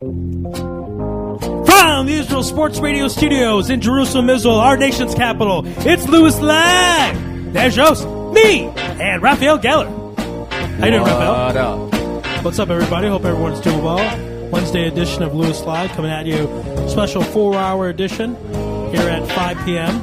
From the Israel Sports Radio studios in Jerusalem, Israel, our nation's capital, it's Louis Live. There's your host, me, and Raphael Geller. How you doing, Raphael? What's up, everybody? Hope everyone's doing well. Wednesday edition of Louis Live coming at you. Special 4-hour edition here at 5 p.m.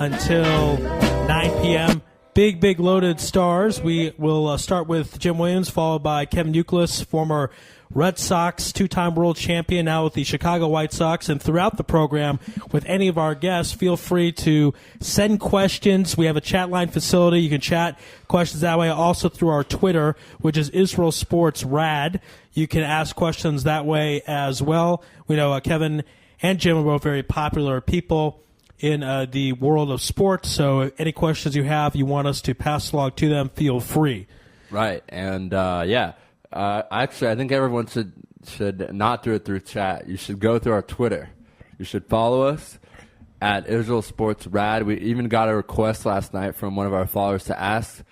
until 9 p.m. Big loaded stars. We will start with Jim Williams, followed by Kevin Youkilis, former Red Sox, two-time world champion, now with the Chicago White Sox. And throughout the program, with any of our guests, feel free to send questions. We have a chat line facility. You can chat questions that way. Also through our Twitter, which is Israel Sports Rad. You can ask questions that way as well. We know Kevin and Jim are both very popular people in the world of sports. So any questions you have, you want us to pass along to them, feel free. Right. And, actually, I think everyone should not do it through chat. You should go through our Twitter. You should follow us at Israel Sports Rad. We even got a request last night from one of our followers to ask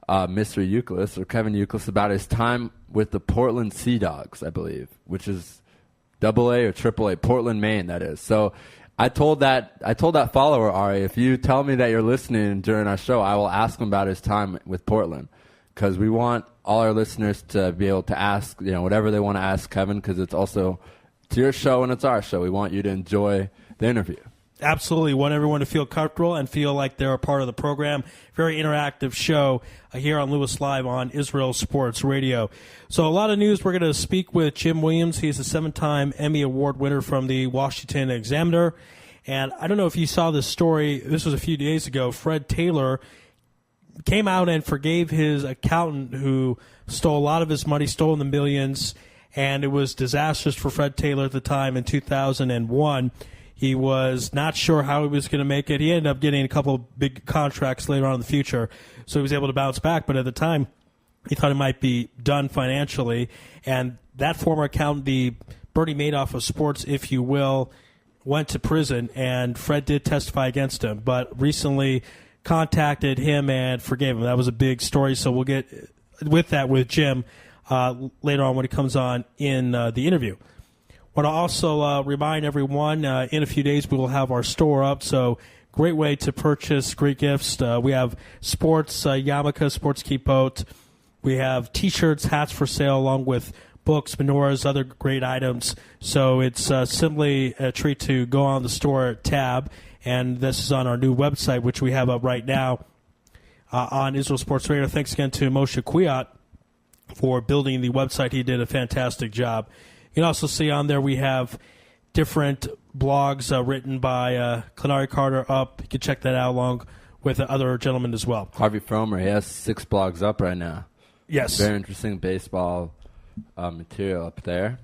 Mr. Youkilis, or Kevin Youkilis, about his time with the Portland Sea Dogs, I believe, which is AA or AAA, Portland, Maine, that is. So I told that follower, Ari, if you tell me that you're listening during our show, I will ask him about his time with Portland, because we want all our listeners to be able to ask, whatever they want to ask Kevin, because it's your show and it's our show. We want you to enjoy the interview. Absolutely. Want everyone to feel comfortable and feel like they're a part of the program. Very interactive show here on Louis Live on Israel Sports Radio. So a lot of news. We're going to speak with Jim Williams. He's a 7-time Emmy Award winner from the Washington Examiner. And I don't know if you saw this story. This was a few days ago. Fred Taylor came out and forgave his accountant who stole a lot of his money, stole in the millions, and it was disastrous for Fred Taylor at the time in 2001. He was not sure how he was going to make it. He ended up getting a couple of big contracts later on in the future, so he was able to bounce back. But at the time, he thought it might be done financially. And that former accountant, the Bernie Madoff of sports, if you will, went to prison, and Fred did testify against him. But recently contacted him and forgave him. That was a big story, so we'll get with that with Jim later on when he comes on in the interview. Want to also remind everyone, in a few days we will have our store up, so great way to purchase great gifts. We have sports yarmulke, sports kippot. We have T-shirts, hats for sale, along with books, menorahs, other great items. So it's simply a treat to go on the store tab, and this is on our new website, which we have up right now on Israel Sports Radio. Thanks again to Moshe Kwiat for building the website. He did a fantastic job. You can also see on there we have different blogs written by Clenari Carter up. You can check that out along with other gentlemen as well. Harvey Fromer, he has 6 blogs up right now. Yes. Very interesting baseball material up there.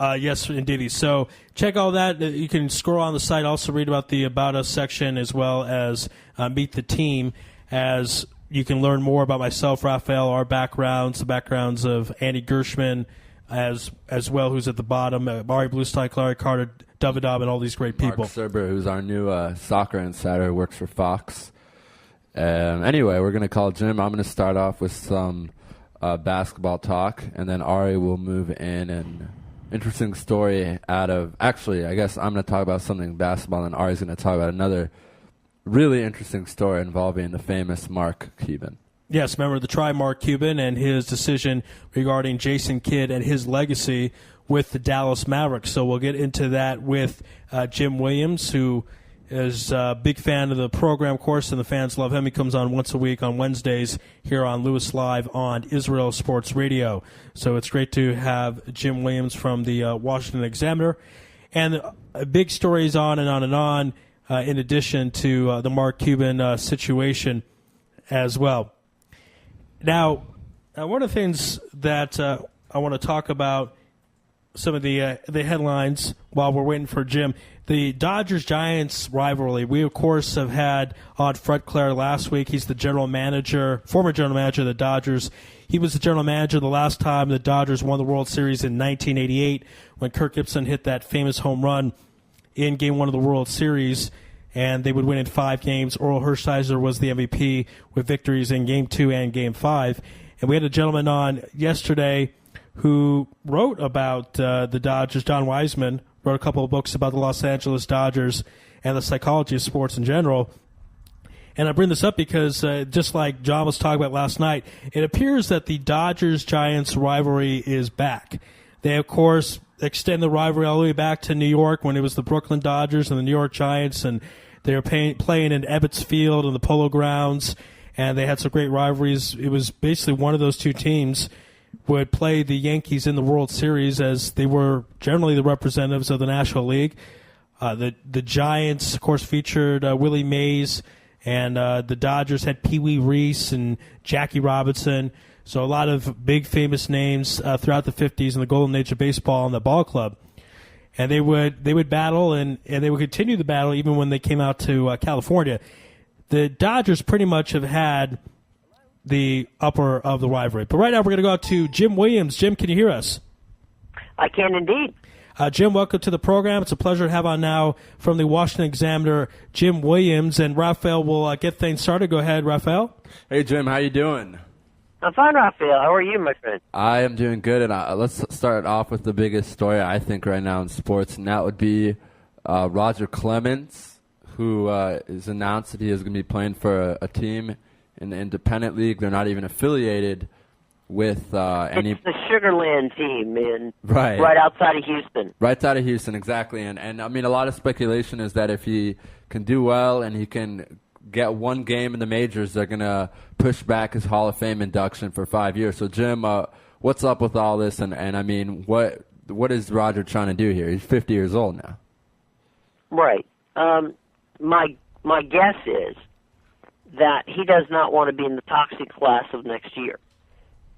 Yes, indeed. So check all that. You can scroll on the site, also read about the About Us section, as well as Meet the Team, as you can learn more about myself, Raphael, our backgrounds, the backgrounds of Andy Gershman, as well, who's at the bottom, Ari Bluestein, Clenari Carter, Davidov, and all these great people. Mark Serber, who's our new soccer insider, who works for Fox. Anyway, we're going to call Jim. I'm going to start off with some basketball talk, and then Ari will move in and interesting story out of, actually, I guess I'm going to talk about something basketball, and Ari's going to talk about another really interesting story involving the famous Mark Cuban. Yes, remember the Mark Cuban and his decision regarding Jason Kidd and his legacy with the Dallas Mavericks. So we'll get into that with Jim Williams, who is a big fan of the program, of course, and the fans love him. He comes on once a week on Wednesdays here on Louis Live on Israel Sports Radio. So it's great to have Jim Williams from the Washington Examiner. And big stories on and on and on, in addition to the Mark Cuban situation as well. Now, one of the things that I want to talk about, some of the headlines while we're waiting for Jim. The Dodgers-Giants rivalry. We, of course, have had on Fred Claire last week. He's the former general manager of the Dodgers. He was the general manager the last time the Dodgers won the World Series in 1988 when Kirk Gibson hit that famous home run in Game 1 of the World Series, and they would win in 5 games. Orel Hershiser was the MVP with victories in Game 2 and Game 5. And we had a gentleman on yesterday who wrote about the Dodgers. John Wiseman wrote a couple of books about the Los Angeles Dodgers and the psychology of sports in general. And I bring this up because, just like John was talking about last night, it appears that the Dodgers-Giants rivalry is back. They, of course, extend the rivalry all the way back to New York when it was the Brooklyn Dodgers and the New York Giants, and they were playing in Ebbets Field and the Polo Grounds, and they had some great rivalries. It was basically one of those two teams would play the Yankees in the World Series, as they were generally the representatives of the National League. The Giants, of course, featured Willie Mays, and the Dodgers had Pee Wee Reese and Jackie Robinson. So a lot of big famous names throughout the 50s in the golden age of baseball and the ball club. And they would battle, and they would continue the battle even when they came out to California. The Dodgers pretty much have had the upper of the rivalry. But right now we're going to go out to Jim Williams. Jim, can you hear us? I can indeed. Jim, welcome to the program. It's a pleasure to have on now from the Washington Examiner, Jim Williams. And Raphael will get things started. Go ahead, Raphael. Hey, Jim, how you doing? I'm fine, Raphael. How are you, my friend? I am doing good, and let's start off with the biggest story, I think, right now in sports, and that would be Roger Clemens, who is announced that he is going to be playing for a team in the independent league. They're not even affiliated with any... It's the Sugarland team right outside of Houston. Right outside of Houston, exactly. And I mean, a lot of speculation is that if he can do well and he can get one game in the majors, they're going to push back his Hall of Fame induction for 5 years. So, Jim, what's up with all this? And I mean, what is Roger trying to do here? He's 50 years old now. Right. My guess is that he does not want to be in the toxic class of next year.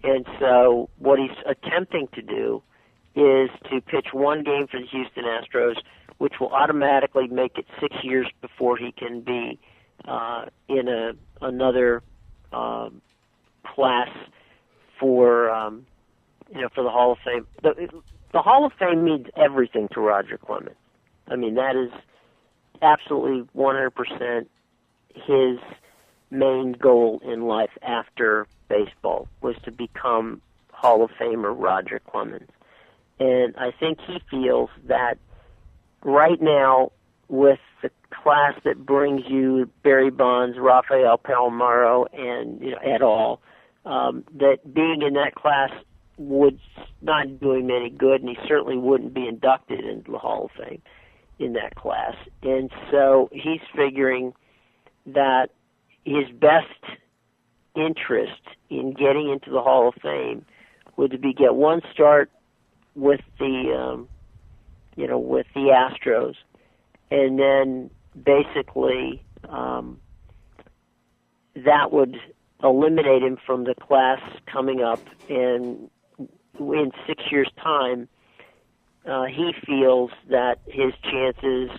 And so what he's attempting to do is to pitch one game for the Houston Astros, which will automatically make it 6 years before he can be in another class for the Hall of Fame. The Hall of Fame means everything to Roger Clemens. I mean, that is absolutely 100% his main goal in life after baseball, was to become Hall of Famer Roger Clemens. And I think he feels that right now, with the class that brings you Barry Bonds, Rafael Palmeiro, and et al., that being in that class would not do him any good, and he certainly wouldn't be inducted into the Hall of Fame in that class. And so he's figuring that his best interest in getting into the Hall of Fame would be get one start with the with the Astros, and then basically that would eliminate him from the class coming up, and in 6 years' time, he feels that his chances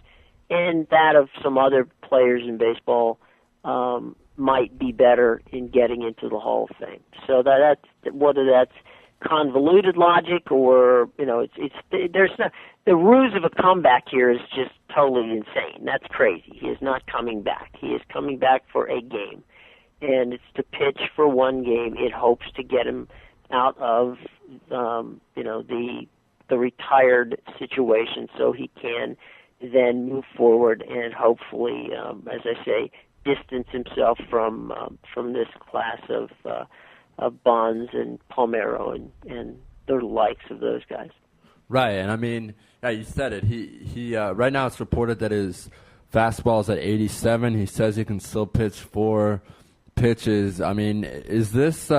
and that of some other players in baseball might be better in getting into the Hall of Fame. So that's whether that's convoluted logic or there's no, the ruse of a comeback here is just totally insane. That's crazy. He is not coming back. He is coming back for a game, and it's to pitch for one game. It hopes to get him out of the retired situation, so he can then move forward and hopefully, as I say, distance himself from this class of Bonds and Palmeiro and the likes of those guys. Right, and I mean, yeah, you said it. He right now it's reported that his fastball is at 87. He says he can still pitch 4 pitches. I mean, is this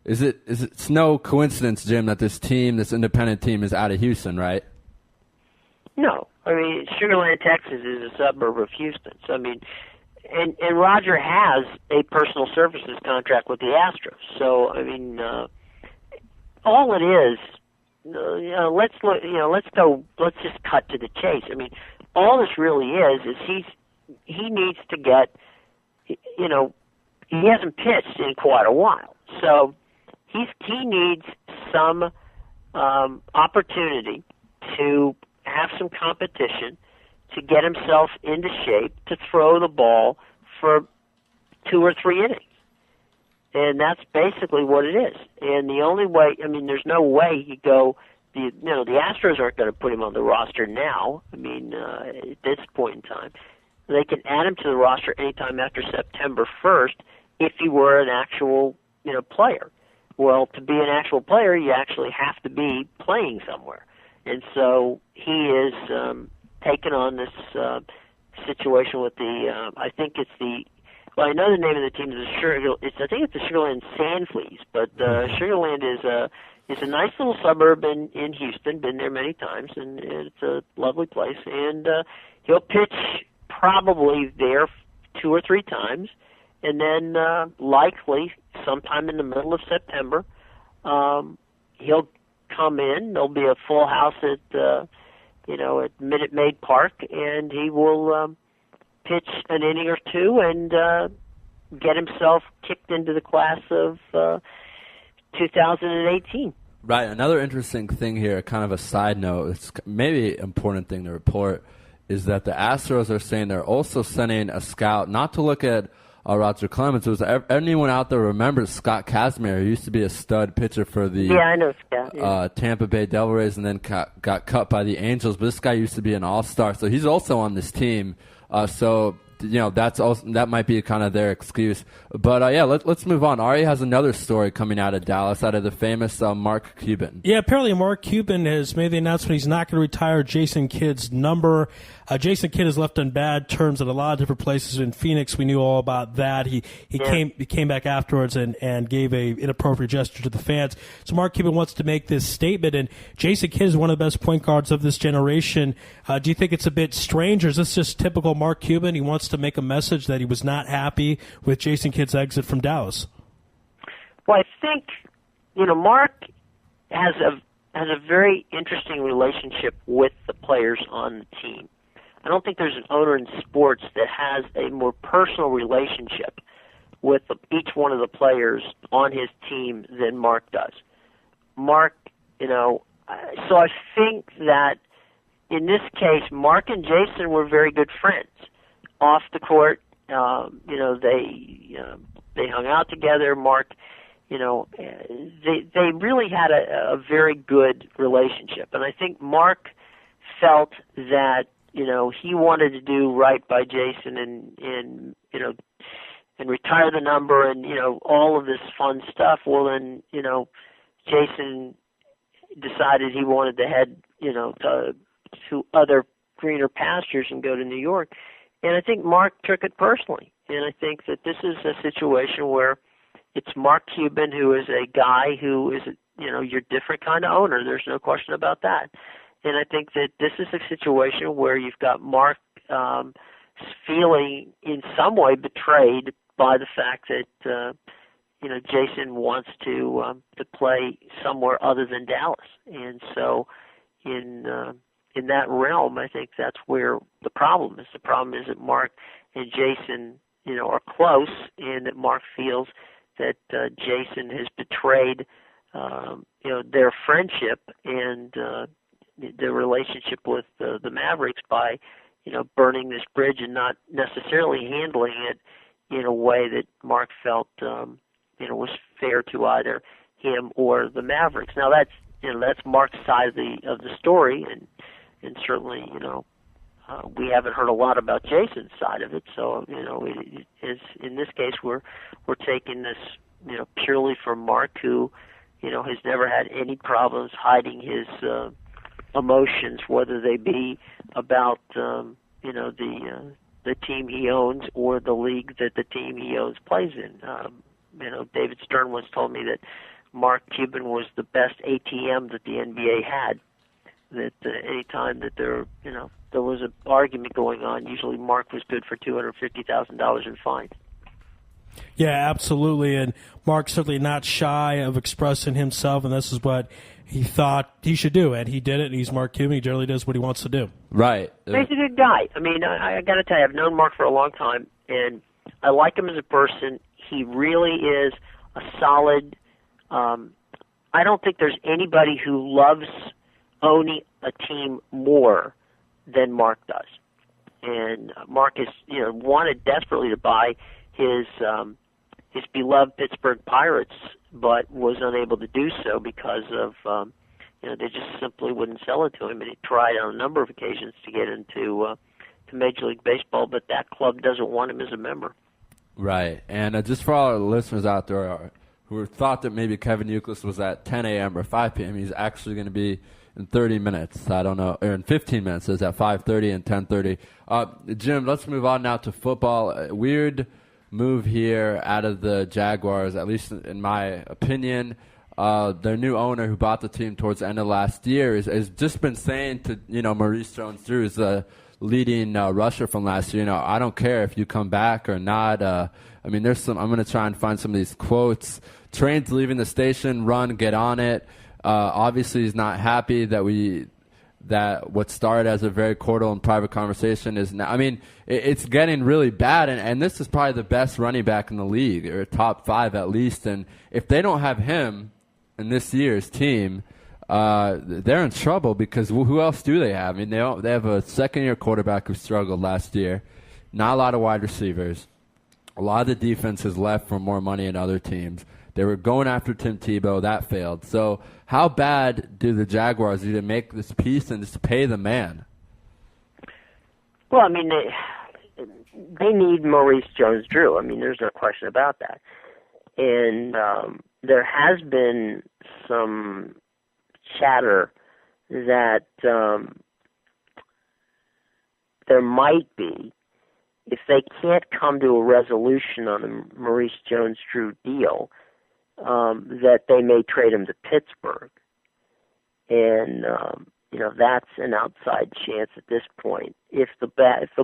it's no coincidence, Jim, that this independent team is out of Houston, right? No. I mean, Sugar Land, Texas is a suburb of Houston. So, I mean, and Roger has a personal services contract with the Astros. So, I mean, all it is, let's just cut to the chase. I mean, all this really is he needs to get, he hasn't pitched in quite a while. So, he needs some opportunity to have some competition, to get himself into shape, to throw the ball for 2 or 3 innings. And that's basically what it is. And the only way, I mean, there's no way you go, the Astros aren't going to put him on the roster now. I mean, at this point in time. They can add him to the roster anytime after September 1st if he were an actual, player. Well, to be an actual player, you actually have to be playing somewhere. And so he is taken on this situation with the, I think it's the, well, I know the name of the team is I think it's the Sugarland Sandfleas, but Sugarland is a nice little suburb in Houston. Been there many times, and it's a lovely place. And he'll pitch probably there 2 or 3 times, and then likely sometime in the middle of September, he'll come in. There'll be a full house at at Minute Maid Park, and he will pitch an inning or 2 and get himself kicked into the class of 2018. Right. Another interesting thing here, kind of a side note, it's maybe an important thing to report, is that the Astros are saying they're also sending a scout not to look at Roger Clemens. It was anyone out there remembers Scott Kazmir, who used to be a stud pitcher for the I know Scott, Tampa Bay Devil Rays, and then got cut by the Angels. But this guy used to be an all-star, so he's also on this team. That's also, that might be kind of their excuse. But let's move on. Ari has another story coming out of Dallas, out of the famous Mark Cuban. Yeah, apparently Mark Cuban has made the announcement he's not going to retire Jason Kidd's number. Jason Kidd has left on bad terms at a lot of different places. In Phoenix, we knew all about that. He came back afterwards and gave a inappropriate gesture to the fans. So Mark Cuban wants to make this statement, and Jason Kidd is one of the best point guards of this generation. Do you think it's a bit strange, or is this just typical Mark Cuban? He wants to make a message that he was not happy with Jason Kidd's exit from Dallas. Well, I think Mark has a very interesting relationship with the players on the team. I don't think there's an owner in sports that has a more personal relationship with each one of the players on his team than Mark does. Mark, so I think that in this case, Mark and Jason were very good friends. Off the court, they hung out together. Mark, they really had a very good relationship, and I think Mark felt that he wanted to do right by Jason and retire the number and all of this fun stuff. Well, then Jason decided he wanted to head to other greener pastures and go to New York. And I think Mark took it personally. And I think that this is a situation where it's Mark Cuban, who is a guy who is, your different kind of owner. There's no question about that. And I think that this is a situation where you've got Mark feeling in some way betrayed by the fact that, Jason wants to play somewhere other than Dallas. And so in that realm, I think that's where the problem is. The problem is that Mark and Jason, are close, and that Mark feels that Jason has betrayed, their friendship and the relationship with the Mavericks by, burning this bridge and not necessarily handling it in a way that Mark felt, was fair to either him or the Mavericks. Now that's Mark's side of the story, and certainly, we haven't heard a lot about Jason's side of it. So, it is, in this case, we're taking this, purely from Mark, who, has never had any problems hiding his emotions, whether they be about, the team he owns or the league that the team he owns plays in. David Stern once told me that Mark Cuban was the best ATM that the NBA had. That any time that there was an argument going on, usually Mark was good for $250,000 in fines. Yeah, absolutely. And Mark's certainly not shy of expressing himself, and this is what he thought he should do. And he did it, and he's Mark Cuban. He generally does what he wants to do. Right. He's a good guy. I mean, I got to tell you, I've known Mark for a long time, and I like him as a person. He really is a solid I don't think there's anybody who loves owning a team more than Mark does. And Mark has, wanted desperately to buy his his beloved Pittsburgh Pirates, but was unable to do so because of they just simply wouldn't sell it to him. And he tried on a number of occasions to get into to Major League Baseball, but that club doesn't want him as a member. Right, and just for all our listeners out there who thought that maybe Kevin Youkilis was at 10 a.m. or 5 p.m., he's actually going to be in 30 minutes. I don't know, or in 15 minutes. It's at 5:30 and 10:30. Jim, let's move on now to football. A weird move here out of the Jaguars, at least in my opinion. Their new owner, who bought the team towards the end of last year, has just been saying to Maurice Jones-Drew, is the leading rusher from last year. I don't care if you come back or not. There's some. I'm going to try and find some of these quotes. Train's leaving the station. Run, get on it. Obviously, he's not happy that what started as a very cordial and private conversation is now. It's getting really bad, and this is probably the best running back in the league, or top 5 at least. And if they don't have him in this year's team, they're in trouble, because who else do they have? They have a second-year quarterback who struggled last year. Not a lot of wide receivers. A lot of the defense has left for more money in other teams. They were going after Tim Tebow. That failed. So how bad do the Jaguars need to make this piece and just pay the man? Well, they need Maurice Jones-Drew. There's no question about that. And there has been some chatter that there might be, if they can't come to a resolution on the Maurice Jones-Drew deal, that they may trade him to Pittsburgh. And, that's an outside chance at this point. If the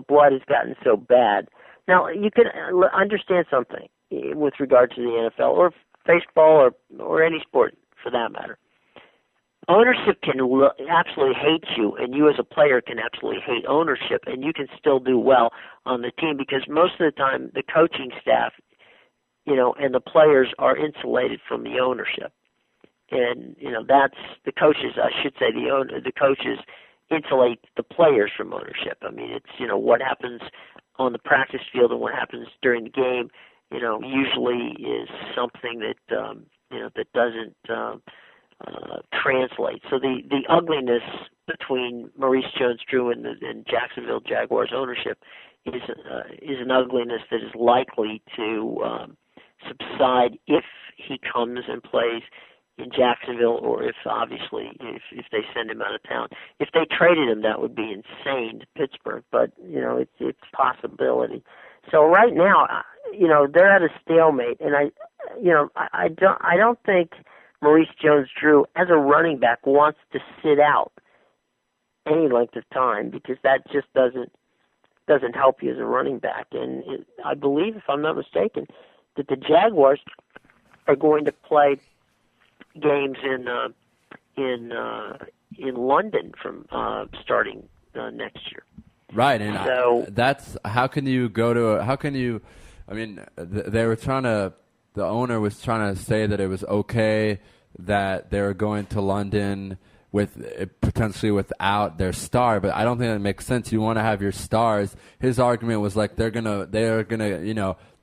blood has gotten so bad. Now, you can understand something with regard to the NFL or baseball or any sport for that matter. Ownership can absolutely hate you, and you as a player can absolutely hate ownership, and you can still do well on the team, because most of the time the coaching staff, and the players are insulated from the ownership. And, that's the coaches, I should say, the coaches insulate the players from ownership. It's, what happens on the practice field and what happens during the game, usually is something that, that doesn't translate. So the ugliness between Maurice Jones-Drew and Jacksonville Jaguars ownership is an ugliness that is likely to subside if he comes and plays in Jacksonville, or if they send him out of town. If they traded him, that would be insane to Pittsburgh, but it's a possibility. So right now, they're at a stalemate, and I don't think Maurice Jones-Drew, as a running back, wants to sit out any length of time, because that just doesn't help you as a running back. And I believe, if I'm not mistaken, that the Jaguars are going to play games in London from starting next year. Right, and so that's how can you go to? How can you? They were trying to. The owner was trying to say that it was okay that they were going to London potentially without their star, but I don't think that makes sense. You want to have your stars. His argument was like they're gonna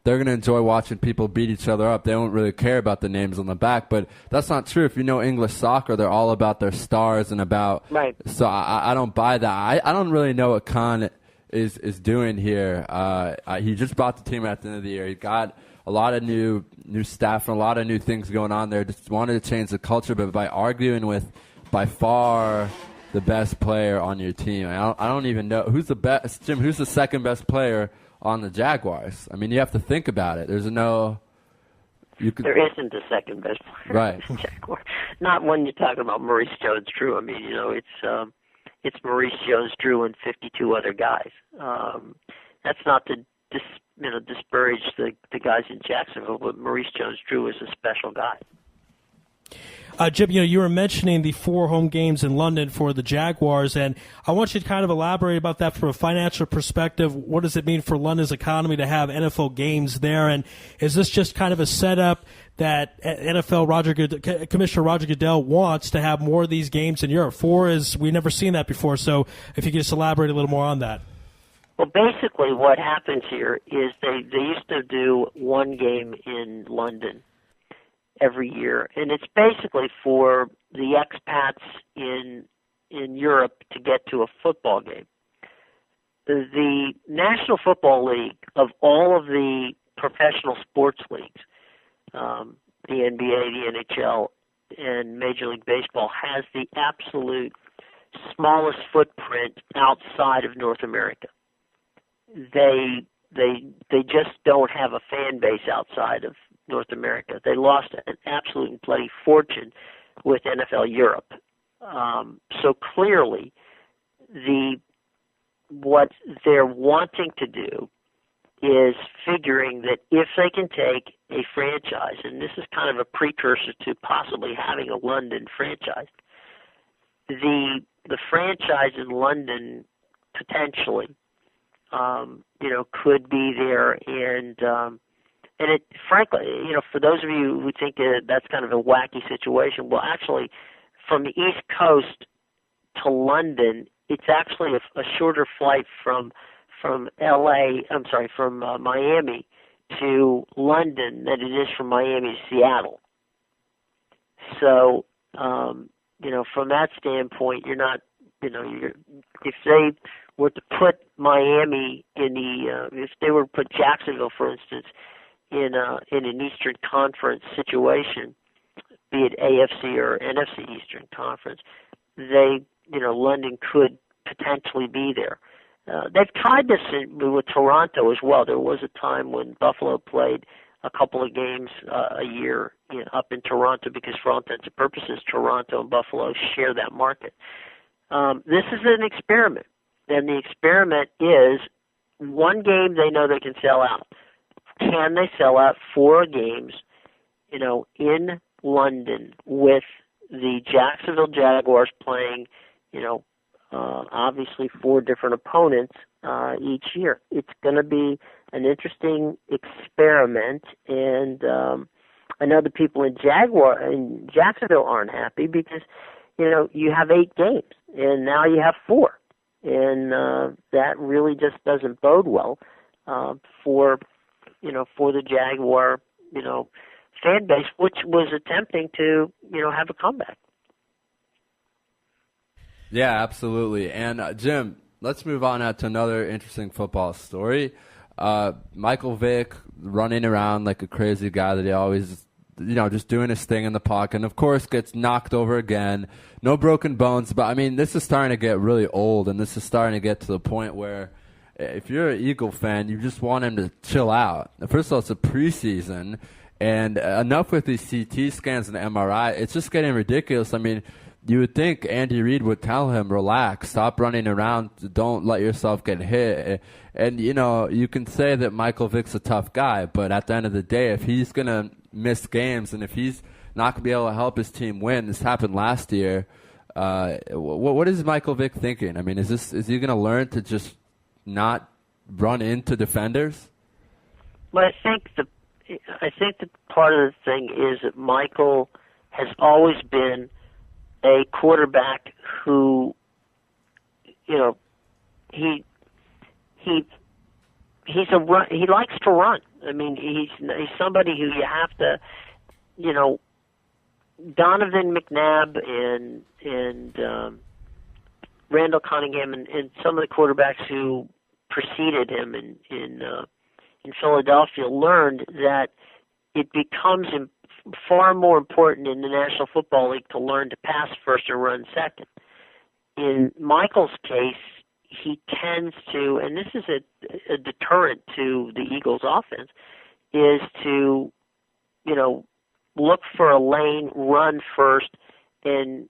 enjoy watching people beat each other up. They don't really care about the names on the back, but that's not true. If you know English soccer, they're all about their stars and about. Right. So I don't buy that. I don't really know what Khan is doing here. He just bought the team at the end of the year. He got a lot of new staff and a lot of new things going on there. Just wanted to change the culture, but by arguing with by far the best player on your team, I don't even know who's the best. Jim, who's the second best player on the Jaguars? You have to think about it. There isn't a second best player. Right. On the Jaguars. Not when you're talking about Maurice Jones-Drew. It's Maurice Jones-Drew and 52 other guys. That's not to disparage the guys in Jacksonville, but Maurice Jones-Drew is a special guy. Jim, you were mentioning the 4 home games in London for the Jaguars, and I want you to kind of elaborate about that from a financial perspective. What does it mean for London's economy to have NFL games there, and is this just kind of a setup that NFL Commissioner Roger Goodell wants to have more of these games in Europe? 4 we've never seen that before, so if you could just elaborate a little more on that. Well, basically what happens here is they used to do one game in London every year, and it's basically for the expats in Europe to get to a football game. The National Football League, of all of the professional sports leagues, the NBA, the NHL, and Major League Baseball, has the absolute smallest footprint outside of North America. They just don't have a fan base outside of North America. They lost an absolute bloody fortune with NFL Europe. So clearly, what they're wanting to do is figuring that if they can take a franchise, and this is kind of a precursor to possibly having a London franchise, the franchise in London potentially, could be there, and it, frankly, for those of you who think that's kind of a wacky situation, well, actually, from the East Coast to London, it's actually a shorter flight from Miami to London than it is from Miami to Seattle. So, from that standpoint, you're not, if they were to put Miami if they were to put Jacksonville, for instance, in an Eastern Conference situation, be it AFC or NFC Eastern Conference, London could potentially be there. They've tried this with Toronto as well. There was a time when Buffalo played a couple of games a year up in Toronto because, for all intents and purposes, Toronto and Buffalo share that market. This is an experiment, and the experiment is one game they know they can sell out. Can they sell out 4 games, in London with the Jacksonville Jaguars playing, obviously 4 different opponents each year? It's going to be an interesting experiment, and I know the people in Jacksonville aren't happy because, you have 8 games, and now you have 4, and that really just doesn't bode well for the Jaguar, fan base, which was attempting to, have a comeback. Yeah, absolutely. And Jim, let's move on now to another interesting football story. Michael Vick running around like a crazy guy that he always, just doing his thing in the pocket. And, of course, gets knocked over again. No broken bones. But, this is starting to get really old, and this is starting to get to the point where if you're an Eagle fan, you just want him to chill out. First of all, it's a preseason, and enough with these CT scans and MRI. It's just getting ridiculous. You would think Andy Reid would tell him, relax, stop running around, don't let yourself get hit. And, you can say that Michael Vick's a tough guy, but at the end of the day, if he's going to miss games and if he's not going to be able to help his team win, this happened last year, what is Michael Vick thinking? Is he going to learn to just not run into defenders? Well, I think that part of the thing is that Michael has always been a quarterback who, he likes to run. He's somebody who you have to, Donovan McNabb and Randall Cunningham and some of the quarterbacks who preceded him in Philadelphia learned that it becomes far more important in the National Football League to learn to pass first and run second. In Michael's case, he tends to, and this is a deterrent to the Eagles' offense, is to, look for a lane, run first, and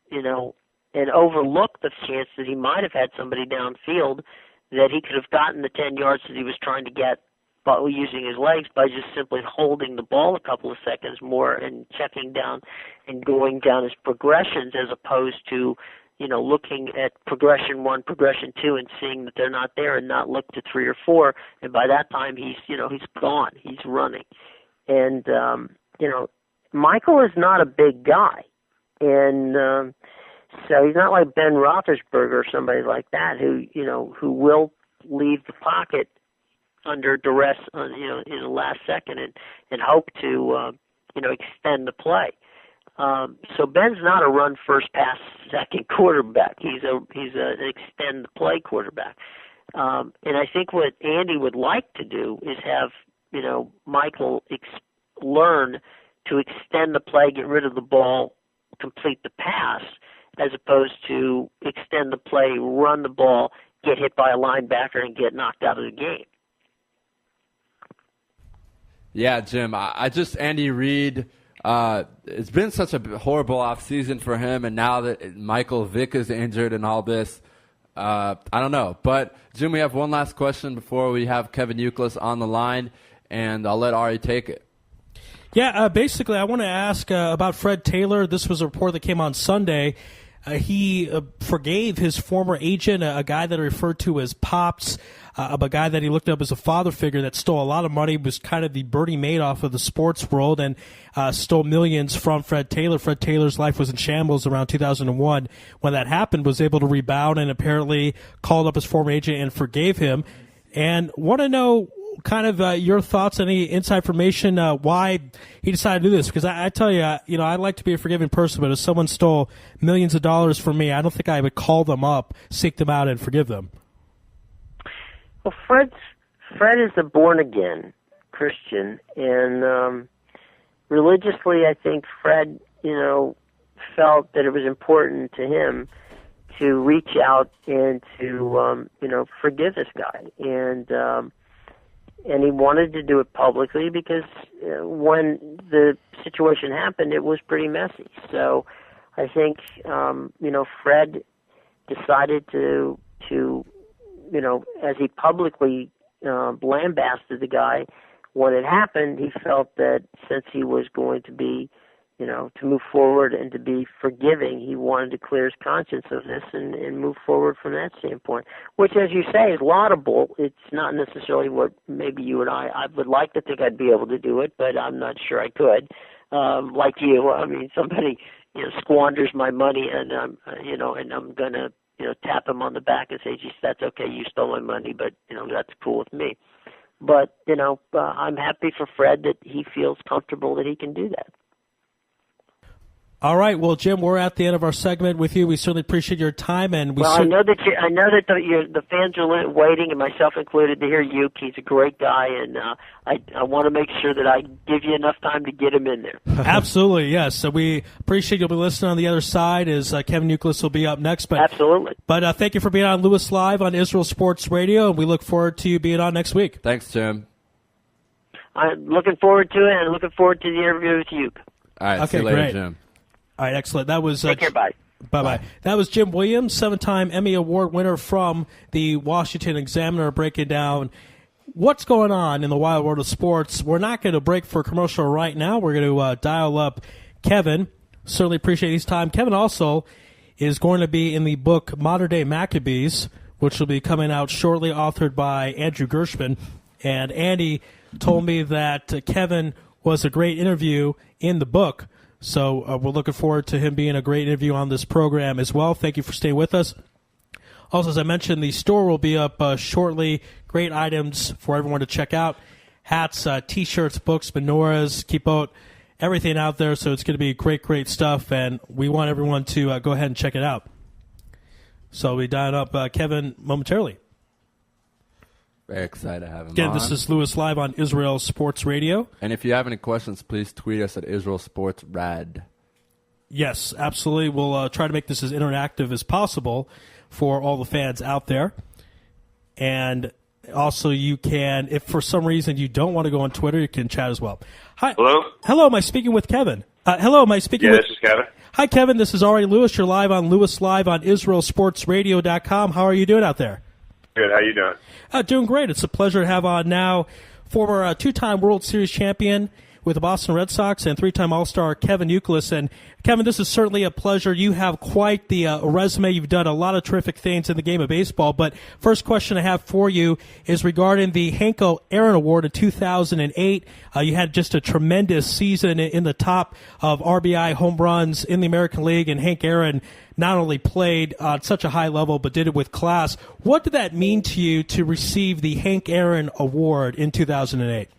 overlook the chance that he might have had somebody downfield that he could have gotten the 10 yards that he was trying to get by using his legs by just simply holding the ball a couple of seconds more and checking down and going down his progressions as opposed to, looking at progression 1, progression 2 and seeing that they're not there and not look to 3 or 4. And by that time he's gone. He's running. And, Michael is not a big guy. And, so he's not like Ben Roethlisberger or somebody like that who will, leave the pocket under duress, in the last second, and hope to, extend the play. So Ben's not a run first, pass second quarterback. He's an extend the play quarterback. And I think what Andy would like to do is have, Michael learn to extend the play, get rid of the ball, complete the pass, as opposed to extend the play, run the ball, get hit by a linebacker, and get knocked out of the game. Yeah, Jim, Andy Reid, it's been such a horrible offseason for him, and now that Michael Vick is injured and all this, I don't know. But, Jim, we have one last question before we have Kevin Euclid on the line, and I'll let Ari take it. Yeah, basically, I want to ask about Fred Taylor. This was a report that came on Sunday. He forgave his former agent, a guy that he referred to as Pops, a guy that he looked up as a father figure that stole a lot of money, was kind of the Bernie Madoff of the sports world, and stole millions from Fred Taylor. Fred Taylor's life was in shambles around 2001. When that happened, was able to rebound and apparently called up his former agent and forgave him. And want to know kind of your thoughts, any inside information, why he decided to do this. Because I tell you, I like to be a forgiving person, but if someone stole millions of dollars from me, I don't think I would call them up, seek them out, and forgive them. Well, Fred is a born-again Christian, and religiously I think Fred, felt that it was important to him to reach out and to, forgive this guy. And he wanted to do it publicly because when the situation happened, it was pretty messy. So I think, Fred decided to as he publicly lambasted the guy when it happened, he felt that since he was going to be, to move forward and to be forgiving, he wanted to clear his conscience of this and move forward from that standpoint, which, as you say, is laudable. It's not necessarily what maybe you and I would like to think I'd be able to do it, but I'm not sure I could. Like you, I mean, somebody, squanders my money and I'm going to, tap him on the back and say, geez, that's okay, you stole my money, but, that's cool with me. But, I'm happy for Fred that he feels comfortable that he can do that. All right, well, Jim, we're at the end of our segment with you. We certainly appreciate your time, and I know that the fans are waiting, and myself included, to hear Uke. He's a great guy, and I want to make sure that I give you enough time to get him in there. Absolutely, yes. So we appreciate you'll be listening on the other side as Kevin Euclid will be up next. But absolutely. But thank you for being on Louis Live on Israel Sports Radio, and we look forward to you being on next week. Thanks, Jim. I'm looking forward to it, and looking forward to the interview with Uke. All right, see you later, Jim. All right, excellent. That was take care, bye. Bye-bye. That was Jim Williams, 7-time Emmy Award winner from the Washington Examiner, breaking down what's going on in the wild world of sports. We're not going to break for a commercial right now. We're going to dial up Kevin. Certainly appreciate his time. Kevin also is going to be in the book Modern Day Maccabees, which will be coming out shortly, authored by Andrew Gershman. And Andy told me that Kevin was a great interview in the book. So we're looking forward to him being a great interview on this program as well. Thank you for staying with us. Also, as I mentioned, the store will be up shortly. Great items for everyone to check out. Hats, T-shirts, books, menorahs, kippot, everything out there. So it's going to be great, great stuff, and we want everyone to go ahead and check it out. So we dial up Kevin momentarily. Very excited to have him Again, on. this is Louis Live on Israel Sports Radio. And if you have any questions, please tweet us at Israel Sports Rad. Yes, absolutely. We'll try to make this as interactive as possible for all the fans out there. And also, you can, if for some reason you don't want to go on Twitter, you can chat as well. Hi. Hello? Hello, am I speaking with Kevin? Hello, am I speaking with... this is Kevin. Hi, Kevin. This is Ari Louis. You're live on Louis Live on IsraelSportsRadio.com. How are you doing out there? Good. How you doing? Doing great. It's a pleasure to have on now former two-time World Series champion with the Boston Red Sox and three-time All-Star Kevin Youkilis. And Kevin, this is certainly a pleasure. You have quite the resume. You've done a lot of terrific things in the game of baseball. But first question I have for you is regarding the Hank Aaron Award in 2008. You had just a tremendous season in the top of RBI home runs in the American League, and Hank Aaron not only played at such a high level but did it with class. What did that mean to you to receive the Hank Aaron Award in 2008?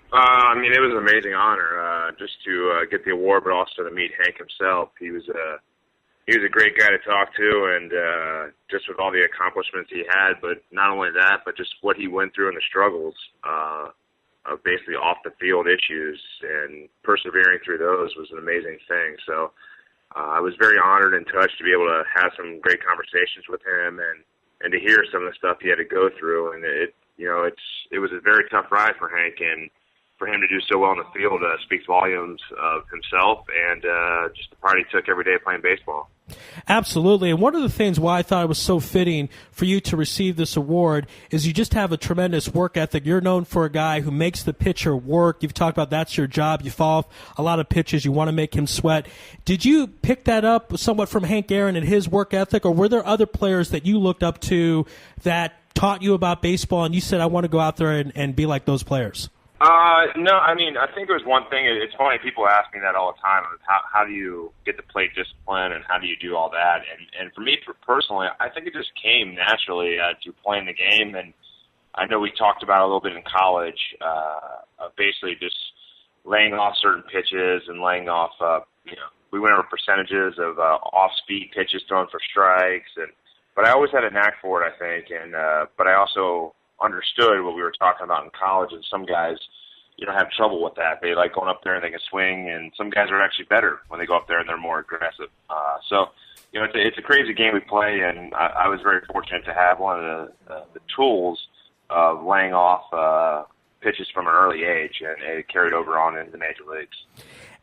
It was an amazing honor just to get the award, but also to meet Hank himself. He was a great guy to talk to, and just with all the accomplishments he had, but not only that, but just what he went through and the struggles of basically off the field issues, and persevering through those was an amazing thing. So I was very honored and touched to be able to have some great conversations with him and to hear some of the stuff he had to go through. And it was a very tough ride for Hank, and for him to do so well in the field speaks volumes of himself and just the part he took every day playing baseball. Absolutely. And one of the things why I thought it was so fitting for you to receive this award is you just have a tremendous work ethic. You're known for a guy who makes the pitcher work. You've talked about that's your job. You fall off a lot of pitches. You want to make him sweat. Did you pick that up somewhat from Hank Aaron and his work ethic, or were there other players that you looked up to that taught you about baseball and you said, I want to go out there and be like those players? No, I think it was one thing. It's funny, people ask me that all the time. How do you get the plate discipline and how do you do all that? And for me, personally, I think it just came naturally to playing the game. And I know we talked about it a little bit in college, of basically just laying off certain pitches and laying off, we went over percentages of off-speed pitches thrown for strikes. But I always had a knack for it, I think. But I also understood what we were talking about in college, and some guys, have trouble with that. They like going up there and they can swing, and some guys are actually better when they go up there and they're more aggressive. It's a crazy game we play, and I was very fortunate to have one of the tools of laying off pitches from an early age, and it carried over on into the major leagues.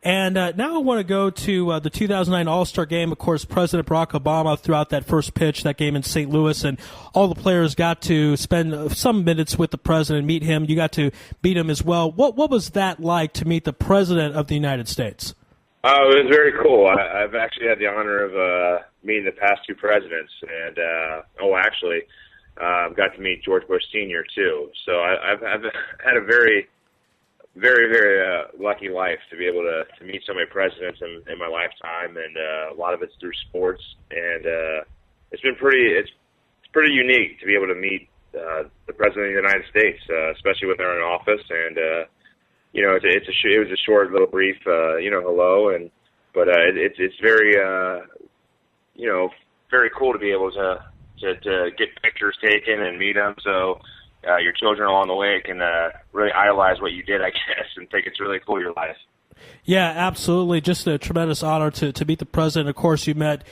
And now I want to go to the 2009 All-Star Game. Of course, President Barack Obama threw out that first pitch, that game in St. Louis, and all the players got to spend some minutes with the president, meet him. You got to meet him as well. What was that like to meet the President of the United States? It was very cool. I've actually had the honor of meeting the past two presidents, and I've got to meet George Bush Sr. too. So I've had a very, very, very lucky life to be able to meet so many presidents in my lifetime, and a lot of it's through sports. And it's pretty unique to be able to meet the President of the United States, especially when they're in office. And it was a short, little brief, hello, but it's very, very cool to be able to get pictures taken and meet them. So your children along the way can really idolize what you did, I guess, and think it's really cool your life. Yeah, absolutely. Just a tremendous honor to meet the president. Of course, you met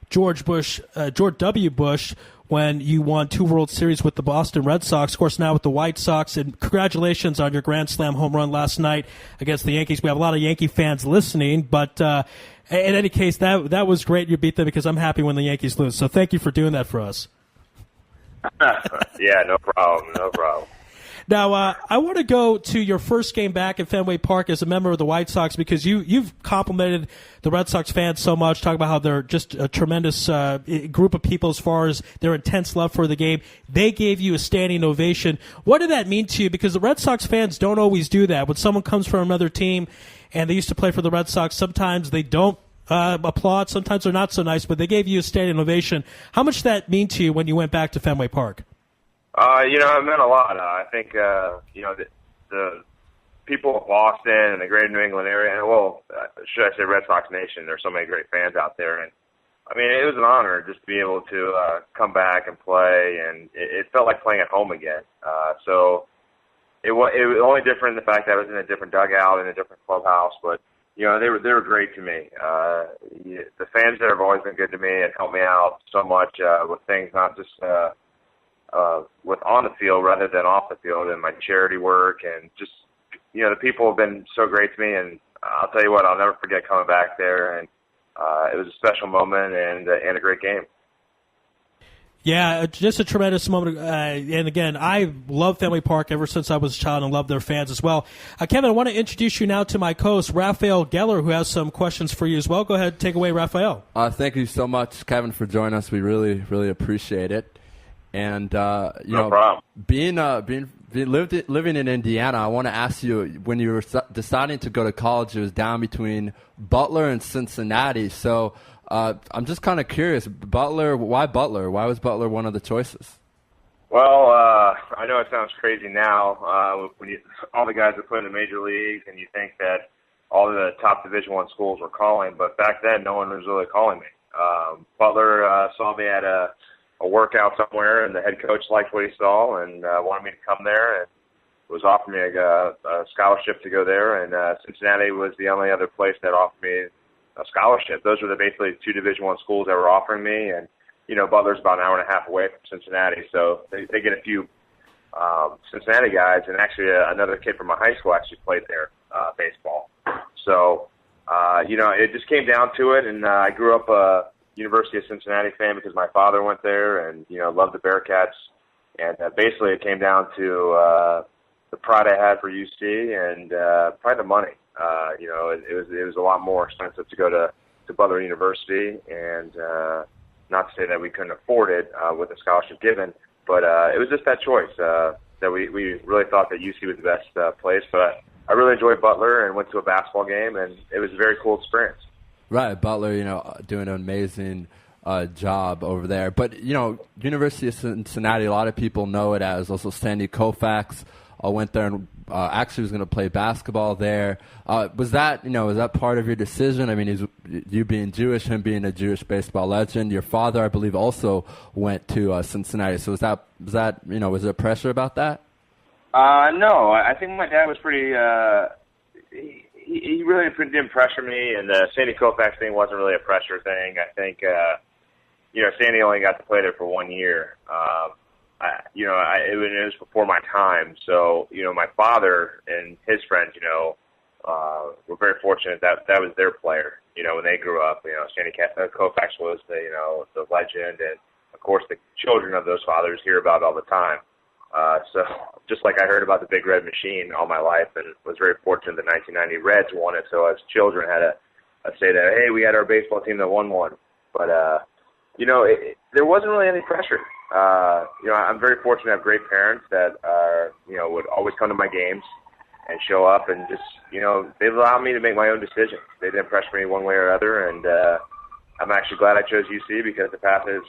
George W. Bush when you won 2 World Series with the Boston Red Sox. Of course, now with the White Sox. And congratulations on your Grand Slam home run last night against the Yankees. We have a lot of Yankee fans listening, but in any case, that was great you beat them, because I'm happy when the Yankees lose. So thank you for doing that for us. Yeah, no problem. Now, I want to go to your first game back at Fenway Park as a member of the White Sox, because you've complimented the Red Sox fans so much, talking about how they're just a tremendous group of people as far as their intense love for the game. They gave you a standing ovation. What did that mean to you? Because the Red Sox fans don't always do that. When someone comes from another team and they used to play for the Red Sox, sometimes they don't applaud, sometimes they're not so nice, but they gave you a standing ovation. How much did that mean to you when you went back to Fenway Park? It meant a lot. I think, the people of Boston and the greater New England area, should I say Red Sox Nation, there's so many great fans out there. And, it was an honor just to be able to come back and play, and it felt like playing at home again. So it was only different in the fact that I was in a different dugout in a different clubhouse, but they were great to me. The fans there have always been good to me and helped me out so much with things, not just with on the field rather than off the field, and my charity work, and just the people have been so great to me. And I'll tell you what, I'll never forget coming back there, and it was a special moment and a great game. Yeah, just a tremendous moment. And again, I love Fenway Park ever since I was a child and love their fans as well. Kevin, I want to introduce you now to my co-host, Raphael Geller, who has some questions for you as well. Go ahead, take away, Raphael. Thank you so much, Kevin, for joining us. We really, really appreciate it. And, No problem. living in Indiana, I want to ask you, when you were deciding to go to college, it was down between Butler and Cincinnati. So I'm just kind of curious, Butler? Why Butler? Why was Butler one of the choices? Well, I know it sounds crazy now when all the guys are put in the major leagues and you think that all the top Division I schools were calling, but back then no one was really calling me. Butler saw me at a workout somewhere, and the head coach liked what he saw and wanted me to come there and was offering me a scholarship to go there. And Cincinnati was the only other place that offered me a scholarship. Those were basically two Division I schools that were offering me, and Butler's about an hour and a half away from Cincinnati, so they get a few Cincinnati guys, and actually another kid from my high school actually played there baseball. So it just came down to it, and I grew up a University of Cincinnati fan because my father went there, and loved the Bearcats, and basically it came down to the pride I had for UC and probably the money. It was a lot more expensive to go to Butler University, and not to say that we couldn't afford it with the scholarship given, but it was just that choice that we really thought that UC was the best place. But I really enjoyed Butler and went to a basketball game, and it was a very cool experience. Right, Butler, doing an amazing job over there. But, University of Cincinnati, a lot of people know it as also Sandy Koufax. Went there and actually was going to play basketball there. Was that part of your decision? I mean, you being Jewish, him being a Jewish baseball legend. Your father, I believe, also went to Cincinnati. So was there pressure about that? No, I think my dad was pretty. He really didn't pressure me, and the Sandy Koufax thing wasn't really a pressure thing. I think Sandy only got to play there for 1 year. It was before my time. So, my father and his friends, were very fortunate that was their player. When they grew up, Sandy Koufax was the legend, and of course the children of those fathers hear about it all the time. So just like I heard about the Big Red Machine all my life, and was very fortunate the 1990 Reds won it. So as children had to say that, hey, we had our baseball team that won one. But, there wasn't really any pressure. I'm very fortunate to have great parents that would always come to my games and show up, and just, they allowed me to make my own decisions. They didn't pressure me one way or other, and I'm actually glad I chose UC because the path has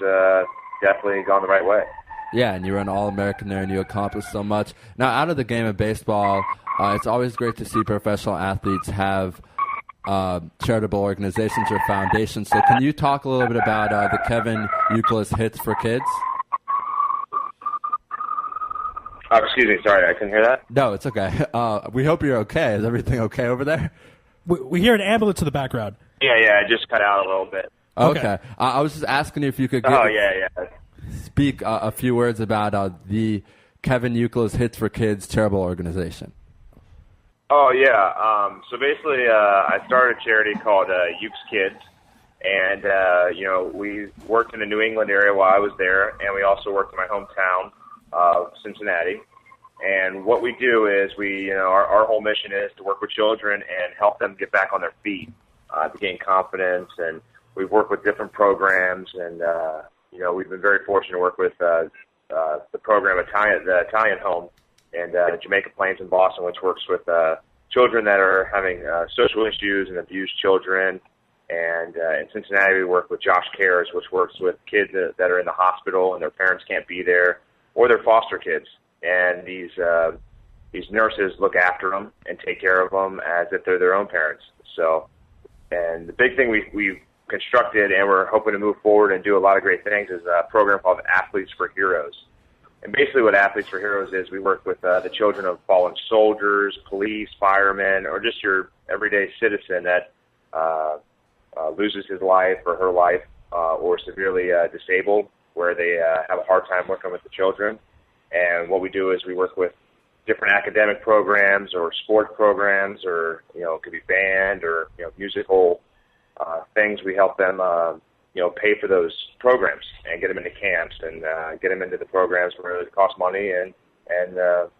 definitely gone the right way. Yeah, and you were an All-American there, and you accomplished so much. Now, out of the game of baseball, it's always great to see professional athletes have charitable organizations or foundations. So can you talk a little bit about the Kevin Youkilis Hits for Kids? Excuse me, sorry, I couldn't hear that. No, it's okay. We hope you're okay. Is everything okay over there? We hear an ambulance in the background. Yeah, it just cut out a little bit. Okay. I was just asking you if you could speak a few words about the Kevin Youkilis Hits for Kids charitable organization. Oh, yeah. So basically, I started a charity called Youks Kids, and, we worked in the New England area while I was there, and we also worked in my hometown of Cincinnati. And what we do is our whole mission is to work with children and help them get back on their feet, to gain confidence. And we've worked with different programs, and, we've been very fortunate to work with the program, the Italian Home, and Jamaica Plains in Boston, which works with children that are having social issues and abused children. And in Cincinnati, we work with Josh Cares, which works with kids that are in the hospital and their parents can't be there, or their foster kids. And these nurses look after them and take care of them as if they're their own parents. So, and the big thing we've constructed, and we're hoping to move forward and do a lot of great things, is a program called Athletes for Heroes. And basically what Athletes for Heroes is, we work with the children of fallen soldiers, police, firemen, or just your everyday citizen that loses his life or her life, or severely disabled, where they have a hard time working with the children. And what we do is we work with different academic programs or sport programs, or, it could be band or, musical things. We help them, pay for those programs and get them into camps and get them into the programs where it costs money and the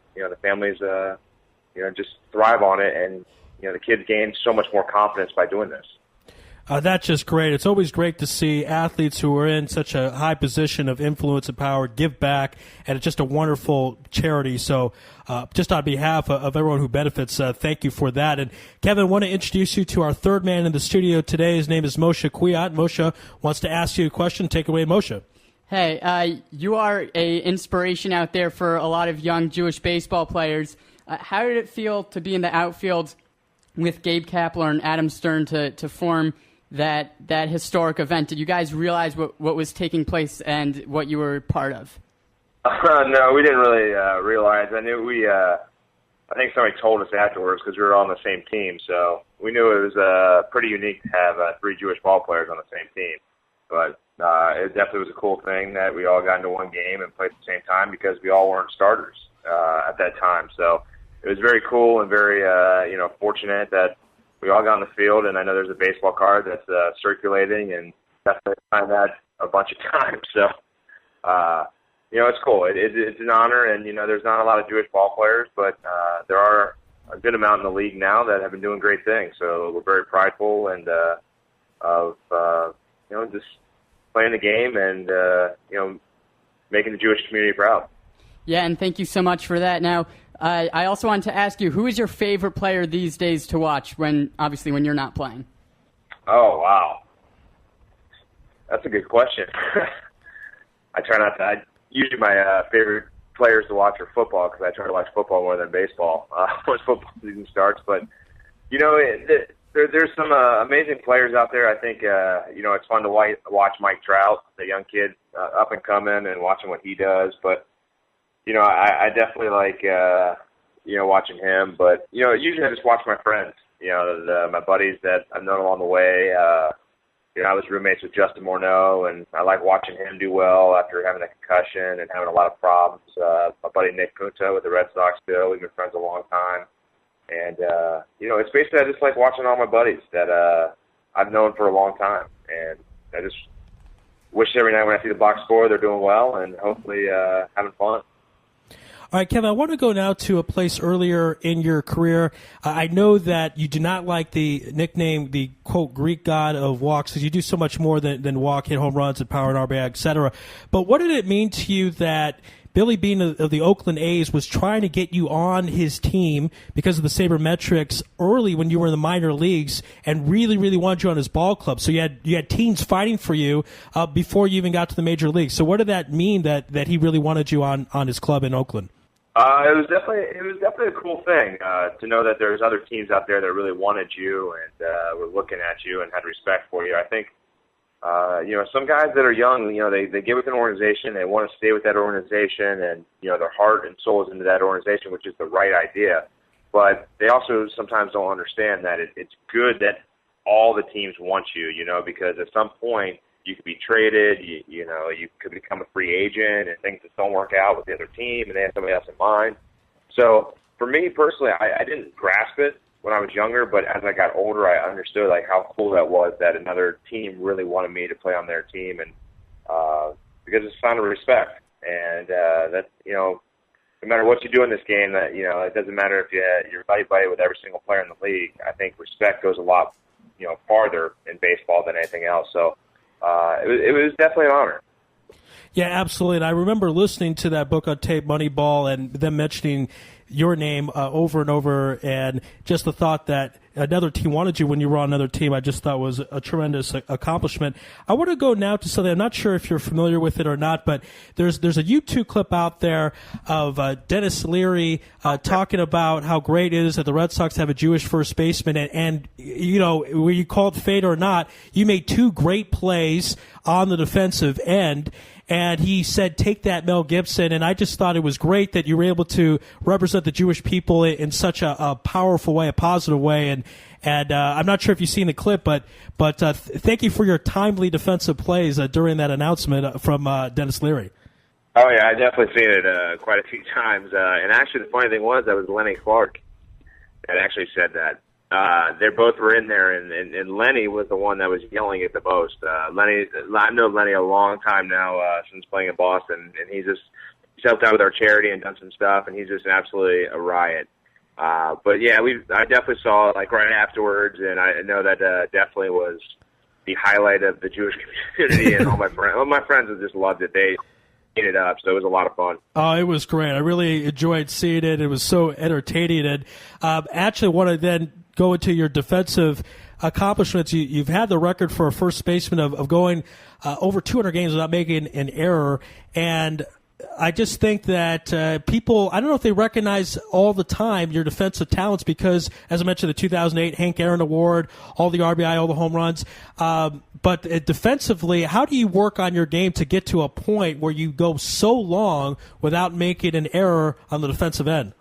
families just thrive on it, and the kids gain so much more confidence by doing this. That's just great. It's always great to see athletes who are in such a high position of influence and power give back, and it's just a wonderful charity. So just on behalf of everyone who benefits, thank you for that. And Kevin, I want to introduce you to our third man in the studio today. His name is Moshe Kwiat. Moshe wants to ask you a question. Take it away, Moshe. Hey, you are an inspiration out there for a lot of young Jewish baseball players. How did it feel to be in the outfield with Gabe Kapler and Adam Stern to form that historic event? Did you guys realize what was taking place and what you were part of? No, we didn't really realize. I knew I think somebody told us afterwards because we were all on the same team, so we knew it was pretty unique to have 3 Jewish ball players on the same team. But it definitely was a cool thing that we all got into one game and played at the same time because we all weren't starters at that time. So it was very cool and very fortunate that we all got on the field, and I know there's a baseball card that's circulating, and definitely find that a bunch of times. So, it's cool. It's an honor, and, there's not a lot of Jewish ball players, but there are a good amount in the league now that have been doing great things. So we're very prideful and of just playing the game and, making the Jewish community proud. Yeah, and thank you so much for that. Now, I also wanted to ask you, who is your favorite player these days to watch when you're not playing? Oh, wow. That's a good question. I try not to. Usually my favorite players to watch are football because I try to watch football more than baseball once football season starts. But, there's some amazing players out there. I think, it's fun to watch Mike Trout, the young kid up and coming, and watching what he does. But, I definitely like, watching him. But, usually I just watch my friends, my buddies that I've known along the way. I was roommates with Justin Morneau, and I like watching him do well after having a concussion and having a lot of problems. My buddy Nick Punta with the Red Sox still. We've been friends a long time. And, it's basically I just like watching all my buddies that I've known for a long time. And I just wish every night when I see the box score they're doing well and hopefully having fun. All right, Kevin, I want to go now to a place earlier in your career. I know that you do not like the nickname, the, quote, Greek god of walks, because you do so much more than walk, hit home runs, and power and RBI, et cetera. But what did it mean to you that Billy Beane of the Oakland A's was trying to get you on his team because of the sabermetrics early when you were in the minor leagues and really, really wanted you on his ball club? So you had teams fighting for you before you even got to the major leagues. So what did that mean that he really wanted you on his club in Oakland? It was definitely a cool thing to know that there's other teams out there that really wanted you and were looking at you and had respect for you. I think some guys that are young, they get with an organization, they want to stay with that organization, and their heart and soul is into that organization, which is the right idea. But they also sometimes don't understand that it's good that all the teams want you, because at some point you could be traded, you could become a free agent, and things just don't work out with the other team, and they have somebody else in mind. So for me personally, I didn't grasp it when I was younger, but as I got older, I understood how cool that was that another team really wanted me to play on their team, and because it's a sign of respect, and that no matter what you do in this game, that it doesn't matter if you're buddy with every single player in the league. I think respect goes a lot farther in baseball than anything else. So. It was definitely an honor. Yeah, absolutely. And I remember listening to that book on tape, Moneyball, and them mentioning your name over and over, and just the thought that another team wanted you when you were on another team, I just thought was a tremendous accomplishment. I want to go now to something, I'm not sure if you're familiar with it or not, but there's a YouTube clip out there of Dennis Leary talking about how great it is that the Red Sox have a Jewish first baseman, and where you call it fate or not, you made 2 great plays on the defensive end. And he said, take that, Mel Gibson. And I just thought it was great that you were able to represent the Jewish people in such a powerful way, a positive way. And I'm not sure if you've seen the clip, but thank you for your timely defensive plays during that announcement from Dennis Leary. Oh, yeah, I definitely seen it quite a few times. And actually, the funny thing was, that was Lenny Clark that actually said that. they both were in there, and Lenny was the one that was yelling it the most. Lenny, I've known Lenny a long time now, since playing in Boston, and he's helped out with our charity and done some stuff, and he's just absolutely a riot. But yeah, I definitely saw it like right afterwards, and I know that definitely was the highlight of the Jewish community, and all my friends have just loved it. They ate it up, so it was a lot of fun. Oh, it was great. I really enjoyed seeing it. It was so entertaining. And actually, want to then go into your defensive accomplishments. You've had the record for a first baseman of going over 200 games without making an error, and I just think that people, I don't know if they recognize all the time your defensive talents because, as I mentioned, the 2008 Hank Aaron Award, all the RBI, all the home runs. But defensively, how do you work on your game to get to a point where you go so long without making an error on the defensive end?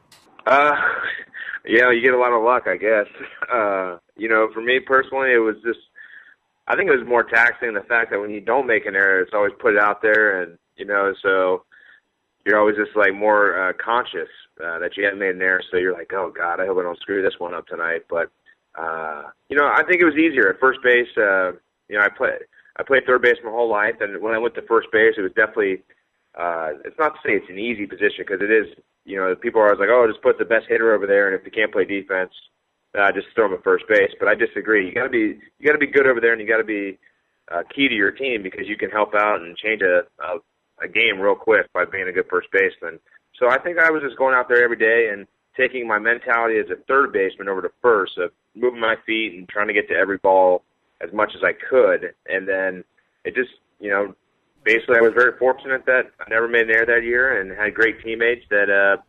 Yeah, you get a lot of luck, I guess. For me personally, it was just, I think it was more taxing the fact that when you don't make an error, it's always put it out there, and, so you're always just like more conscious that you haven't made an error, so you're like, oh God, I hope I don't screw this one up tonight. But I think it was easier at first base. I played third base my whole life, and when I went to first base, it was definitely. It's not to say it's an easy position because it is. People are always like, oh, just put the best hitter over there, and if they can't play defense, just throw them at first base. But I disagree. You got to be good over there, and you got to be key to your team because you can help out and change a game real quick by being a good first baseman. So I think I was just going out there every day and taking my mentality as a third baseman over to first, of moving my feet and trying to get to every ball as much as I could. And then it just, basically I was very fortunate that I never made an error that year and had great teammates that,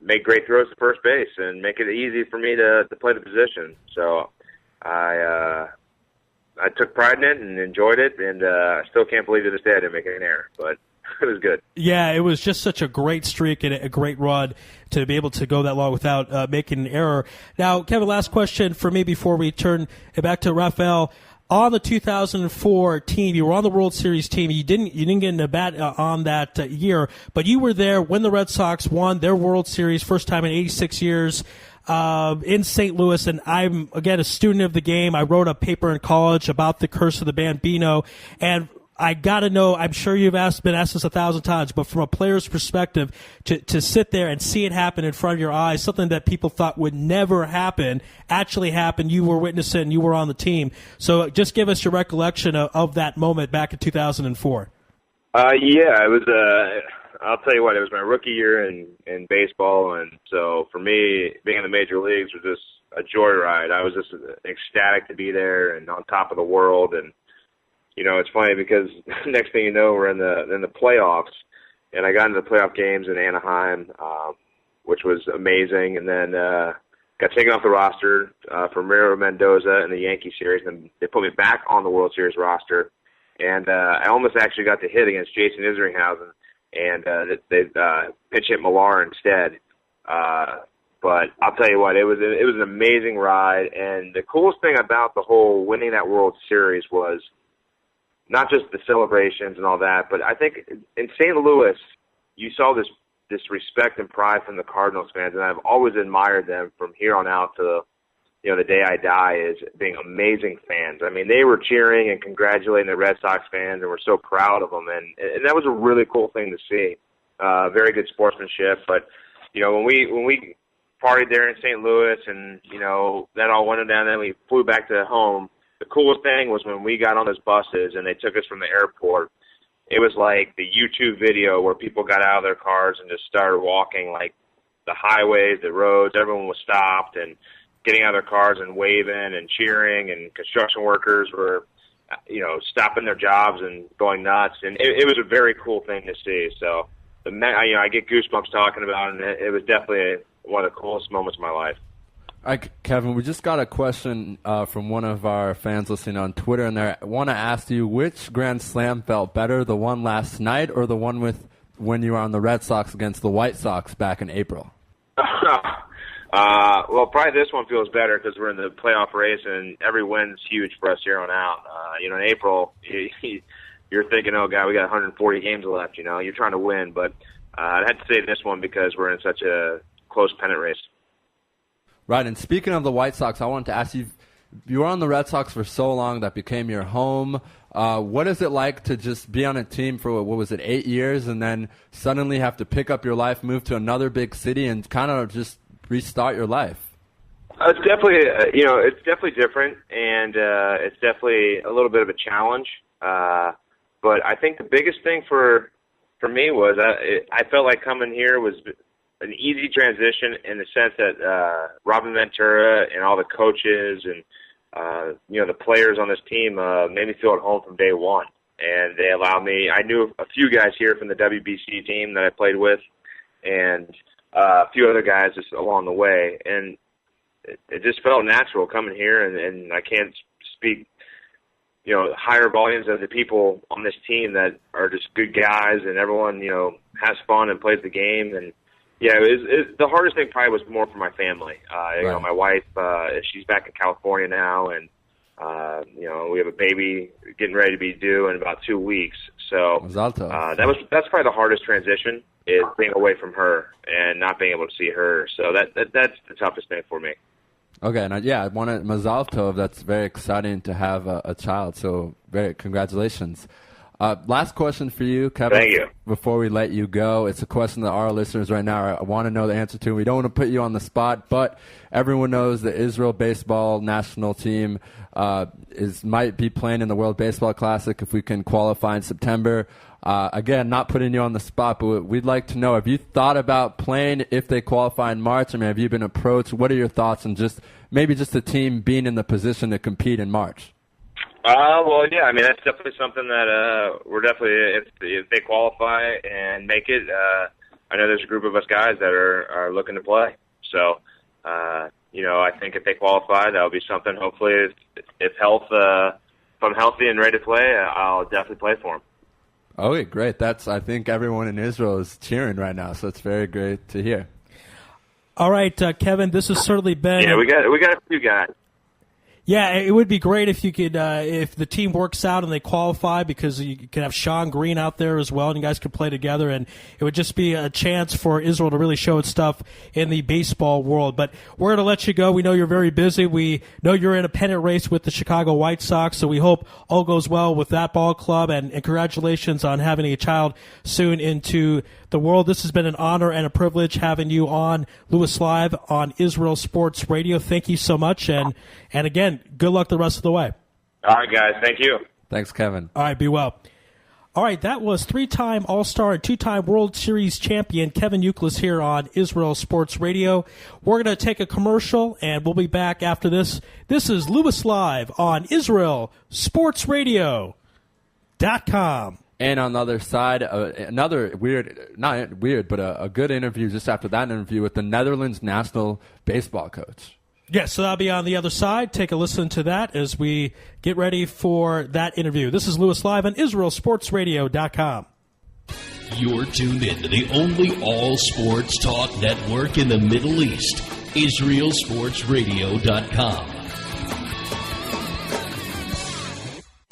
make great throws to first base and make it easy for me to play the position. So I took pride in it and enjoyed it, and I still can't believe to this day I didn't make an error, but it was good. Yeah, it was just such a great streak and a great run to be able to go that long without making an error. Now, Kevin, last question for me before we turn it back to Rafael. On the 2004 team, you were on the World Series team. You didn't get in the bat on that year, but you were there when the Red Sox won their World Series, first time in 86 years. In St. Louis, and I'm, again, a student of the game. I wrote a paper in college about the curse of the Bambino, and I got to know, I'm sure you've been asked this 1,000 times, but from a player's perspective, to sit there and see it happen in front of your eyes, something that people thought would never happen, actually happened. You were witnessing, and you were on the team. So just give us your recollection of that moment back in 2004. Yeah, it was I'll tell you what, it was my rookie year in baseball, and so for me, being in the major leagues was just a joyride. I was just ecstatic to be there and on top of the world, and it's funny because next thing you know, we're in the playoffs, and I got into the playoff games in Anaheim, which was amazing, and then got taken off the roster for Ramiro Mendoza in the Yankee series, and they put me back on the World Series roster, and I almost actually got to hit against Jason Isringhausen, and they pitch hit Millar instead. But I'll tell you what, it was an amazing ride, and the coolest thing about the whole winning that World Series was not just the celebrations and all that, but I think in St. Louis you saw this respect and pride from the Cardinals fans, and I've always admired them from here on out to the day I die, is being amazing fans. I mean, they were cheering and congratulating the Red Sox fans, and we're so proud of them, and that was a really cool thing to see. Very good sportsmanship, but when we partied there in St. Louis, and that all went down, then we flew back to home. The coolest thing was when we got on those buses and they took us from the airport. It was like the YouTube video where people got out of their cars and just started walking, like the highways, the roads. Everyone was stopped and getting out of their cars and waving and cheering, and construction workers were, stopping their jobs and going nuts. And it was a very cool thing to see. So, I get goosebumps talking about it, and it was definitely one of the coolest moments of my life. All right, Kevin, we just got a question from one of our fans listening on Twitter, and they want to ask you which Grand Slam felt better, the one last night or the one when you were on the Red Sox against the White Sox back in April? Well, probably this one feels better because we're in the playoff race, and every win's huge for us here on out. In April, you're thinking, oh, God, we got 140 games left. You're trying to win. But I'd have to say this one because we're in such a close pennant race. Right, and speaking of the White Sox, I wanted to ask you, you were on the Red Sox for so long, that became your home. What is it like to just be on a team for, what was it, 8 years, and then suddenly have to pick up your life, move to another big city, and kind of just restart your life? It's definitely, it's definitely different, and it's definitely a little bit of a challenge. But I think the biggest thing for me was I felt like coming here was an easy transition in the sense that Robin Ventura and all the coaches and the players on this team made me feel at home from day one. And they allowed me. I knew a few guys here from the WBC team that I played with, and a few other guys just along the way, and it just felt natural coming here. And I can't speak, higher volumes of the people on this team that are just good guys, and everyone, has fun and plays the game. And yeah, the hardest thing probably was more for my family. Right. My wife, she's back in California now, and we have a baby getting ready to be due in about 2 weeks. So that's probably the hardest transition, is being away from her and not being able to see her. So that's the toughest thing for me. Okay, and I wanted Mazal Tov. That's very exciting to have a child. So, very congratulations. Last question for you, Kevin. Thank you. Before we let you go, it's a question that our listeners right now want to know the answer to. We don't want to put you on the spot, but everyone knows the Israel baseball national team might be playing in the World Baseball Classic if we can qualify in September. Again, not putting you on the spot, but we'd like to know, have you thought about playing if they qualify in March? I mean, have you been approached? What are your thoughts on maybe just the team being in the position to compete in March? Well, yeah, I mean, that's definitely something that we're definitely, if they qualify and make it, I know there's a group of us guys that are looking to play. So, I think if they qualify, that'll be something. Hopefully, if I'm healthy and ready to play, I'll definitely play for them. Okay, great. I think everyone in Israel is cheering right now, so it's very great to hear. All right, Kevin, this has certainly been... Yeah, we got a few guys. Yeah, it would be great if you could, if the team works out and they qualify, because you could have Sean Green out there as well, and you guys could play together, and it would just be a chance for Israel to really show its stuff in the baseball world. But we're going to let you go. We know you're very busy. We know you're in a pennant race with the Chicago White Sox, so we hope all goes well with that ball club, and congratulations on having a child soon into the world. This has been an honor and a privilege having you on Louis Live on Israel Sports Radio. Thank you so much, and again, good luck the rest of the way. All right, guys. Thank you. Thanks, Kevin. All right, be well. All right, that was 3-time All-Star and 2-time World Series champion Kevin Youkilis here on Israel Sports Radio. We're going to take a commercial, and we'll be back after this. This is Louis Live on Israel Sports Radio.com. And on the other side, another not weird, but a good interview just after that interview with the Netherlands national baseball coach. Yes, so that'll be on the other side. Take a listen to that as we get ready for that interview. This is Louis Live on IsraelSportsRadio.com. You're tuned in to the only all-sports talk network in the Middle East, IsraelSportsRadio.com.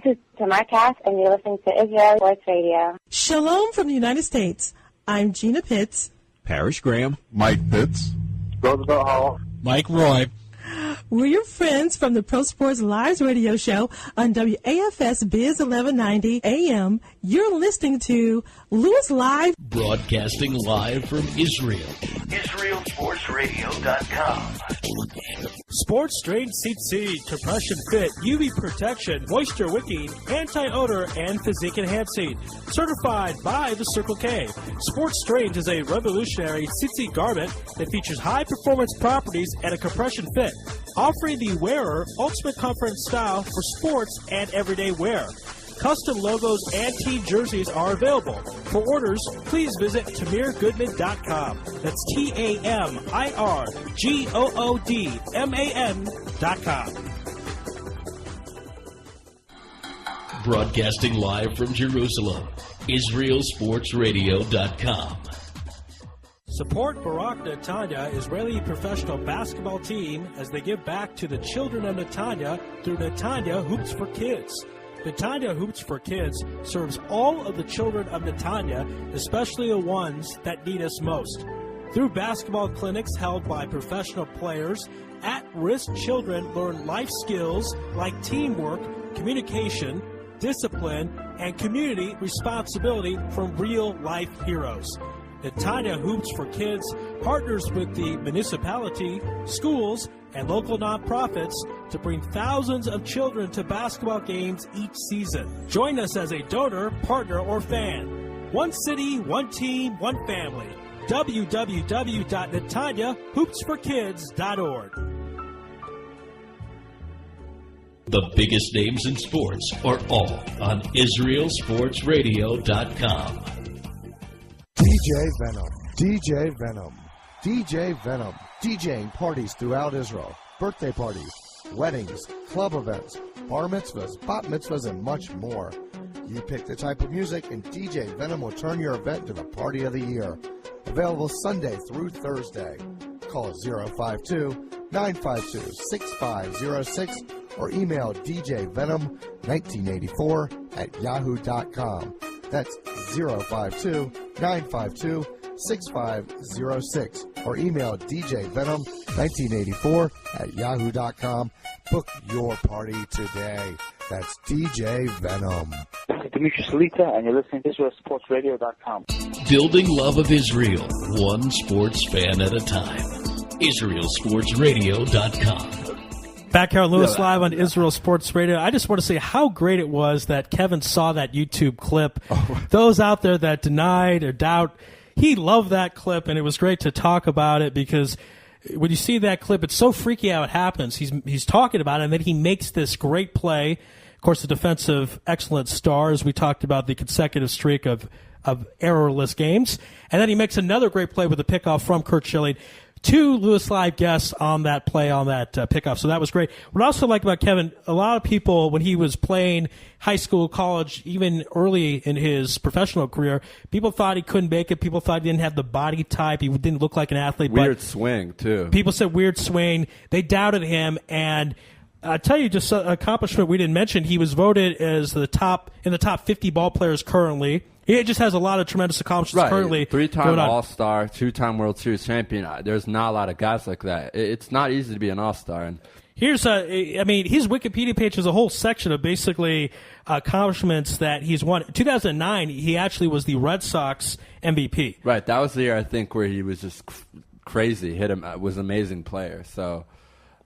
This is Tamar Cass, and you're listening to Israel Sports Radio. Shalom from the United States. I'm Gina Pitts. Parrish Graham. Mike Pitts. Roosevelt Hall. Mike Roy. We're your friends from the Pro Sports Lives radio show on WAFS Biz 1190 AM. You're listening to Louis Live. Broadcasting live from Israel. IsraelSportsRadio.com. Sports Strain CC, compression fit, UV protection, moisture wicking, anti-odor, and physique enhancing. Certified by the Circle K. Sports Strange is a revolutionary CC garment that features high-performance properties and a compression fit, offering the wearer ultimate comfort and style for sports and everyday wear. Custom logos and team jerseys are available. For orders, please visit TamirGoodman.com. That's TamirGoodman.com. Broadcasting live from Jerusalem, IsraelSportsRadio.com. Support Barak Netanya, Israeli professional basketball team, as they give back to the children of Netanya through Netanya Hoops for Kids. Netanya Hoops for Kids serves all of the children of Netanya, especially the ones that need us most. Through basketball clinics held by professional players, at-risk children learn life skills like teamwork, communication, discipline, and community responsibility from real-life heroes. Netanya Hoops for Kids partners with the municipality, schools, and local nonprofits to bring thousands of children to basketball games each season. Join us as a donor, partner, or fan. One city, one team, one family. www.netanyahoopsforkids.org. The biggest names in sports are all on IsraelSportsRadio.com. DJ Venom, DJ Venom, DJ Venom, DJing parties throughout Israel, birthday parties, weddings, club events, bar mitzvahs, bat mitzvahs, and much more. You pick the type of music, and DJ Venom will turn your event into the party of the year. Available Sunday through Thursday. Call 052-952-6506 or email djvenom1984@yahoo.com. That's 052-952-6506 or email djvenom1984@yahoo.com. Book your party today. That's DJ Venom. This is Dimitri Salita, and you're listening to IsraelSportsRadio.com. Building love of Israel, one sports fan at a time. IsraelSportsRadio.com. Back here on Lewis Live on Israel Sports Radio. I just want to say how great it was that Kevin saw that YouTube clip. Those out there that denied or doubt, he loved that clip, and it was great to talk about it because when you see that clip, it's so freaky how it happens. He's talking about it, and then he makes this great play. Of course, the defensive excellent stars. We talked about the consecutive streak of errorless games. And then he makes another great play with a pickoff from Kurt Schilling. Two Lewis Live guests on that play, on that pickoff. So that was great. What I also like about Kevin, a lot of people, when he was playing high school, college, even early in his professional career, people thought he couldn't make it. People thought he didn't have the body type. He didn't look like an athlete. Weird swing, too. People said weird swing. They doubted him. And I'll tell you just an accomplishment we didn't mention. He was voted as in the top 50 ball players currently. He just has a lot of tremendous accomplishments currently. 3-time All-Star, 2-time World Series champion. There's not a lot of guys like that. It's not easy to be an All-Star. And here's his Wikipedia page has a whole section of basically accomplishments that he's won. 2009, he actually was the Red Sox MVP. Right, that was the year I think where he was just crazy. Was an amazing player. So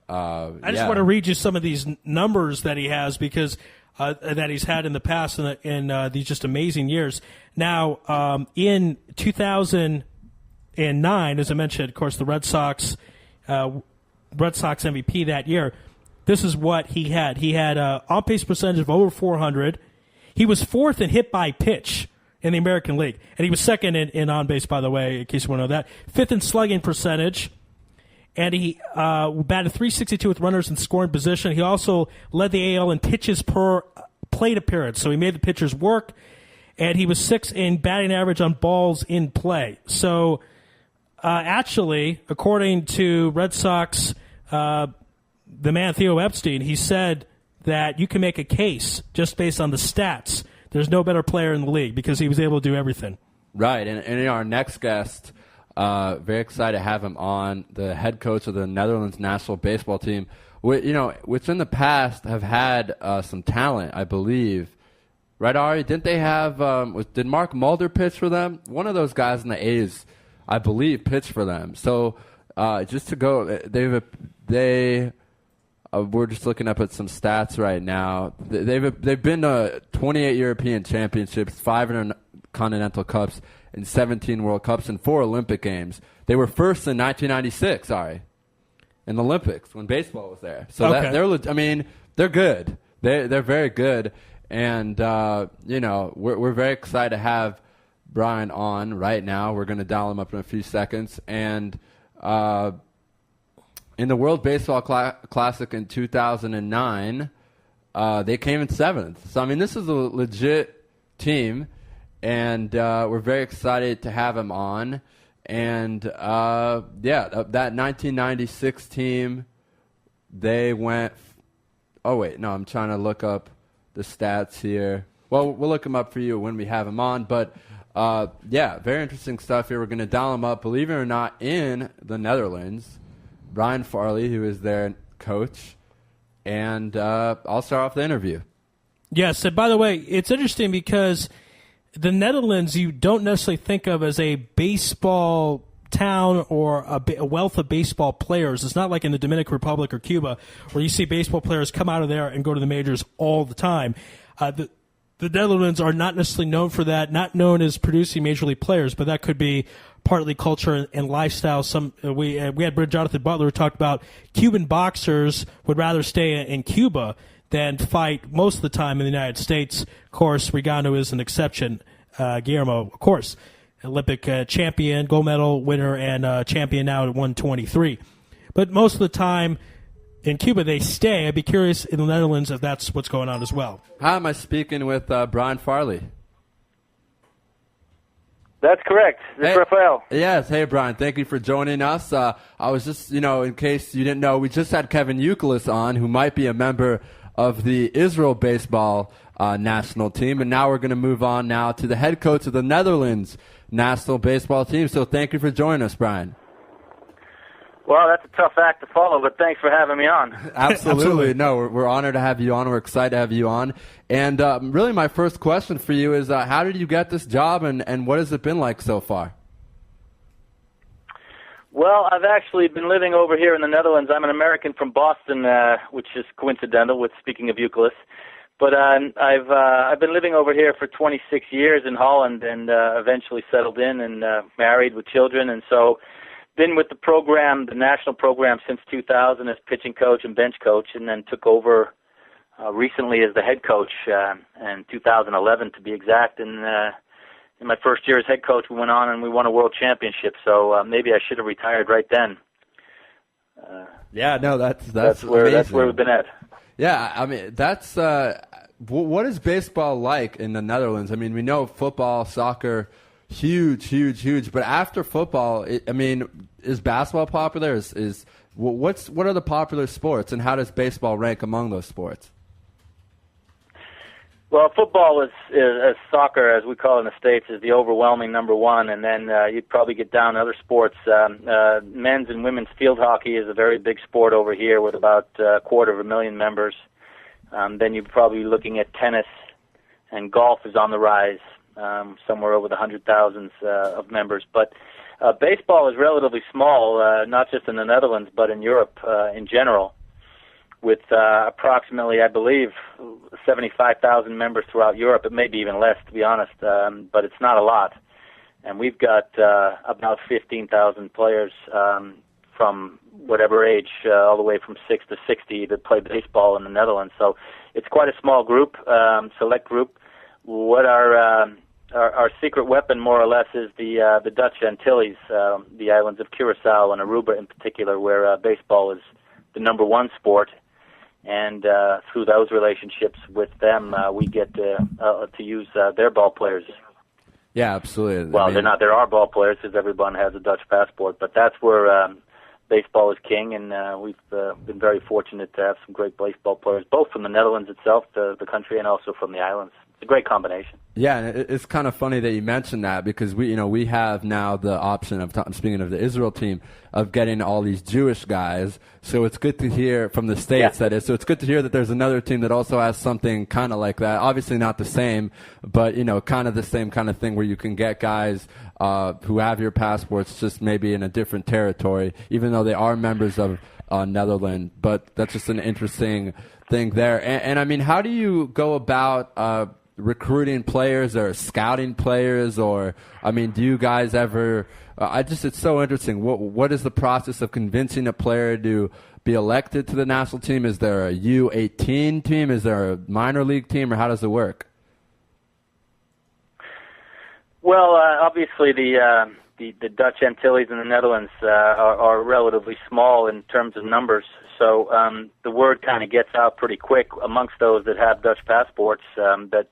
I just want to read you some of these numbers that he has because. That he's had in the past in these just amazing years. Now, in 2009, as I mentioned, of course, the Red Sox MVP that year, this is what he had. He had an on-base percentage of over 400. He was fourth in hit by pitch in the American League. And he was second in on-base, by the way, in case you want to know that. Fifth in slugging percentage. And he batted .362 with runners in scoring position. He also led the AL in pitches per plate appearance. So he made the pitchers work. And he was sixth in batting average on balls in play. So actually, according to Red Sox, the man Theo Epstein, he said that you can make a case just based on the stats. There's no better player in the league because he was able to do everything. Right. And our next guest... very excited to have him on, the head coach of the Netherlands national baseball team, which in the past have had some talent, I believe. Right, Ari? Didn't they have? Did Mark Mulder pitch for them? One of those guys in the A's, I believe, pitched for them. So just to go, we're just looking up at some stats right now. They've been to 28 European championships, 5 Intercontinental Cups, and 17 World Cups and 4 Olympic Games. They were first in 1996, Ari, in the Olympics when baseball was there. So they're good. They're very good, and we're very excited to have Brian on right now. We're going to dial him up in a few seconds, and in the World Baseball Classic in 2009, they came in 7th. So this is a legit team. And we're very excited to have him on. And, that 1996 team, they went I'm trying to look up the stats here. Well, we'll look them up for you when we have him on. But Yeah, very interesting stuff here. We're going to dial him up, believe it or not, in the Netherlands. Brian Farley, who is their coach. And I'll start off the interview. Yes, and by the way, it's interesting because the Netherlands you don't necessarily think of as a baseball town or a wealth of baseball players. It's not like in the Dominican Republic or Cuba where you see baseball players come out of there and go to the majors all the time. The Netherlands are not necessarily known for that, not known as producing major league players, but that could be partly culture and lifestyle. We had Jonathan Butler who talked about Cuban boxers would rather stay in Cuba than fight most of the time in the United States. Of course, Regano is an exception. Guillermo, of course, Olympic champion, gold medal winner, and champion now at 123. But most of the time in Cuba, they stay. I'd be curious in the Netherlands if that's what's going on as well. How am I speaking with Brian Farley? That's correct. This is Rafael. Yes. Hey, Brian. Thank you for joining us. I was just, in case you didn't know, we just had Kevin Youkilis on, who might be a member of the Israel baseball national team. And now we're going to move on now to the head coach of the Netherlands national baseball team. So thank you for joining us, Brian. Well, that's a tough act to follow, but thanks for having me on. Absolutely. No, we're honored to have you on. We're excited to have you on. And really my first question for you is how did you get this job and what has it been like so far? Well, I've actually been living over here in the Netherlands. I'm an American from Boston, which is coincidental with speaking of Youkilis. But I've been living over here for 26 years in Holland and eventually settled in and married with children. And so been with the program, the national program, since 2000 as pitching coach and bench coach, and then took over recently as the head coach in 2011 to be exact. And in my first year as head coach, we went on and we won a world championship. So maybe I should have retired right then. Yeah, no, that's where we've been at. Yeah, I mean that's what is baseball like in the Netherlands? I mean, we know football, soccer, huge. But after football, is basketball popular? What are the popular sports, and how does baseball rank among those sports? Well, football is soccer, as we call it in the States, is the overwhelming number one, and then you'd probably get down to other sports. Men's and women's field hockey is a very big sport over here with about 250,000 members. Then you're probably looking at tennis, and golf is on the rise, somewhere over the 100,000 of members. But baseball is relatively small, not just in the Netherlands, but in Europe in general, with approximately, I believe, 75,000 members throughout Europe. It may be even less, to be honest, but it's not a lot. And we've got about 15,000 players from whatever age, all the way from 6 to 60, that play baseball in the Netherlands. So it's quite a small group, select group. What our secret weapon, more or less, is the Dutch Antilles, the islands of Curacao and Aruba in particular, where baseball is the number one sport. And through those relationships with them, we get to use their ball players. Yeah, absolutely. Well, they're not. There are ball players because everyone has a Dutch passport, but that's where baseball is king, and we've been very fortunate to have some great baseball players, both from the Netherlands itself, the country, and also from the islands. It's a great combination. Yeah, and it's kind of funny that you mentioned that because we have now the option of, speaking of the Israel team, of getting all these Jewish guys. So it's good to hear from the States, that is. So it's good to hear that there's another team that also has something kind of like that. Obviously not the same, but, kind of the same kind of thing where you can get guys who have your passports just maybe in a different territory, even though they are members of Netherlands. But that's just an interesting thing there. And I mean, how do you go about recruiting players or scouting players, or do you guys ever? It's so interesting. What is the process of convincing a player to be elected to the national team? Is there a U18 team? Is there a minor league team, or how does it work? Well, obviously the Dutch Antilles and the Netherlands are relatively small in terms of numbers. So the word kind of gets out pretty quick amongst those that have Dutch passports that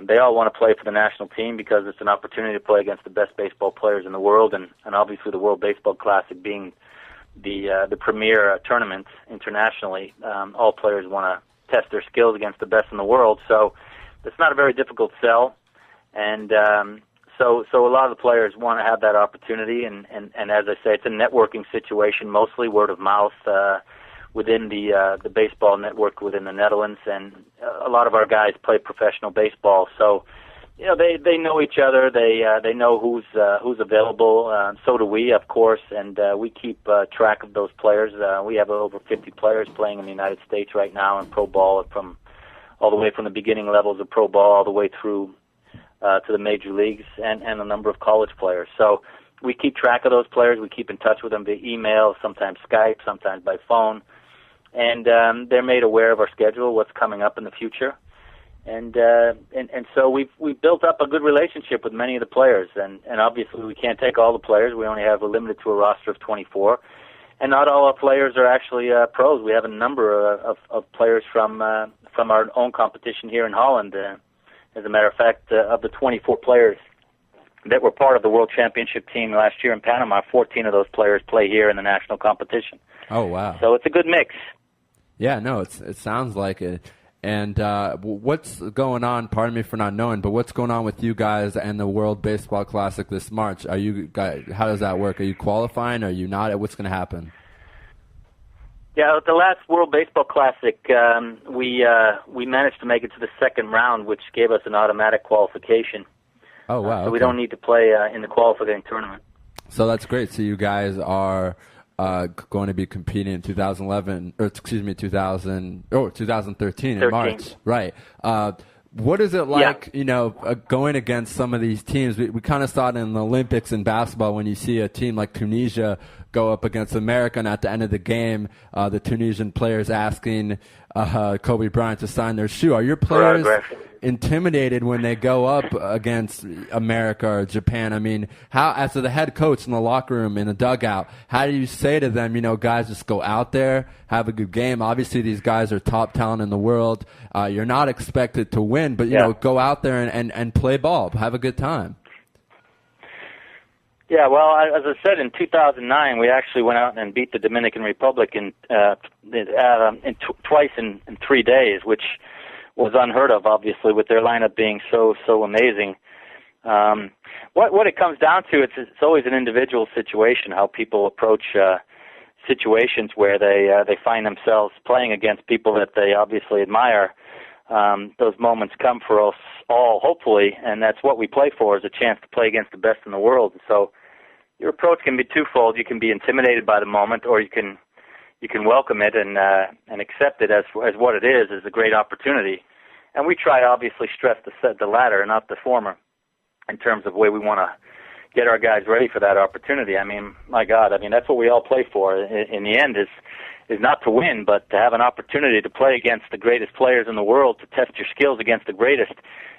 they all want to play for the national team because it's an opportunity to play against the best baseball players in the world, and obviously the World Baseball Classic being the premier tournament internationally. All players want to test their skills against the best in the world, so it's not a very difficult sell. And so a lot of the players want to have that opportunity, and as I say, it's a networking situation, mostly word of mouth within the baseball network within the Netherlands, and a lot of our guys play professional baseball, so they know each other, they know who's available. So do we, of course, and we keep track of those players. We have over 50 players playing in the United States right now in pro ball, from all the way from the beginning levels of pro ball all the way through to the major leagues, and a number of college players. So we keep track of those players. We keep in touch with them via email, sometimes Skype, sometimes by phone, and they're made aware of our schedule, what's coming up in the future, and so we've built up a good relationship with many of the players, and obviously we can't take all the players. We only have limited to a roster of 24, and not all our players are actually pros. We have a number of players from our own competition here in Holland. As a matter of fact, of the 24 players that were part of the World Championship team last year in Panama, 14 of those players play here in the national competition. Oh, wow. So it's a good mix. Yeah, no, it sounds like it. And what's going on, pardon me for not knowing, but what's going on with you guys and the World Baseball Classic this March? Are you guys, how does that work? Are you qualifying? Are you not? What's going to happen? Yeah, at the last World Baseball Classic, we managed to make it to the second round, which gave us an automatic qualification. Oh, wow. So we don't need to play in the qualifying tournament. So that's great. So you guys are going to be competing in 2013 in March. Right. What is it like, going against some of these teams? We kind of saw it in the Olympics in basketball when you see a team like Tunisia go up against America, and at the end of the game, the Tunisian players asking Kobe Bryant to sign their shoe. Are your players intimidated when they go up against America or Japan? I mean, how, as the head coach in the locker room, in the dugout, how do you say to them, guys, just go out there, have a good game? Obviously, these guys are top talent in the world. You're not expected to win, but, go out there and play ball, have a good time. Yeah, well, as I said, in 2009, we actually went out and beat the Dominican Republic twice in 3 days, which was unheard of, obviously, with their lineup being so amazing. What it comes down to, it's always an individual situation, how people approach situations where they find themselves playing against people that they obviously admire. Those moments come for us all, hopefully, and that's what we play for, is a chance to play against the best in the world. So your approach can be twofold. You can be intimidated by the moment, or you can welcome it and accept it as what it is a great opportunity. And we try to obviously stress the latter, not the former, in terms of the way we want to get our guys ready for that opportunity. I mean, my God, that's what we all play for. In the end, is not to win, but to have an opportunity to play against the greatest players in the world, to test your skills against the greatest,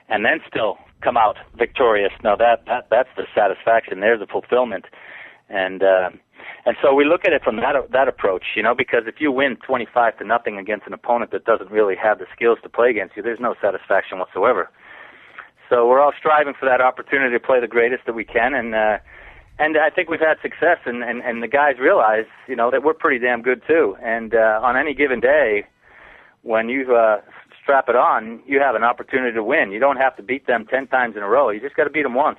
and then still come out victorious. Now that's the satisfaction. There's the fulfillment, and so we look at it from that approach, because if you win 25-0 against an opponent that doesn't really have the skills to play against you, there's no satisfaction whatsoever. So we're all striving for that opportunity to play the greatest that we can, and I think we've had success, and the guys realize, that we're pretty damn good too. And on any given day, when you strap it on, you have an opportunity to win. You don't have to beat them 10 times in a row. You just got to beat them once.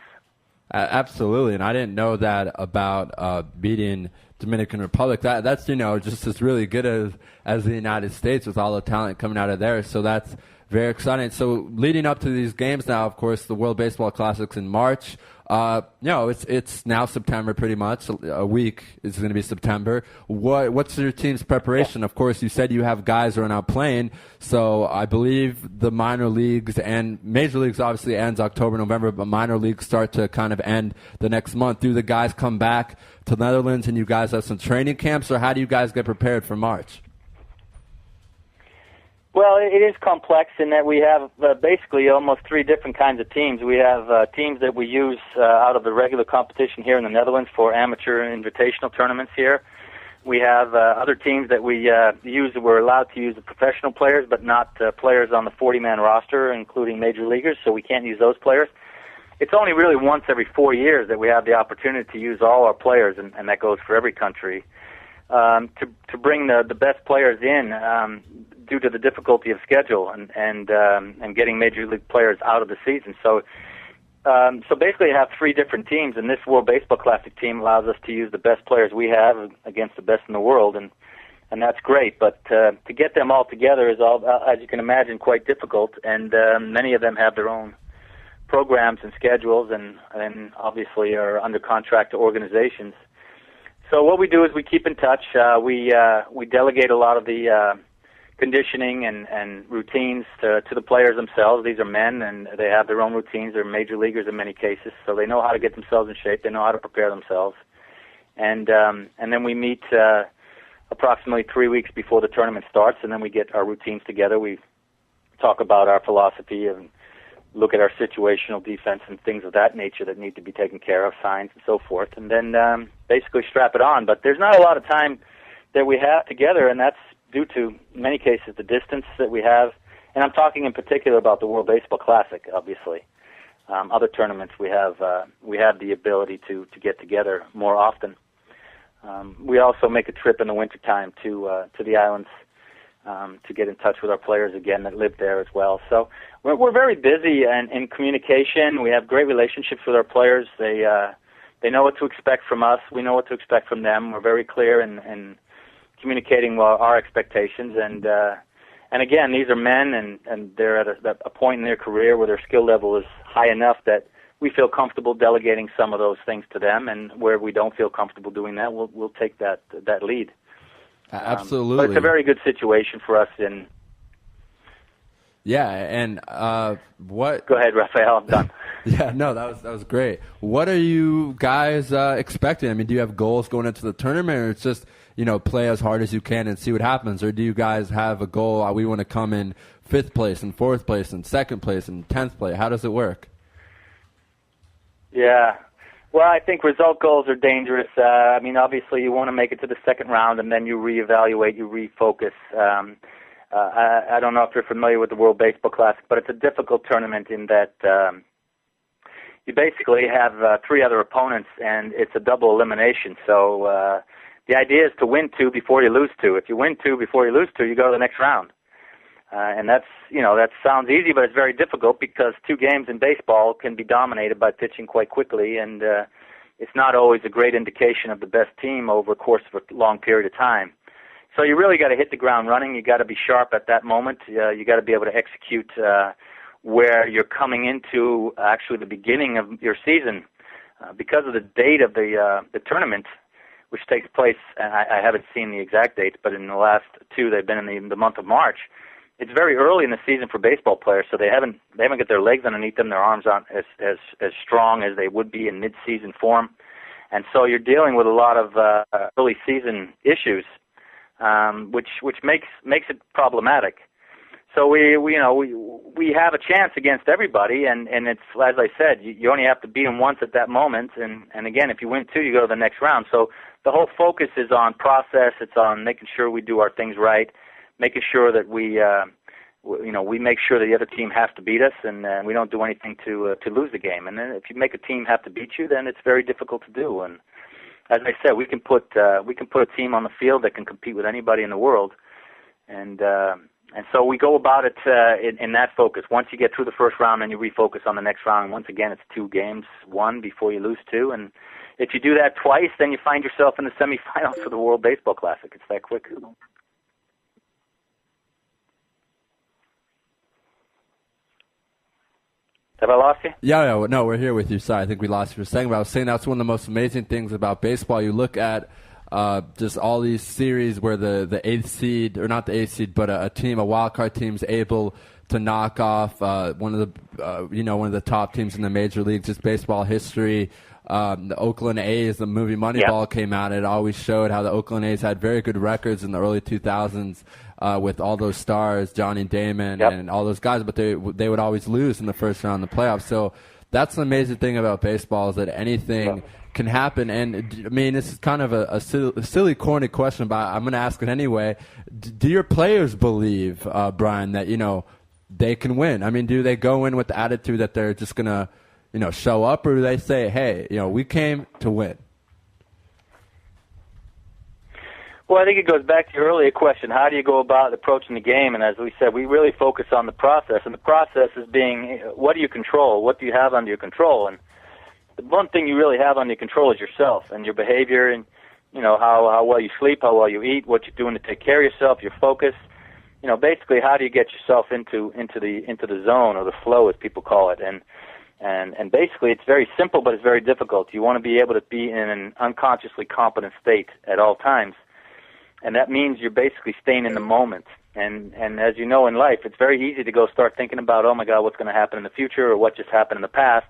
Absolutely, and I didn't know that about beating Dominican Republic. That's just as really good as the United States, with all the talent coming out of there. So that's very exciting. So leading up to these games now, of course, the World Baseball Classic's in March. It's now September pretty much. A week is going to be September. What's your team's preparation? Of course, you said you have guys who are now playing. So I believe the minor leagues and major leagues obviously ends October, November, but minor leagues start to kind of end the next month. Do the guys come back to the Netherlands and you guys have some training camps, or how do you guys get prepared for March? Well, it is complex in that we have basically almost three different kinds of teams. We have teams that we use out of the regular competition here in the Netherlands for amateur invitational tournaments here. We have other teams that we use. We're allowed to use the professional players, but not players on the 40-man roster, including major leaguers, so we can't use those players. It's only really once every 4 years that we have the opportunity to use all our players, and that goes for every country, to bring the best players in, due to the difficulty of schedule and getting major league players out of the season. So So basically, I have 3 different teams, and this World Baseball Classic team allows us to use the best players we have against the best in the world, and that's great. But to get them all together is, all, as you can imagine, quite difficult, and many of them have their own programs and schedules, and obviously are under contract to organizations. So what we do is we keep in touch. We delegate a lot of the conditioning and routines to the players themselves. These are men, and they have their own routines. They're major leaguers in many cases, so they know how to get themselves in shape. They know how to prepare themselves. And then we meet approximately 3 weeks before the tournament starts, and then we get our routines together. We talk about our philosophy and look at our situational defense and things of that nature that need to be taken care of, signs and so forth, and then basically strap it on. But there's not a lot of time that we have together, and that's due to, in many cases, the distance that we have. And I'm talking in particular about the World Baseball Classic, obviously. Other tournaments we have the ability to get together more often. We also make a trip in the wintertime to the islands to get in touch with our players again that live there as well. So we're very busy and in communication. We have great relationships with our players. They know what to expect from us. We know what to expect from them. We're very clear in communicating our expectations. And again, these are men, and they're at a point in their career where their skill level is high enough that we feel comfortable delegating some of those things to them, and where we don't feel comfortable doing that, we'll take that lead. Absolutely. But it's a very good situation for us. Yeah, and what? Go ahead, Rafael. I'm done. Yeah, no, that was great. What are you guys expecting? I mean, do you have goals going into the tournament, or it's just play as hard as you can and see what happens, or do you guys have a goal? We want to come in 5th place and 4th place and 2nd place and 10th place. How does it work? Yeah. Well, I think result goals are dangerous. I mean, obviously, you want to make it to the second round, and then you reevaluate, you refocus. I don't know if you're familiar with the World Baseball Classic, but it's a difficult tournament in that you basically have 3 other opponents, and it's a double elimination. So the idea is to win 2 before you lose 2. If you win 2 before you lose 2, you go to the next round. And that sounds easy, but it's very difficult because 2 games in baseball can be dominated by pitching quite quickly, and it's not always a great indication of the best team over a course of a long period of time. So you really got to hit the ground running. You got to be sharp at that moment. You got to be able to execute where you're coming into actually the beginning of your season, because of the date of the tournament, which takes place. I haven't seen the exact dates, but in the last 2, they've been in the month of March. It's very early in the season for baseball players, so they haven't got their legs underneath them, their arms aren't as strong as they would be in mid-season form, and so you're dealing with a lot of early season issues, which makes it problematic. So we have a chance against everybody, and it's, as I said, you only have to beat them once at that moment, and again, if you win 2, you go to the next round. So the whole focus is on process. It's on making sure we do our things right, making sure that we make sure that the other team has to beat us, and we don't do anything to lose the game. And then if you make a team have to beat you, then it's very difficult to do. And as I said, we can put a team on the field that can compete with anybody in the world, and so we go about it in that focus. Once you get through the first round, then you refocus on the next round. And once again, it's 2 games won before you lose 2, and if you do that twice, then you find yourself in the semifinals for the World Baseball Classic. It's that quick. Have I lost you? Yeah, no, we're here with you. Sorry, I think we lost you for a second, but I was saying that's one of the most amazing things about baseball. You look at just all these series where the 8th seed, or not the 8th seed, but a wild card team is able to knock off one of the top teams in the major leagues, just baseball history. The Oakland A's, the movie Moneyball came out. It always showed how the Oakland A's had very good records in the early 2000s with all those stars, Johnny Damon and all those guys, but they would always lose in the first round of the playoffs. So that's the amazing thing about baseball, is that anything can happen. And I mean, this is kind of a silly, corny question, but I'm going to ask it anyway. Do your players believe, Brian, that they can win? I mean, do they go in with the attitude that they're just going to show up, or do they say, hey, we came to win? Well, I think it goes back to your earlier question. How do you go about approaching the game? And as we said, we really focus on the process. And the process is being, what do you control? What do you have under your control? And the one thing you really have under your control is yourself and your behavior and, how well you sleep, how well you eat, what you're doing to take care of yourself, your focus. Basically, how do you get yourself into the zone or the flow, as people call it? And basically, it's very simple, but it's very difficult. You want to be able to be in an unconsciously competent state at all times. And that means you're basically staying in the moment. And as you know in life, it's very easy to go start thinking about, oh my God, what's going to happen in the future or what just happened in the past.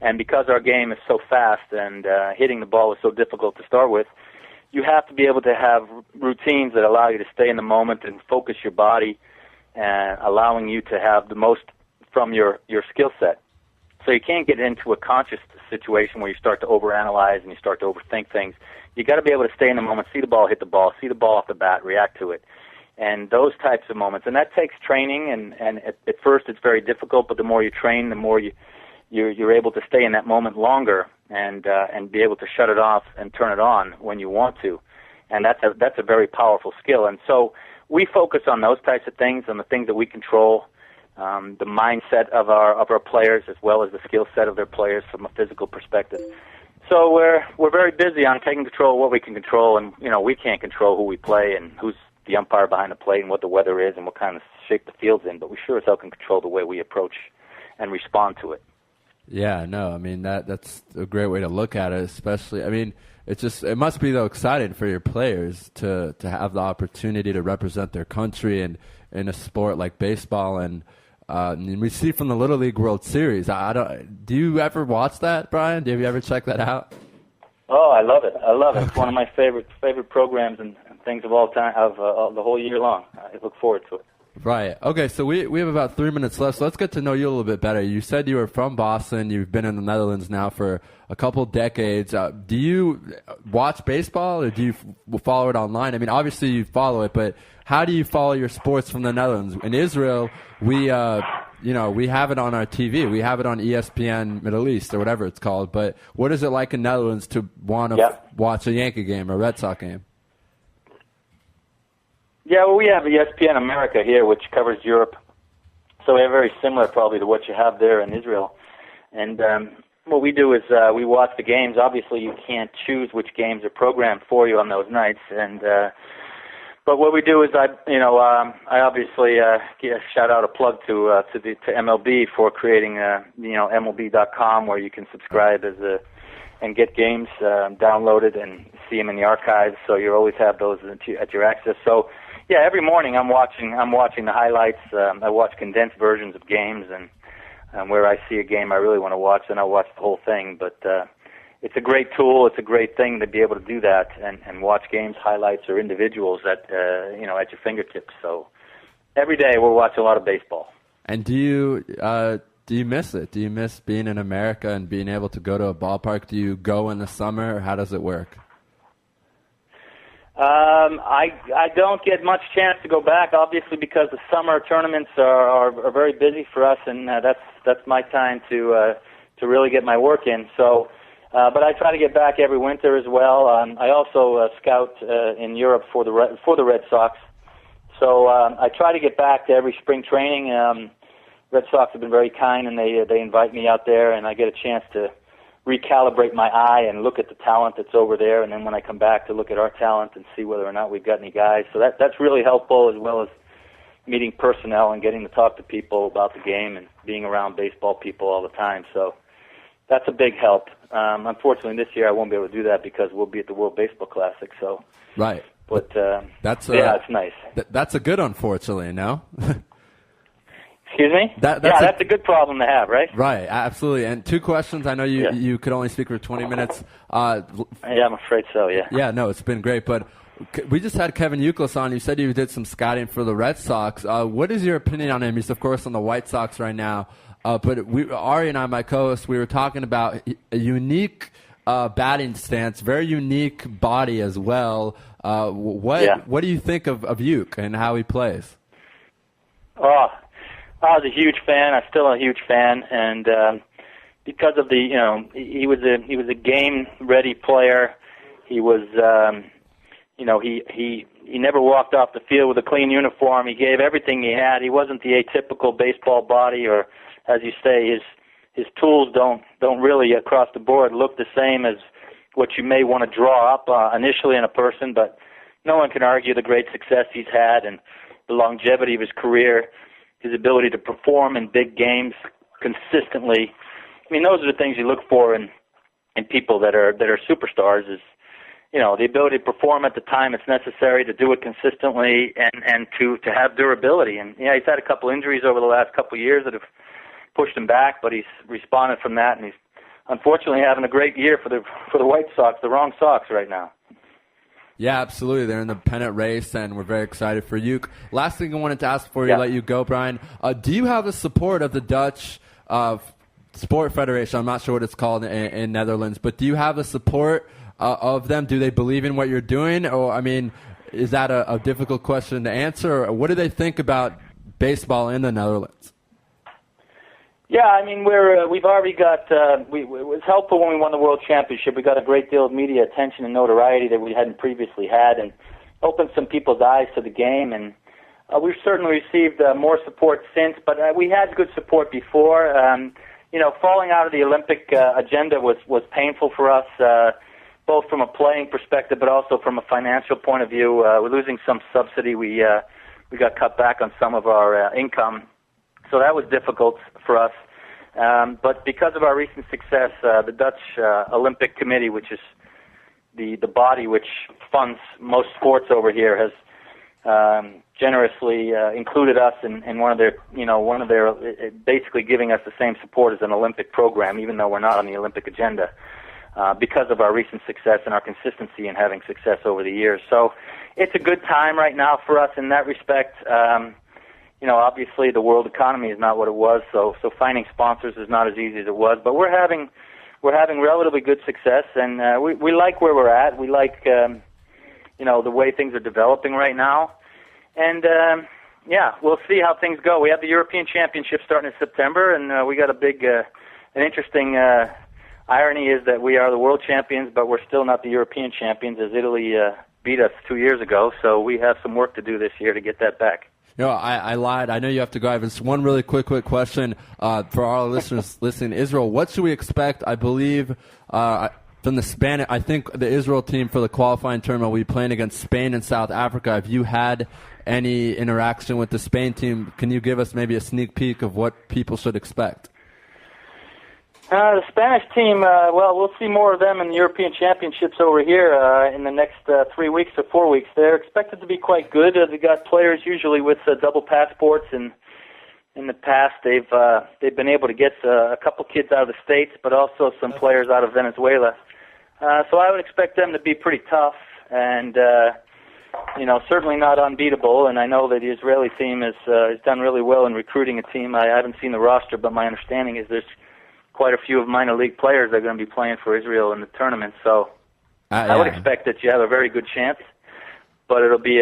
And because our game is so fast and hitting the ball is so difficult to start with, you have to be able to have routines that allow you to stay in the moment and focus your body, and allowing you to have the most from your skill set. So you can't get into a conscious situation where you start to overanalyze and you start to overthink things. You got to be able to stay in the moment, see the ball hit the ball, see the ball off the bat, react to it, and those types of moments. And that takes training. And at first it's very difficult, but the more you train, the more you're able to stay in that moment longer and be able to shut it off and turn it on when you want to. And that's a very powerful skill. And so we focus on those types of things, on the things that we control. The mindset of our players, as well as the skill set of their players from a physical perspective. So we're very busy on taking control of what we can control, and we can't control who we play and who's the umpire behind the plate and what the weather is and what kind of shape the field's in. But we sure as hell can control the way we approach and respond to it. Yeah, no, I mean that's a great way to look at it. Especially, I mean, it must be though exciting for your players to have the opportunity to represent their country and in a sport like baseball. And we see from the Little League World Series. Do you ever watch that, Brian? Have you ever checked that out? Oh, I love it. It's one of my favorite programs and things of all time, of the whole year long. I look forward to it. Right. Okay, so we have about 3 minutes left, so let's get to know you a little bit better. You said you were from Boston. You've been in the Netherlands now for a couple decades. Do you watch baseball, or do you follow it online? I mean, obviously you follow it, but how do you follow your sports from the Netherlands? In Israel, we have it on our TV. We have it on ESPN Middle East or whatever it's called. But what is it like in Netherlands to want to watch a Yankee game or a Red Sox game? Yeah, well, we have ESPN America here, which covers Europe. So we have very similar probably to what you have there in Israel. And what we do is we watch the games. Obviously, you can't choose which games are programmed for you on those nights. And but what we do is I obviously shout out a plug to MLB for creating MLB.com, where you can subscribe and get games downloaded and see them in the archives. So you always have those at your access. So yeah, every morning I'm watching the highlights. I watch condensed versions of games, and where I see a game I really want to watch, then I'll watch the whole thing. But it's a great tool. It's a great thing to be able to do that and watch games, highlights, or individuals at your fingertips. So every day we're watching a lot of baseball. And do you miss it? Do you miss being in America and being able to go to a ballpark? Do you go in the summer, or how does it work? I don't get much chance to go back, obviously, because the summer tournaments are very busy for us, and that's my time to really get my work in. So, but I try to get back every winter as well. I also scout in Europe for the Red Sox. So I try to get back to every spring training. Red Sox have been very kind, and they invite me out there, and I get a chance to recalibrate my eye and look at the talent that's over there, and then when I come back to look at our talent and see whether or not we've got any guys. So that's really helpful, as well as meeting personnel and getting to talk to people about the game and being around baseball people all the time. So that's a big help. Unfortunately, this year I won't be able to do that because we'll be at the World Baseball Classic. So right, but that's it's nice. That's a good, unfortunately, no. Excuse me? That's a good problem to have, right? Right, absolutely. And two questions. I know you could only speak for 20 minutes. Yeah, I'm afraid so, yeah. Yeah, no, it's been great. But we just had Kevin Youkilis on. You said you did some scouting for the Red Sox. What is your opinion on him? He's, of course, on the White Sox right now. But Ari and I, my co-host, we were talking about a unique batting stance, very unique body as well. What do you think of Uke and how he plays? I was a huge fan. I'm still a huge fan, and because of he was a game ready player. He was he never walked off the field with a clean uniform. He gave everything he had. He wasn't the atypical baseball body, or as you say, his tools don't really across the board look the same as what you may want to draw up initially in a person, but no one can argue the great success he's had and the longevity of his career, his ability to perform in big games consistently. I mean, those are the things you look for in people that are superstars, is the ability to perform at the time it's necessary, to do it consistently, and to have durability. And he's had a couple injuries over the last couple of years that have pushed him back, but he's responded from that, and he's unfortunately having a great year for the White Sox, the wrong Sox right now. Yeah, absolutely. They're in the pennant race, and we're very excited for you. Last thing I wanted to ask before you let you go, Brian, do you have the support of the Dutch Sport Federation? I'm not sure what it's called in Netherlands, but do you have the support of them? Do they believe in what you're doing? Or, I mean, is that a difficult question to answer? Or what do they think about baseball in the Netherlands? Yeah, I mean, we've already got. It was helpful when we won the World Championship. We got a great deal of media attention and notoriety that we hadn't previously had, and opened some people's eyes to the game. And we've certainly received more support since, but we had good support before. Falling out of the Olympic agenda was painful for us, both from a playing perspective, but also from a financial point of view. We're losing some subsidy. We got cut back on some of our income. So that was difficult for us. But because of our recent success, the Dutch Olympic Committee, which is the body which funds most sports over here, has generously included us in one of their basically giving us the same support as an Olympic program, even though we're not on the Olympic agenda, because of our recent success and our consistency in having success over the years. So it's a good time right now for us in that respect. Obviously the world economy is not what it was, so finding sponsors is not as easy as it was. But we're having relatively good success, and we like where we're at. We like the way things are developing right now, and we'll see how things go. We have the European Championship starting in September, and we got a big, an interesting irony is that we are the world champions, but we're still not the European champions, as Italy beat us 2 years ago. So we have some work to do this year to get that back. I lied. I know you have to go. I have just one really quick question for our listeners listening in Israel. What should we expect? I believe from the Spanish, I think the Israel team for the qualifying tournament will be playing against Spain and South Africa. Have you had any interaction with the Spain team? Can you give us maybe a sneak peek of what people should expect? The Spanish team, we'll see more of them in the European Championships over here in the next 3 weeks or 4 weeks. They're expected to be quite good. They got players usually with double passports, and in the past they've been able to get a couple kids out of the States, but also some players out of Venezuela. So I would expect them to be pretty tough, and certainly not unbeatable. And I know that the Israeli team has done really well in recruiting a team. I haven't seen the roster, but my understanding is there's quite a few of minor league players that are going to be playing for Israel in the tournament. So I would expect that you have a very good chance, but it'll be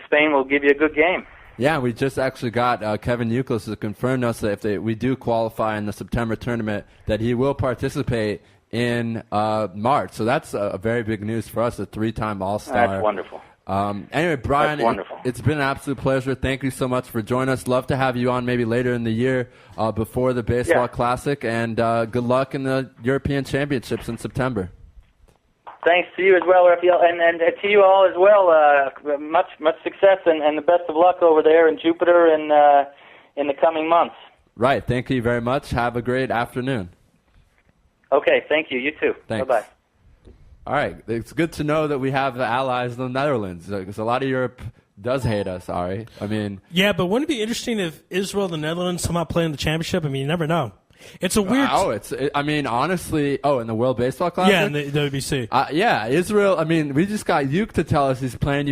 Spain will give you a good game. Yeah, we just actually got Kevin Youkilis to confirm us that if we do qualify in the September tournament, that he will participate in March. So that's a very big news for us, a 3-time All-Star. That's wonderful. Anyway, Brian, it's been an absolute pleasure. Thank you so much for joining us. Love to have you on maybe later in the year before the Baseball Classic, and good luck in the European Championships in September. Thanks to you as well, Raphael, and to you all as well. Much success and the best of luck over there in Jupiter and in the coming months. Right. Thank you very much. Have a great afternoon. Okay. Thank you. You too. Thanks. Bye-bye. All right. It's good to know that we have allies in the Netherlands, because a lot of Europe does hate us, Ari. I mean... Yeah, but wouldn't it be interesting if Israel and the Netherlands somehow play in the championship? I mean, you never know. It's a weird... honestly... Oh, in the World Baseball Classic? Yeah, in the WBC. Yeah, Israel... I mean, we just got Uke to tell us he's playing.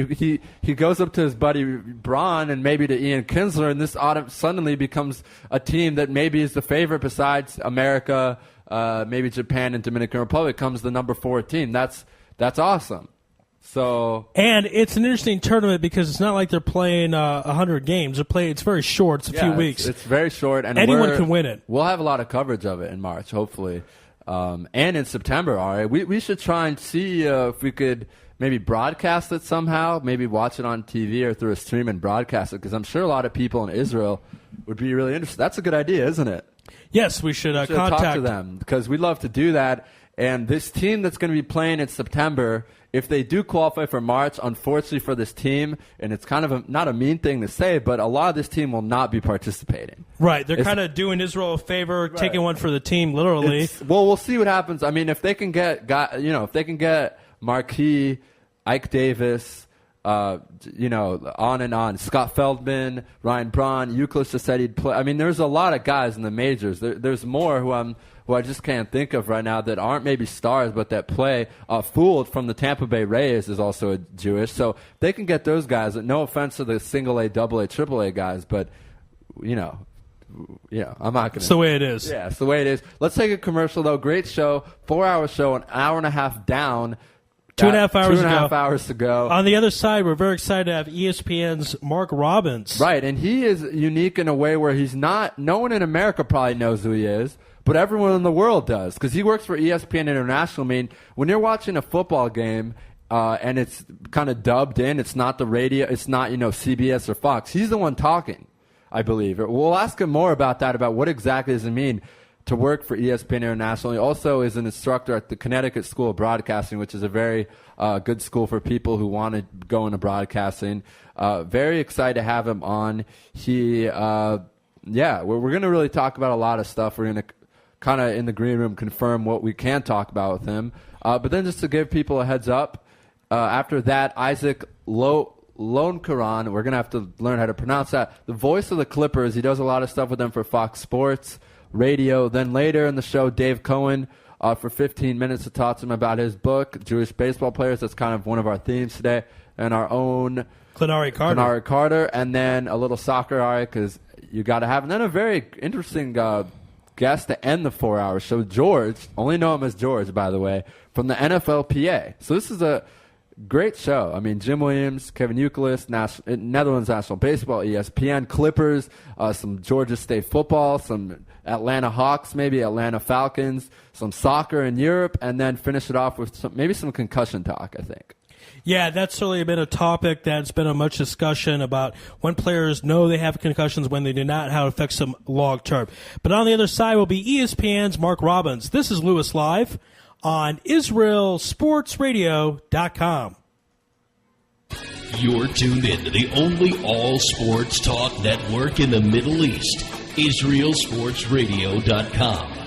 He goes up to his buddy Braun and maybe to Ian Kinsler, and this suddenly becomes a team that maybe is the favorite besides America... maybe Japan and Dominican Republic comes the number 4 team. That's awesome. So, and it's an interesting tournament because it's not like they're playing 100 games. It's very short. It's a few weeks. It's very short, and anyone can win it. We'll have a lot of coverage of it in March, hopefully, and in September. All right, we should try and see if we could maybe broadcast it somehow, maybe watch it on TV or through a stream and broadcast it, because I'm sure a lot of people in Israel would be really interested. That's a good idea, isn't it? Yes, we should contact talk to them, because we'd love to do that. And this team that's going to be playing in September, if they do qualify for March, unfortunately for this team, and it's kind of not a mean thing to say, but a lot of this team will not be participating. Right. They're kind of doing Israel a favor, taking one for the team, literally. Well, we'll see what happens. I mean, if they can get Marquis, Ike Davis, on and on. Scott Feldman, Ryan Braun, Euclid just said he'd play. I mean, there's a lot of guys in the majors. There's more who I just can't think of right now that aren't maybe stars but that play. Fooled from the Tampa Bay Rays is also a Jewish. So they can get those guys. No offense to the single-A, double-A, triple-A guys, but, I'm not going to. It's the way it is. Yeah, it's the way it is. Let's take a commercial, though. Great show. 4-hour show, an hour and a half down. 2.5 hours to go. On the other side, we're very excited to have ESPN's Mark Robbins. Right, and he is unique in a way where he's not – no one in America probably knows who he is, but everyone in the world does, because he works for ESPN International. I mean, when you're watching a football game and it's kind of dubbed in, it's not the radio, it's not, CBS or Fox. He's the one talking, I believe. We'll ask him more about that, about what exactly does it mean to work for ESPN International. He also is an instructor at the Connecticut School of Broadcasting, which is a very good school for people who want to go into broadcasting. Very excited to have him on. We're going to really talk about a lot of stuff. We're going to kind of in the green room confirm what we can talk about with him. But then just to give people a heads up, after that, Isaac Loankaran, we're going to have to learn how to pronounce that. The voice of the Clippers, he does a lot of stuff with them for Fox Sports Radio. Then later in the show, Dave Cohen for 15 minutes to talk to him about his book, Jewish Baseball Players. That's kind of one of our themes today. And our own Clenari Carter. And then a little soccer, Ari, because you got to have. And then a very interesting guest to end the 4 hours. So George, only know him as George, by the way, from the NFLPA. So this is a great show. I mean, Jim Williams, Kevin Euclid, Netherlands National Baseball, ESPN, Clippers, some Georgia State football, some Atlanta Hawks, maybe Atlanta Falcons, some soccer in Europe, and then finish it off with maybe some concussion talk, I think. Yeah, that's certainly been a topic that's been a much discussion about when players know they have concussions, when they do not, how it affects them long term. But on the other side will be ESPN's Mark Robbins. This is Louis Live on IsraelSportsRadio.com. You're tuned in to the only all-sports talk network in the Middle East, IsraelSportsRadio.com.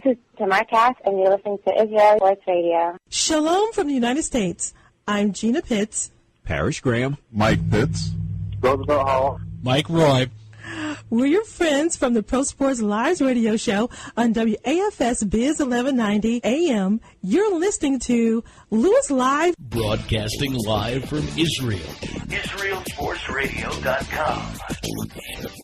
This is Tamar Cass, and you're listening to Israel Sports Radio. Shalom from the United States. I'm Gina Pitts. Parrish Graham. Mike Pitts. Roosevelt Hall. Mike Roy. We're your friends from the Pro Sports Lives radio show on WAFS Biz 1190 AM. You're listening to Louis Live. Broadcasting live from Israel. IsraelSportsRadio.com.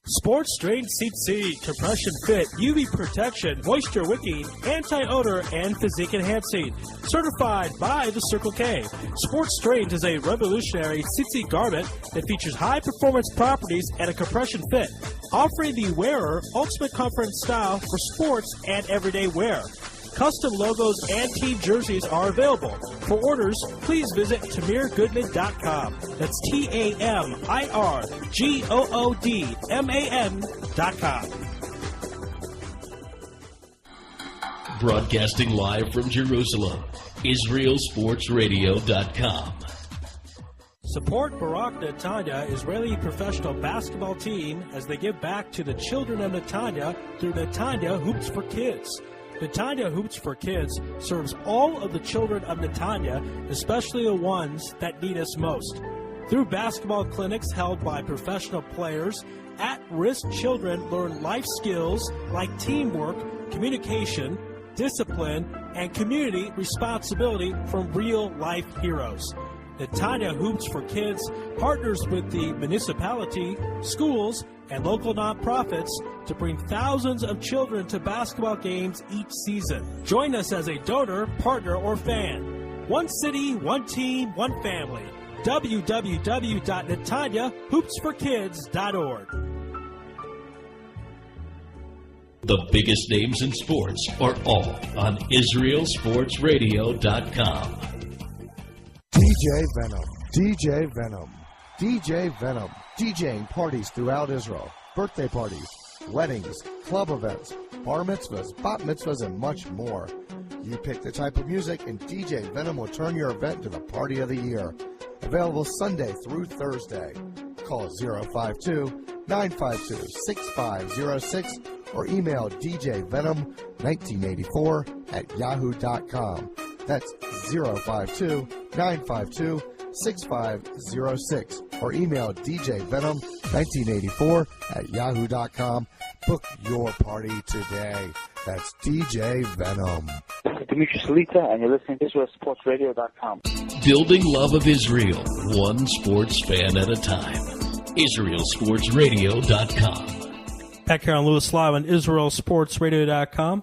Sports Strain Seat C, Compression Fit, UV Protection, Moisture Wicking, Anti-Odor, and Physique Enhancing. Certified by the Circle K. Sports Strains is a revolutionary Tzitzit garment that features high-performance properties and a compression fit, offering the wearer ultimate comfort and style for sports and everyday wear. Custom logos and team jerseys are available. For orders, please visit TamirGoodman.com. That's TamirGoodman.com. Broadcasting live from Jerusalem, IsraelSportsRadio.com. Support Barak Netanya, Israeli professional basketball team, as they give back to the children of Netanya through Netanya Hoops for Kids. Netanya Hoops for Kids serves all of the children of Netanya, especially the ones that need us most. Through basketball clinics held by professional players, at-risk children learn life skills like teamwork, communication, discipline, and community responsibility from real-life heroes. Netanya Hoops for Kids partners with the municipality, schools, and local nonprofits to bring thousands of children to basketball games each season. Join us as a donor, partner, or fan. One city, one team, one family. www.netanyahoopsforkids.org. The biggest names in sports are all on IsraelSportsRadio.com. DJ Venom, DJ Venom, DJ Venom, DJing parties throughout Israel, birthday parties, weddings, club events, bar mitzvahs, bat mitzvahs, and much more. You pick the type of music, and DJ Venom will turn your event to the party of the year. Available Sunday through Thursday. Call 052-952-6506 or email djvenom1984@yahoo.com. That's 052-952-6506 or email djvenom1984@yahoo.com. Book your party today. That's DJ Venom. This is Dimitri Salita, and you're listening to IsraelSportsRadio.com. Building love of Israel, one sports fan at a time. IsraelSportsRadio.com. Back here on Louis Live on IsraelSportsRadio.com.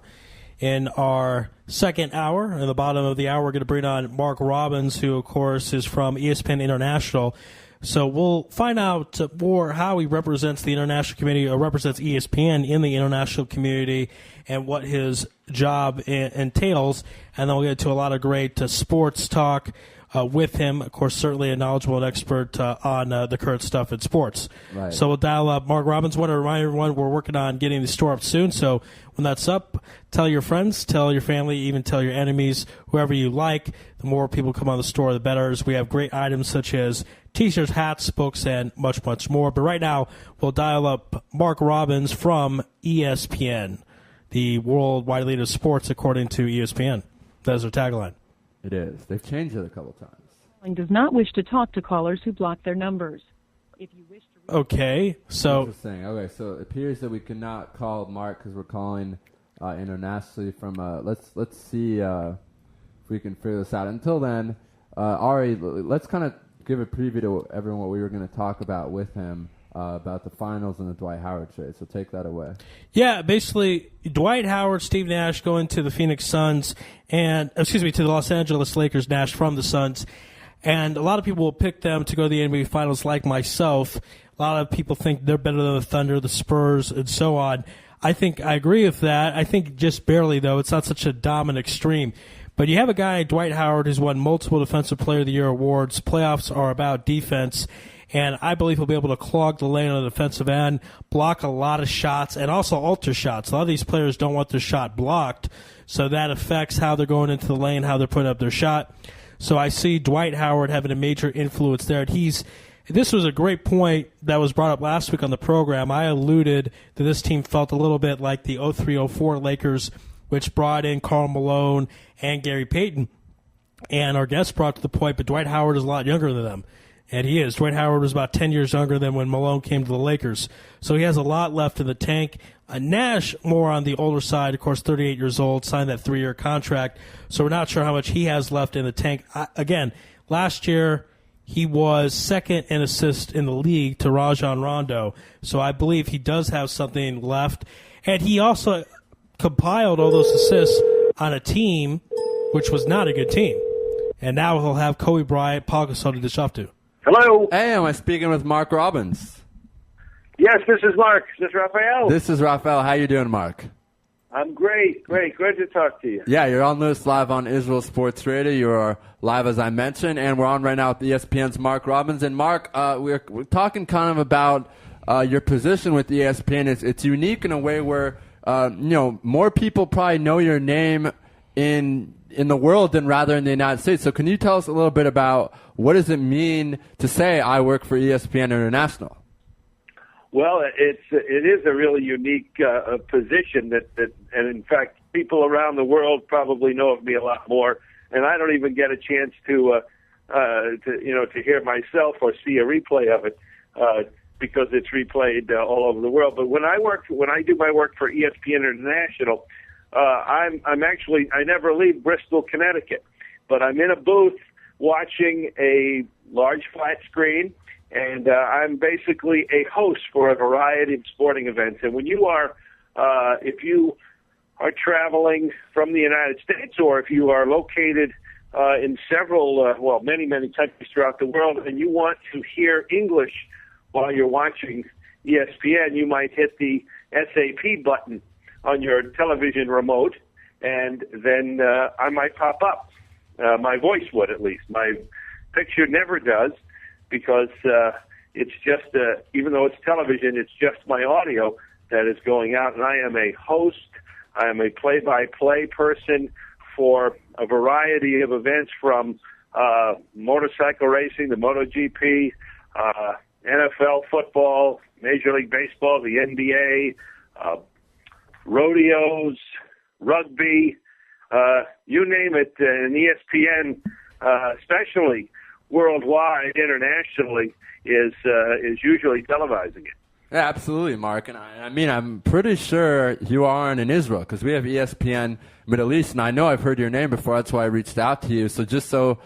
In our second hour, in the bottom of the hour, we're going to bring on Mark Robbins, who, of course, is from ESPN International. So we'll find out more how he represents the international community, or represents ESPN in the international community, and what his job entails. And then we'll get to a lot of great sports talk with him. Of course, certainly a knowledgeable and expert on the current stuff in sports. Right. So we'll dial up Mark Robbins. I want to remind everyone we're working on getting the store up soon. So when that's up, tell your friends, tell your family, even tell your enemies, whoever you like. The more people come on the store, the better. As we have great items such as T-shirts, hats, books, and much, much more. But right now, we'll dial up Mark Robbins from ESPN, the worldwide leader of sports, according to ESPN. That's their tagline. It is. They've changed it a couple times. Does not wish to talk to callers who block their numbers. If you wish to Okay, so interesting. Okay, so it appears that we cannot call Mark because we're calling internationally from. Let's see if we can figure this out. Until then, Ari, let's kind of give a preview to everyone what we were going to talk about with him about the finals and the Dwight Howard trade. So take that away. Yeah, basically, Dwight Howard, Steve Nash going to the Phoenix Suns, to the Los Angeles Lakers, Nash from the Suns. And a lot of people will pick them to go to the NBA Finals like myself. A lot of people think they're better than the Thunder, the Spurs, and so on. I think I agree with that. I think just barely, though. It's not such a dominant extreme. But you have a guy, Dwight Howard, who's won multiple Defensive Player of the Year awards. Playoffs are about defense. And I believe he'll be able to clog the lane on the defensive end, block a lot of shots, and also alter shots. A lot of these players don't want their shot blocked, so that affects how they're going into the lane, how they're putting up their shot. So I see Dwight Howard having a major influence there. This was a great point that was brought up last week on the program. I alluded that this team felt a little bit like the 03-04 Lakers, which brought in Karl Malone and Gary Payton. And our guest brought to the point, but Dwight Howard is a lot younger than them. And he is. Dwight Howard was about 10 years younger than when Malone came to the Lakers. So he has a lot left in the tank. Nash, more on the older side, of course, 38 years old, signed that 3-year contract. So we're not sure how much he has left in the tank. Again, last year he was second in assist in the league to Rajon Rondo. So I believe he does have something left. And he also compiled all those assists on a team which was not a good team. And now he'll have Kobe Bryant, Paul Gasol to dish off to. Hello. Hey, am I speaking with Mark Robbins? Yes, this is Mark. Is this Raphael? This is Raphael. How you doing, Mark? I'm great. Good to talk to you. Yeah, you're on Louis Live on Israel Sports Radio. You are live, as I mentioned, and we're on right now with ESPN's Mark Robbins. And Mark, we're talking kind of about your position with ESPN. It's unique in a way where more people probably know your name in the world than rather in the United States. So can you tell us a little bit about what does it mean to say I work for ESPN International? Well, it is a really unique position that and in fact people around the world probably know of me a lot more, and I don't even get a chance to hear myself or see a replay of it because it's replayed all over the world. But when I do my work for ESPN International, I never leave Bristol, Connecticut, but I'm in a booth watching a large flat screen, and I'm basically a host for a variety of sporting events. And when you are, if you are traveling from the United States, or if you are located in several, many countries throughout the world, and you want to hear English while you're watching ESPN, you might hit the SAP button on your television remote, and then I might pop up. My voice would, at least. My picture never does, because it's just, even though it's television, it's just my audio that is going out, and I am a host. I am a play-by-play person for a variety of events, from motorcycle racing, the MotoGP, NFL football, Major League Baseball, the NBA, rodeos, rugby, you name it, and ESPN, especially worldwide, internationally, is usually televising it. Yeah, absolutely, Mark. And I mean, I'm pretty sure you aren't in Israel, because we have ESPN Middle East, and I know I've heard your name before. That's why I reached out to you. So just so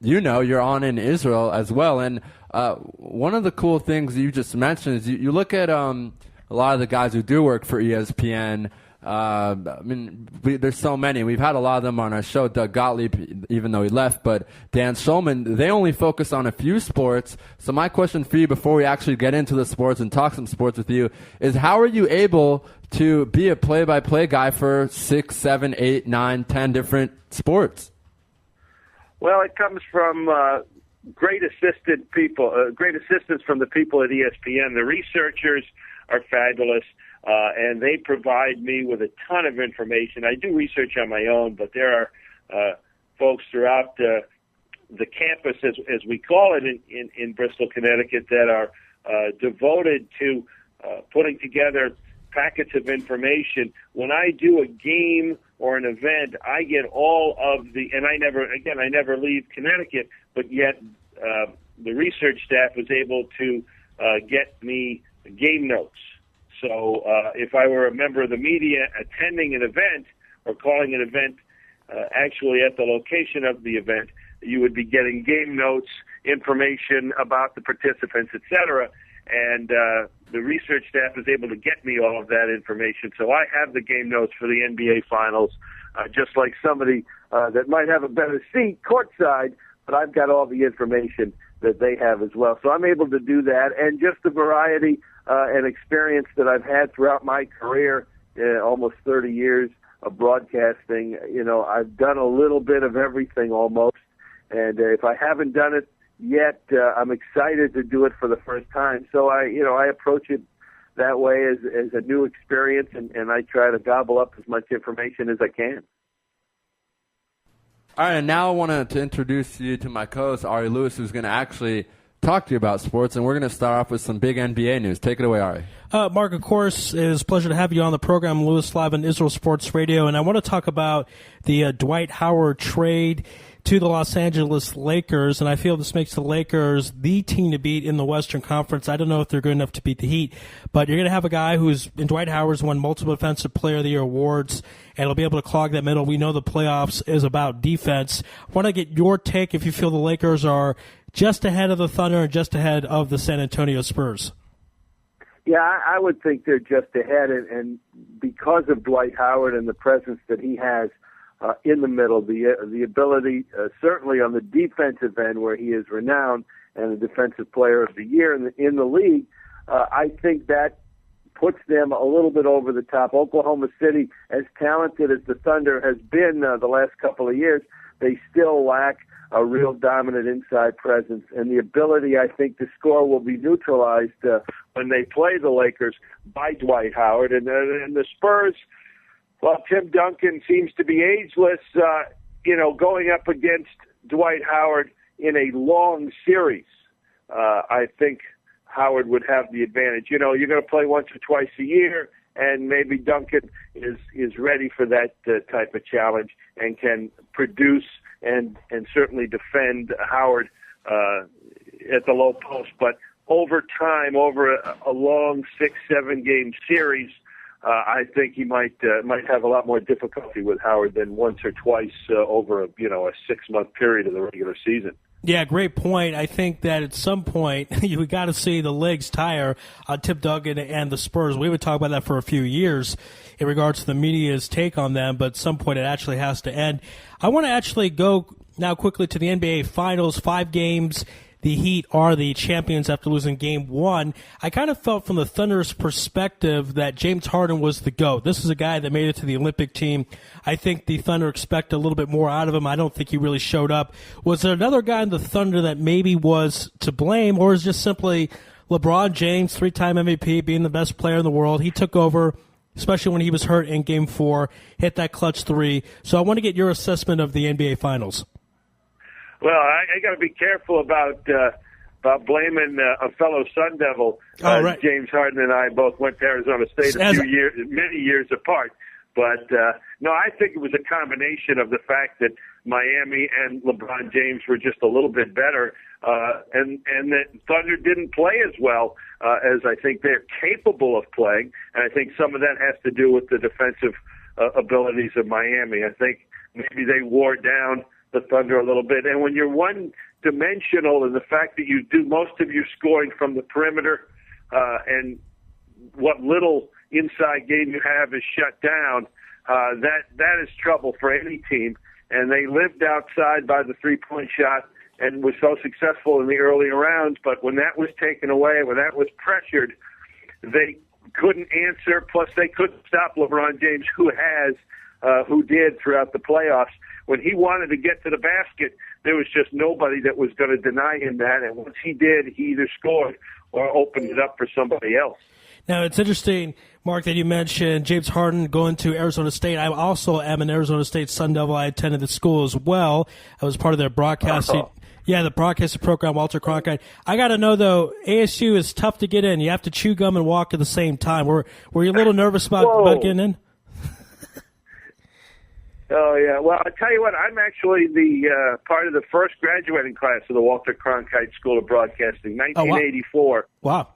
you know, you're on in Israel as well. And one of the cool things you just mentioned is you look at a lot of the guys who do work for ESPN. I mean, there's so many. We've had a lot of them on our show. Doug Gottlieb, even though he left, but Dan Schulman, they only focus on a few sports. So my question for you, before we actually get into the sports and talk some sports with you, is how are you able to be a play-by-play guy for 6, 7, 8, 9, 10 different sports? Well, it comes from great assistance from the people at ESPN. The researchers are fabulous. And they provide me with a ton of information. I do research on my own, but there are folks throughout the campus, as we call it in Bristol, Connecticut, that are devoted to putting together packets of information. When I do a game or an event, I get all of and I never leave Connecticut, but yet the research staff is able to get me game notes. So if I were a member of the media attending an event or calling an event actually at the location of the event, you would be getting game notes, information about the participants, etc. And the research staff is able to get me all of that information. So I have the game notes for the NBA Finals, just like somebody that might have a better seat courtside, but I've got all the information that they have as well. So I'm able to do that, and just the variety and experience that I've had throughout my career, almost 30 years of broadcasting. You know, I've done a little bit of everything almost, and if I haven't done it yet, I'm excited to do it for the first time. So I approach it that way as a new experience, and I try to gobble up as much information as I can. All right, and now I wanted to introduce you to my co-host, Ari Louis, who's going to actually talk to you about sports, and we're going to start off with some big NBA news. Take it away, Ari. Mark, of course, it is a pleasure to have you on the program, Louis, live on Israel Sports Radio, and I want to talk about the Dwight Howard trade to the Los Angeles Lakers, and I feel this makes the Lakers the team to beat in the Western Conference. I don't know if they're good enough to beat the Heat, but you're going to have a guy who's, in Dwight Howard's won multiple Defensive Player of the Year awards, and he'll be able to clog that middle. We know the playoffs is about defense. I want to get your take if you feel the Lakers are just ahead of the Thunder and just ahead of the San Antonio Spurs. Yeah, I would think they're just ahead, and because of Dwight Howard and the presence that he has in the middle, the ability, certainly on the defensive end where he is renowned and a Defensive Player of the Year in the league, I think that puts them a little bit over the top. Oklahoma City, as talented as the Thunder has been the last couple of years, they still lack a real dominant inside presence, and the ability, I think, to score will be neutralized when they play the Lakers by Dwight Howard. And the Spurs, well, Tim Duncan seems to be ageless, going up against Dwight Howard in a long series. I think Howard would have the advantage. You know, you're going to play once or twice a year, and maybe Duncan is ready for that type of challenge and can produce and certainly defend Howard at the low post. But over time, over a long 6-7 game series, I think he might have a lot more difficulty with Howard than once or twice over a 6-month period of the regular season. Yeah, great point. I think that at some point we got to see the legs tire on Tim Duncan and the Spurs. We would talk about that for a few years in regards to the media's take on them, but at some point it actually has to end. I want to actually go now quickly to the NBA Finals, 5 games. the Heat are the champions after losing Game 1. I kind of felt from the Thunder's perspective that James Harden was the GOAT. This is a guy that made it to the Olympic team. I think the Thunder expect a little bit more out of him. I don't think he really showed up. Was there another guy in the Thunder that maybe was to blame, or is just simply LeBron James, 3-time MVP, being the best player in the world? He took over, especially when he was hurt in Game 4, hit that clutch 3. So I want to get your assessment of the NBA Finals. Well, I got to be careful about blaming a fellow Sun Devil. Right. James Harden and I both went to Arizona State many years apart. But no, I think it was a combination of the fact that Miami and LeBron James were just a little bit better, and that Thunder didn't play as well as I think they're capable of playing. And I think some of that has to do with the defensive abilities of Miami. I think maybe they wore down the Thunder a little bit. And when you're one-dimensional, and the fact that you do most of your scoring from the perimeter, and what little inside game you have is shut down, that is trouble for any team. And they lived outside by the three-point shot and was so successful in the earlier rounds. But when that was taken away, when that was pressured, they couldn't answer. Plus, they couldn't stop LeBron James, who did throughout the playoffs. When he wanted to get to the basket, there was just nobody that was going to deny him that. And once he did, he either scored or opened it up for somebody else. Now, it's interesting, Mark, that you mentioned James Harden going to Arizona State. I also am an Arizona State Sun Devil. I attended the school as well. I was part of their broadcasting. Yeah, the broadcasting program, Walter Cronkite. I got to know, though, ASU is tough to get in. You have to chew gum and walk at the same time. Were you a little nervous about getting in? Oh, yeah. Well, I'll tell you what, I'm actually the part of the first graduating class of the Walter Cronkite School of Broadcasting, 1984. Wow.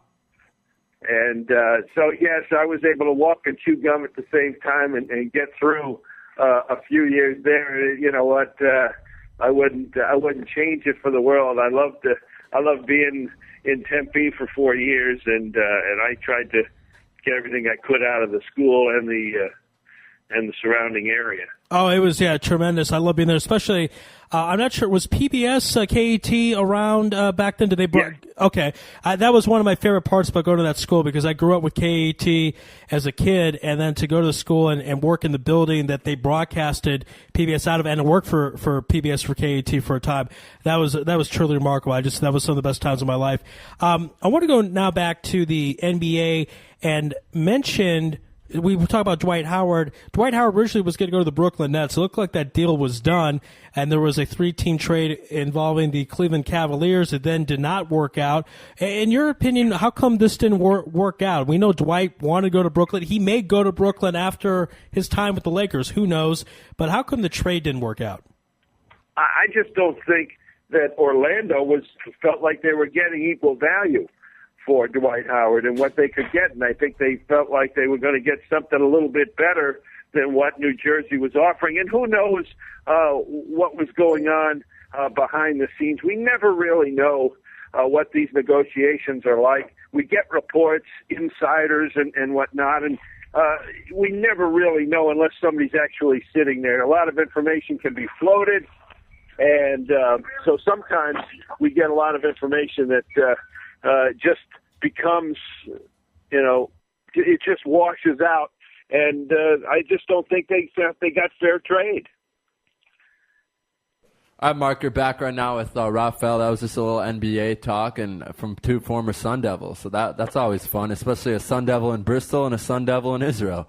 And so, yes, I was able to walk and chew gum at the same time and get through a few years there. You know what? I wouldn't change it for the world. I loved being in Tempe for 4 years, and I tried to get everything I could out of the school and the surrounding area. Oh, it was, tremendous. I love being there, especially, I'm not sure, was PBS, KAT around back then? Did they? Yeah. Okay. That was one of my favorite parts about going to that school, because I grew up with KAT as a kid, and then to go to the school and work in the building that they broadcasted PBS out of, and work for PBS for KAT for a time. That was truly remarkable. That was some of the best times of my life. I want to go now back to the NBA and mentioned, we were talking about Dwight Howard. Dwight Howard originally was going to go to the Brooklyn Nets. It looked like that deal was done, and there was a 3-team trade involving the Cleveland Cavaliers. It then did not work out. In your opinion, how come this didn't work out? We know Dwight wanted to go to Brooklyn. He may go to Brooklyn after his time with the Lakers. Who knows? But how come the trade didn't work out? I just don't think that Orlando felt like they were getting equal value for Dwight Howard and what they could get, and I think they felt like they were going to get something a little bit better than what New Jersey was offering. And who knows what was going on behind the scenes. We never really know what these negotiations are like. We get reports, insiders, and whatnot, and we never really know unless somebody's actually sitting there. A lot of information can be floated, and so sometimes we get a lot of information that just becomes, it just washes out, and I just don't think they got fair trade. All right, Mark, you're back right now with Raphael. That was just a little NBA talk, and from two former Sun Devils, so that's always fun, especially a Sun Devil in Bristol and a Sun Devil in Israel.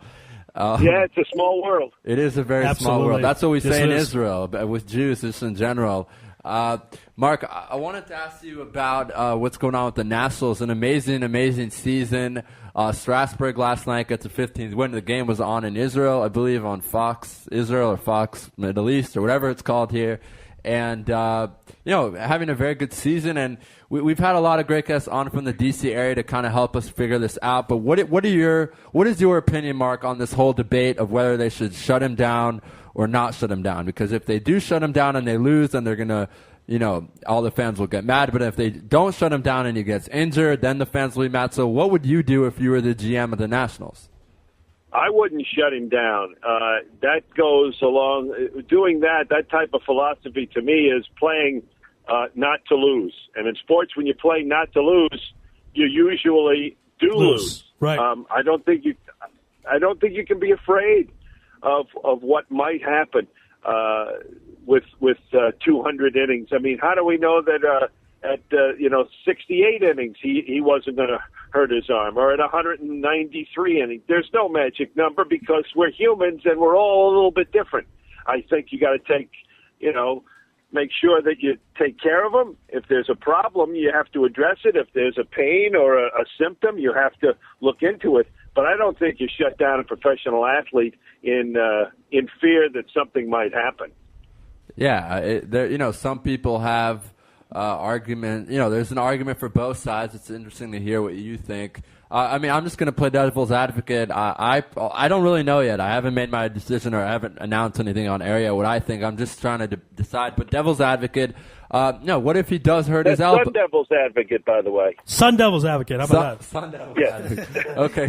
Yeah, it's a small world. It is a very small world. That's what we say in Israel, with Jews just in general. Mark, I wanted to ask you about what's going on with the Nationals. An amazing season. Strasburg last night got to 15th win. The game was on in Israel, I believe, on Fox Israel or Fox Middle East or whatever it's called here. And, having a very good season. And we've had a lot of great guests on from the D.C. area to kind of help us figure this out. But what is your opinion, Mark, on this whole debate of whether they should shut him down or not shut him down? Because if they do shut him down and they lose, then they're going to, all the fans will get mad. But if they don't shut him down and he gets injured, then the fans will be mad. So what would you do if you were the GM of the Nationals? I wouldn't shut him down. That goes along, doing that type of philosophy to me is playing not to lose. And in sports, when you play not to lose, you usually do lose. Right. I don't think you can be afraid of what might happen with 200 innings. I mean, how do we know that at 68 innings he wasn't going to hurt his arm, or at 193 innings? There's no magic number because we're humans and we're all a little bit different. I think you got to take, make sure that you take care of them. If there's a problem, you have to address it. If there's a pain or a symptom, you have to look into it. But I don't think you shut down a professional athlete in fear that something might happen. Yeah, some people have argument. There's an argument for both sides. It's interesting to hear what you think. I'm just going to play devil's advocate. I don't really know yet. I haven't made my decision or I haven't announced anything on air yet what I think. I'm just trying to decide. But devil's advocate, what if he does hurt his elbow? Sun Devil's advocate, by the way. Sun Devil's advocate. How about that? Sun Devil's advocate. Okay,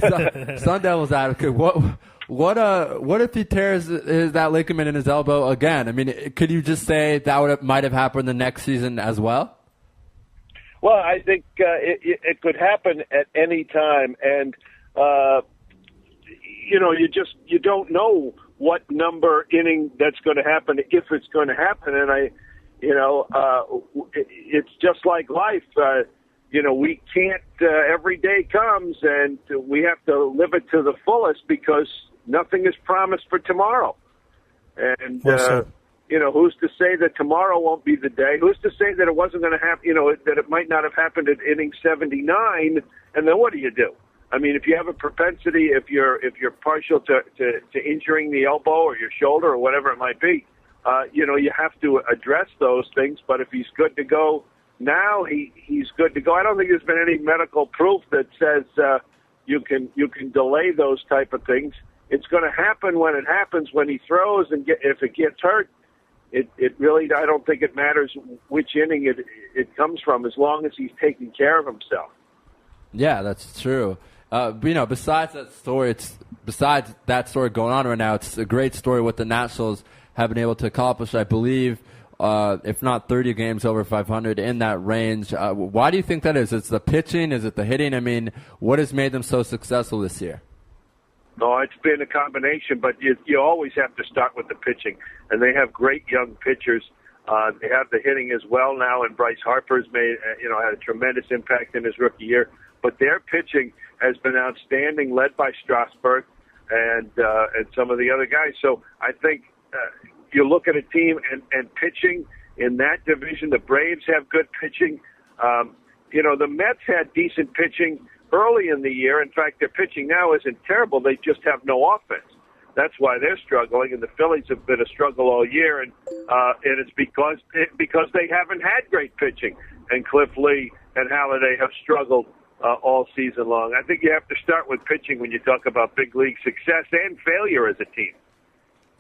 Sun Devil's advocate. What if he tears that ligament in his elbow again? I mean, could you just say that might have happened the next season as well? Well, I think it could happen at any time, and you don't know what number inning that's going to happen if it's going to happen, and it's just like life. We can't. Every day comes, and we have to live it to the fullest because nothing is promised for tomorrow, and. Who's to say that tomorrow won't be the day? Who's to say that it wasn't going to happen, that it might not have happened at inning 79, and then what do you do? I mean, if you have a propensity, if you're partial to injuring the elbow or your shoulder or whatever it might be, you have to address those things. But if he's good to go now, he's good to go. I don't think there's been any medical proof that says you can delay those type of things. It's going to happen when it happens, when he throws, and if it gets hurt. It really, I don't think it matters which inning it comes from, as long as he's taking care of himself. Yeah, that's true. Besides that story going on right now, it's a great story what the Nationals have been able to accomplish. I believe, if not 30 games over 500, in that range. Why do you think that is? It's the pitching? Is it the hitting? I mean, what has made them so successful this year? No, it's been a combination, but you always have to start with the pitching. And they have great young pitchers. They have the hitting as well now, and Bryce Harper's had a tremendous impact in his rookie year. But their pitching has been outstanding, led by Strasburg and some of the other guys. So I think you look at a team and pitching in that division. The Braves have good pitching. The Mets had decent pitching early in the year. In fact, their pitching now isn't terrible. They just have no offense. That's why they're struggling, and the Phillies have been a struggle all year, and it's because they haven't had great pitching, and Cliff Lee and Halladay have struggled all season long. I think you have to start with pitching when you talk about big league success and failure as a team.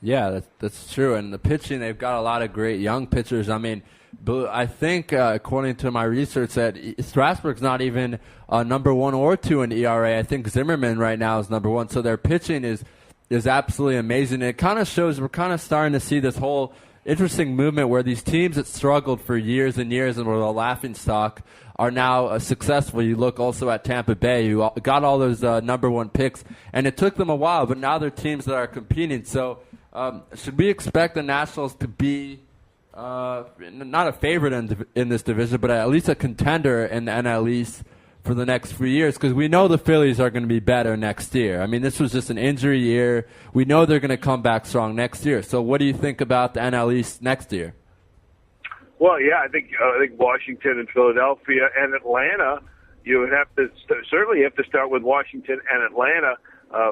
Yeah, that's true. And the pitching, they've got a lot of great young pitchers. I mean, I think, according to my research, that Strasburg's not even number 1 or 2 in ERA. I think Zimmerman right now is number 1. So their pitching is absolutely amazing. It kind of shows we're kind of starting to see this whole interesting movement where these teams that struggled for years and years and were a laughing stock are now successful. You look also at Tampa Bay, who got all those number 1 picks, and it took them a while, but now they're teams that are competing. So should we expect the Nationals to be not a favorite in this division, but at least a contender in the NL East for the next few years? Because we know the Phillies are going to be better next year. I mean, this was just an injury year. We know they're going to come back strong next year. So what do you think about the NL East next year? Well, yeah, I think Washington and Philadelphia and Atlanta, you would have to certainly have to start with Washington and Atlanta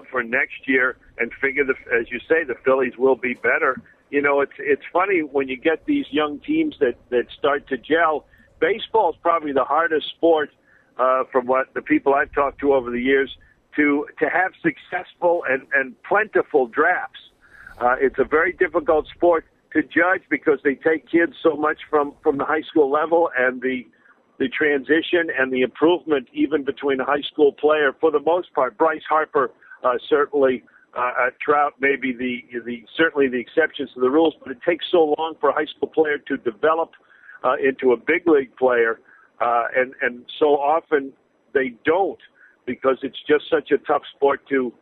for next year and figure, as you say, the Phillies will be better. It's funny when you get these young teams that start to gel. Baseball is probably the hardest sport, from what the people I've talked to over the years, to have successful and plentiful drafts. It's a very difficult sport to judge because they take kids so much from the high school level, and the transition and the improvement even between a high school player, for the most part. Bryce Harper certainly. Trout may be certainly the exceptions to the rules, but it takes so long for a high school player to develop into a big league player, and so often they don't, because it's just such a tough sport to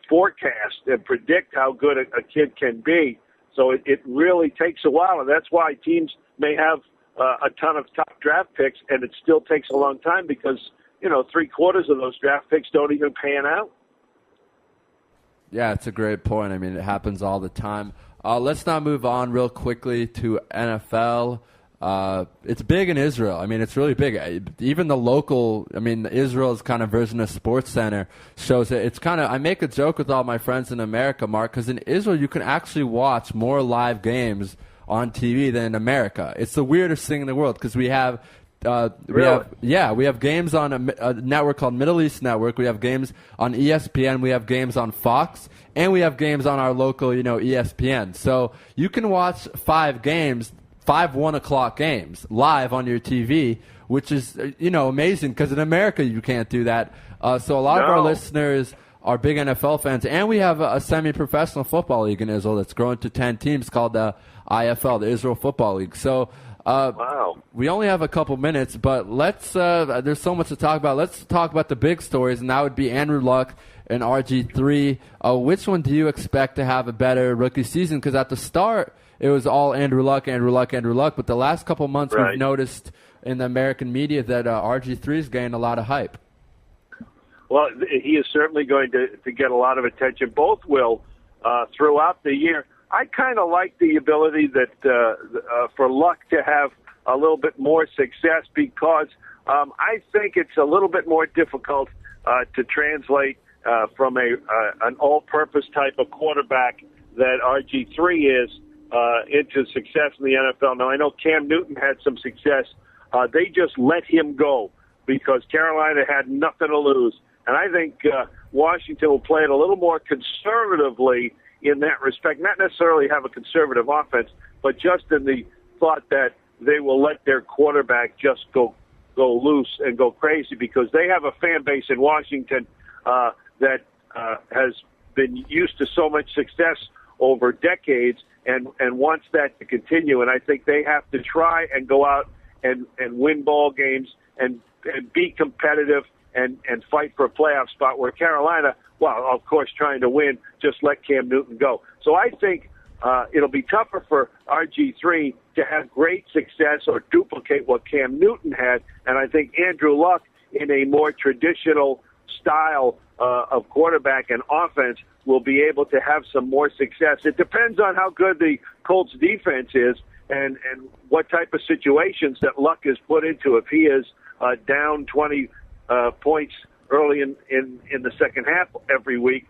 forecast and predict how good a kid can be. So it really takes a while, and that's why teams may have a ton of top draft picks, and it still takes a long time because, 3/4 of those draft picks don't even pan out. Yeah, it's a great point. I mean, it happens all the time. Let's now move on real quickly to NFL. It's big in Israel. I mean, it's really big. Even the local, Israel's kind of version of Sports Center shows it. It's kind of, I make a joke with all my friends in America, Mark, because in Israel you can actually watch more live games on TV than in America. It's the weirdest thing in the world because we have games on a network called Middle East Network. We have games on ESPN. We have games on Fox, and we have games on our local, ESPN. So you can watch 5 games. 5 1 o'clock games live on your TV, which is, amazing because in America you can't do that. So a lot of our listeners are big NFL fans, and we have a semi-professional football league in Israel that's grown to 10 teams called the IFL, the Israel Football League. So we only have a couple minutes, but let's there's so much to talk about. Let's talk about the big stories, and that would be Andrew Luck and RG3. Which one do you expect to have a better rookie season? Because at the start, it was all Andrew Luck, but the last couple months we've noticed in the American media that RG3's gained a lot of hype. Well, he is certainly going to get a lot of attention. Both will throughout the year. I kind of like the ability that for Luck to have a little bit more success because I think it's a little bit more difficult to translate from an all-purpose type of quarterback that RG3 is into success in the NFL. Now, I know Cam Newton had some success. They just let him go because Carolina had nothing to lose. And I think Washington will play it a little more conservatively in that respect, not necessarily have a conservative offense, but just in the thought that they will let their quarterback just go loose and go crazy because they have a fan base in Washington that has been used to so much success over decades and wants that to continue. And I think they have to try and go out and win ball games and be competitive and fight for a playoff spot where Carolina, well, of course, trying to win, just let Cam Newton go. So I think it'll be tougher for RG3 to have great success or duplicate what Cam Newton had. And I think Andrew Luck in a more traditional style of quarterback and offense will be able to have some more success. It depends on how good the Colts defense is and what type of situations that Luck is put into. If he is down 20 points early in the second half every week,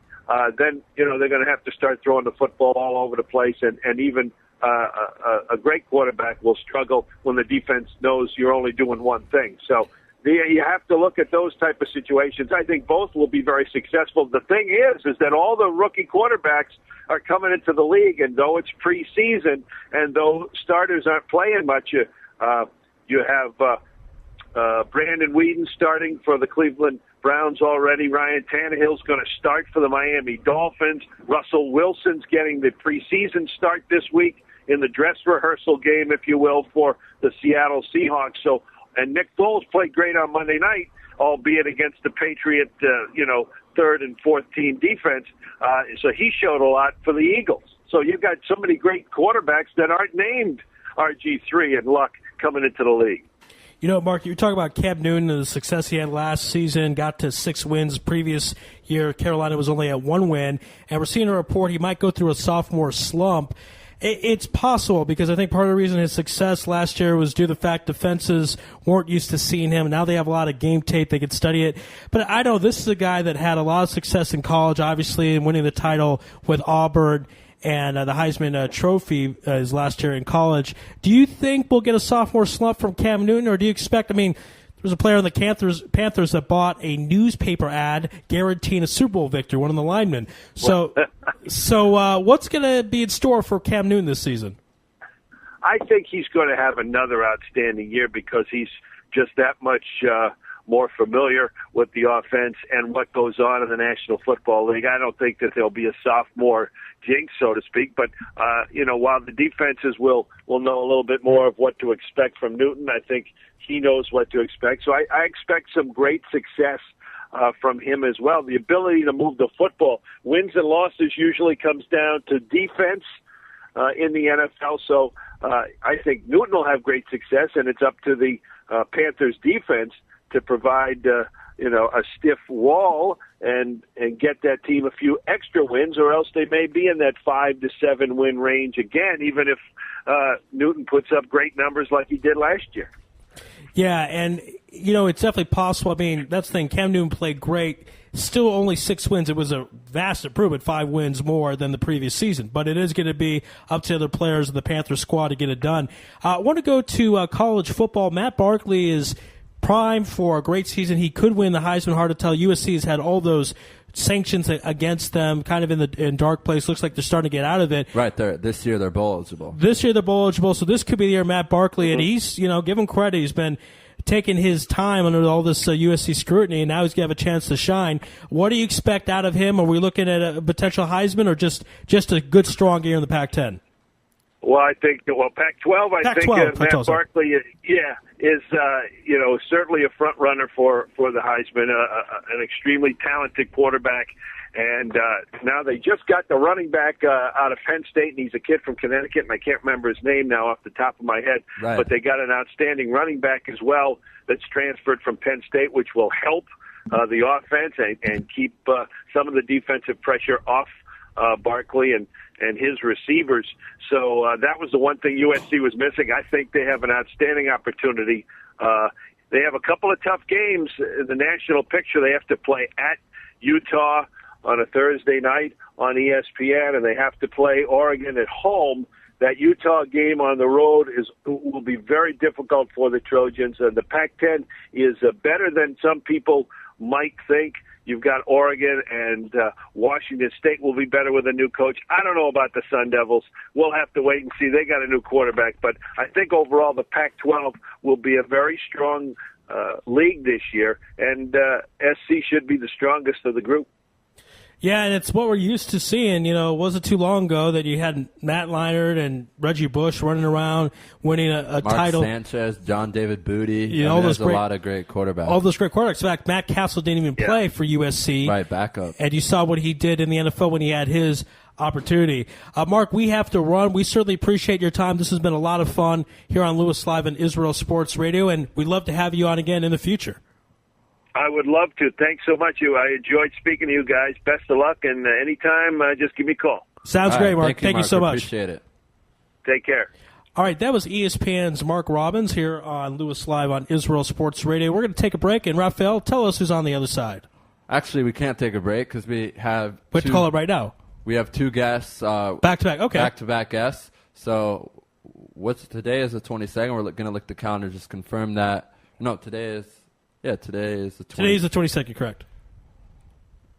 then they're going to have to start throwing the football all over the place, and even a great quarterback will struggle when the defense knows you're only doing one thing. So you have to look at those type of situations. I think both will be very successful. The thing is that all the rookie quarterbacks are coming into the league, and though it's preseason and though starters aren't playing much, you have Brandon Whedon starting for the Cleveland Browns already. Ryan Tannehill's going to start for the Miami Dolphins. Russell Wilson's getting the preseason start this week in the dress rehearsal game, if you will, for the Seattle Seahawks. And Nick Foles played great on Monday night, albeit against the Patriot, third and fourth team defense. So he showed a lot for the Eagles. So you've got so many great quarterbacks that aren't named RG3 and Luck coming into the league. Mark, you were talking about Cam Newton and the success he had last season, got to 6 wins. Previous year, Carolina was only at 1 win. And we're seeing a report he might go through a sophomore slump. It's possible because I think part of the reason his success last year was due to the fact defenses weren't used to seeing him. Now they have a lot of game tape. They could study it. But I know this is a guy that had a lot of success in college, obviously, and winning the title with Auburn and the Heisman Trophy his last year in college. Do you think we'll get a sophomore slump from Cam Newton, or do you expect, there was a player on the Panthers that bought a newspaper ad guaranteeing a Super Bowl victory, one of the linemen. So what's going to be in store for Cam Newton this season? I think he's going to have another outstanding year because he's just that much more familiar with the offense and what goes on in the National Football League. I don't think that there'll be a sophomore jinx, so to speak, but while the defenses will know a little bit more of what to expect from Newton, I think he knows what to expect. So I expect some great success from him as well. The ability to move the football. Wins and losses usually comes down to defense in the NFL. So I think Newton will have great success, and it's up to the Panthers defense to provide a stiff wall and get that team a few extra wins, or else they may be in that 5 to 7 win range again, even if Newton puts up great numbers like he did last year. Yeah, and, it's definitely possible. I mean, that's the thing. Cam Newton played great. Still only 6 wins. It was a vast improvement, 5 wins more than the previous season. But it is going to be up to other players of the Panthers squad to get it done. I want to go to college football. Matt Barkley is primed for a great season. He could win the Heisman. Hard to tell. USC has had all those sanctions against them, kind of in dark place. Looks like they're starting to get out of it. Right there. This year they're bowl eligible. So this could be the year Matt Barkley, and he's, give him credit. He's been taking his time under all this USC scrutiny, and now he's going to have a chance to shine. What do you expect out of him? Are we looking at a potential Heisman or just a good, strong year in the Pac-10? Well, I think, Pac-12, I think Matt Barkley, is certainly a front runner for the Heisman, an extremely talented quarterback. And now they just got the running back out of Penn State, and he's a kid from Connecticut, and I can't remember his name now off the top of my head. Right. But they got an outstanding running back as well that's transferred from Penn State, which will help the offense and keep some of the defensive pressure off Barkley and his receivers. So that was the one thing USC was missing. I think they have an outstanding opportunity. They have a couple of tough games in the national picture. They have to play at Utah on a Thursday night on ESPN, and they have to play Oregon at home. That Utah game on the road will be very difficult for the Trojans. The Pac-10 is better than some people might think. You've got Oregon, and Washington State will be better with a new coach. I don't know about the Sun Devils. We'll have to wait and see. They got a new quarterback. But I think overall the Pac-12 will be a very strong league this year, and SC should be the strongest of the group. Yeah, and it's what we're used to seeing. It wasn't too long ago that you had Matt Leinart and Reggie Bush running around winning a title. Mark Sanchez, John David Booty. There's a lot of great quarterbacks. All those great quarterbacks. In fact, Matt Castle didn't even play for USC. Right, backup. And you saw what he did in the NFL when he had his opportunity. Mark, we have to run. We certainly appreciate your time. This has been a lot of fun here on Louis Live and Israel Sports Radio, and we'd love to have you on again in the future. I would love to. Thanks so much. I enjoyed speaking to you guys. Best of luck, and anytime, just give me a call. Sounds great, Mark. Thank you so much. Appreciate it. Take care. All right, that was ESPN's Mark Robbins here on Louis Live on Israel Sports Radio. We're going to take a break, and Raphael, tell us who's on the other side. Actually, we can't take a break because we have We have to call it right now. We have 2 guests. Back-to-back, okay. Back-to-back guests. So today is the 22nd. We're going to look at the calendar, just confirm that. No, today is the 20th. Today's the 22nd, correct.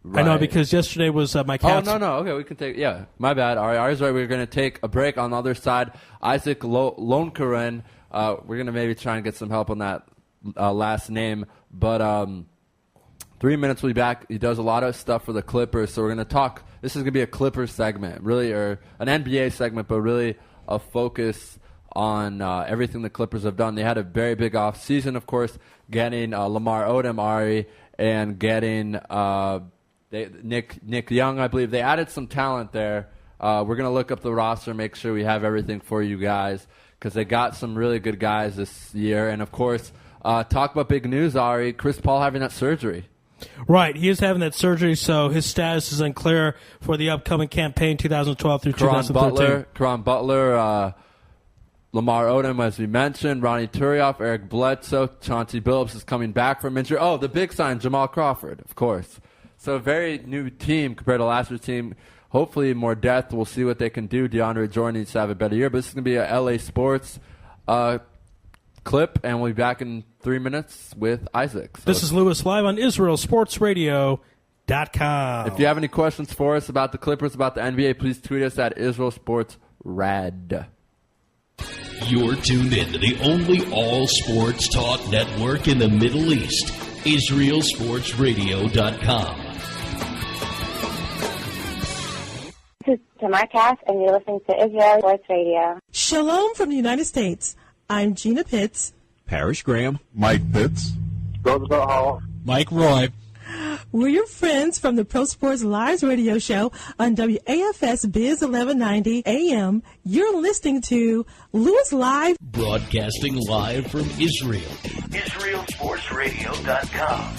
Right. I know, because yesterday was my Cats. Oh, no. Okay, we can take... Yeah, my bad. Ari's right. We're going to take a break. On the other side, Isaac Lonkeren. We're going to maybe try and get some help on that last name. But 3 minutes, we'll be back. He does a lot of stuff for the Clippers, so we're going to talk... This is going to be a Clippers segment, really, or an NBA segment, but really a focus on everything the Clippers have done. They had a very big offseason, of course, getting Lamar Odom, Ari, and getting Nick Young, I believe. They added some talent there. We're going to look up the roster, make sure we have everything for you guys, because they got some really good guys this year. And, of course, talk about big news, Ari, Chris Paul having that surgery. Right, he is having that surgery, so his status is unclear for the upcoming campaign 2012 through 2013. Caron Butler, Lamar Odom, as we mentioned, Ronnie Turioff, Eric Bledsoe, Chauncey Billups is coming back from injury. Oh, the big sign, Jamal Crawford, of course. So a very new team compared to last year's team. Hopefully more depth. We'll see what they can do. DeAndre Jordan needs to have a better year, but this is going to be a LA Sports clip, and we'll be back in 3 minutes with Isaac. So this is Louis Live on IsraelSportsRadio.com. If you have any questions for us about the Clippers, about the NBA, please tweet us at IsraelSportsRad. You're tuned in to the only all-sports talk network in the Middle East. IsraelSportsRadio.com. This is Tamar Cass, and you're listening to Israel Sports Radio. Shalom from the United States. I'm Gina Pitts. Parrish Graham. Mike Pitts. Roosevelt Hall. Mike Roy. We're your friends from the Pro Sports Lives radio show on WAFS Biz 1190 AM. You're listening to Louis Live. Broadcasting live from Israel. IsraelSportsRadio.com.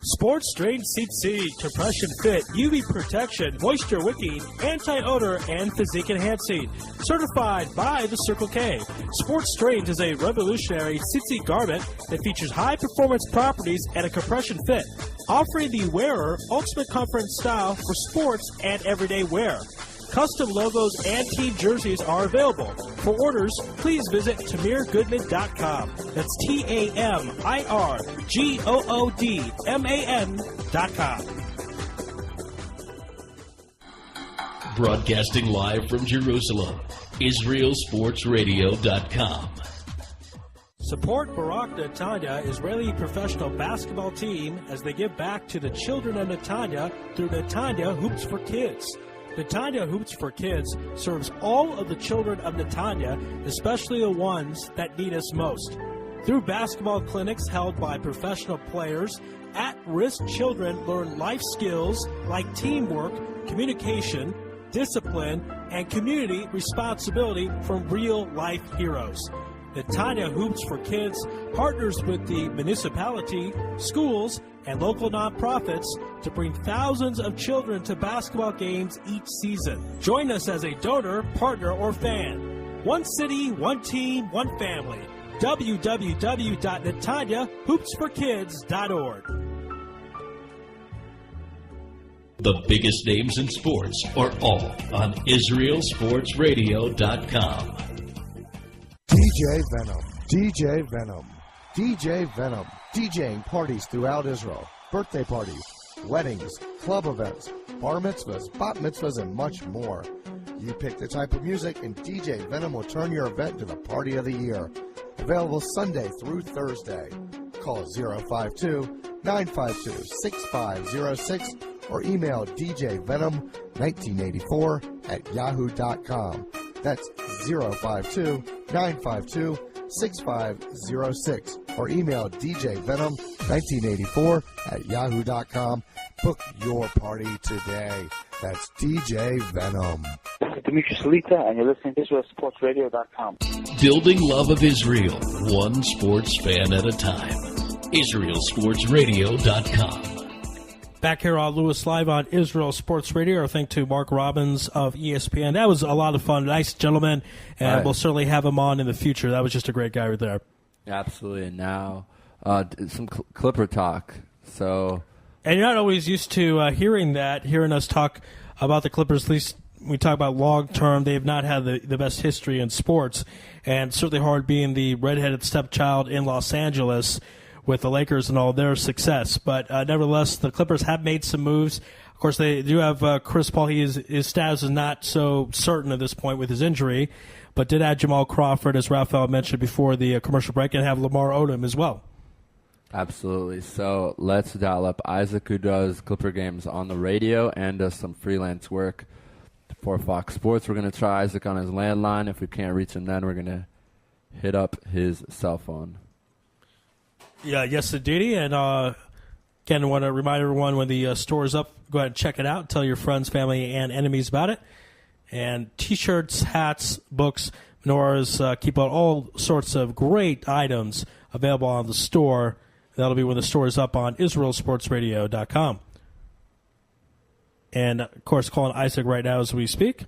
Sports Drain CC, compression fit, UV protection, moisture wicking, anti-odor, and physique enhancing. Certified by the Circle K. Sports Drains is a revolutionary CC garment that features high performance properties and a compression fit, offering the wearer ultimate comfort and style for sports and everyday wear. Custom logos and team jerseys are available. For orders, please visit TamirGoodman.com. That's TamirGoodman.com. Broadcasting live from Jerusalem. IsraelSportsRadio.com. Support Barak Netanya, Israeli professional basketball team, as they give back to the children of Netanya through Netanya Hoops for Kids. Netanya Hoops for Kids serves all of the children of Netanya, especially the ones that need us most. Through basketball clinics held by professional players, at-risk children learn life skills like teamwork, communication, discipline, and community responsibility from real-life heroes. Netanya Hoops for Kids partners with the municipality, schools, and local nonprofits to bring thousands of children to basketball games each season. Join us as a donor, partner, or fan. One city, one team, one family. www.netanyahoopsforkids.org. The biggest names in sports are all on IsraelSportsRadio.com. DJ Venom, DJ Venom, DJ Venom, DJing parties throughout Israel, birthday parties, weddings, club events, bar mitzvahs, bat mitzvahs, and much more. You pick the type of music, and DJ Venom will turn your event into the party of the year. Available Sunday through Thursday. Call 052-952-6506 or email djvenom1984@yahoo.com. That's 052-952-6506 or email djvenom1984@yahoo.com. Book your party today. That's DJ Venom. This is Demetrius Salita, and you're listening to IsraelSportsRadio.com. Building love of Israel, one sports fan at a time. IsraelSportsRadio.com. Back here on Louis Live on Israel Sports Radio. Our thanks to Mark Robbins of ESPN. That was a lot of fun. Nice gentleman, and Right. we'll certainly have him on in the future. That was just a great guy right there. Absolutely. And now, some Clipper talk. So, And you're not always used to hearing us talk about the Clippers. At least we talk about long term. They have not had the best history in sports, and certainly hard being the redheaded stepchild in Los Angeles with the Lakers and all their success. But nevertheless, the Clippers have made some moves. Of course, they do have Chris Paul. His status is not so certain at this point with his injury, but did add Jamal Crawford, as Raphael mentioned before the commercial break, and have Lamar Odom as well. absolutely. So let's dial up Isaac, who does Clipper games on the radio and does some freelance work for Fox Sports. We're going to try Isaac on his landline. If we can't reach him then, we're going to hit up his cell phone. Yeah, yes, indeed. And again, I want to remind everyone when the store is up, go ahead and check it out. Tell your friends, family, and enemies about it. And T-shirts, hats, books, menorahs, keep out all sorts of great items available on the store. That'll be when the store is up on IsraelSportsRadio.com. And, of course, calling Isaac right now as we speak.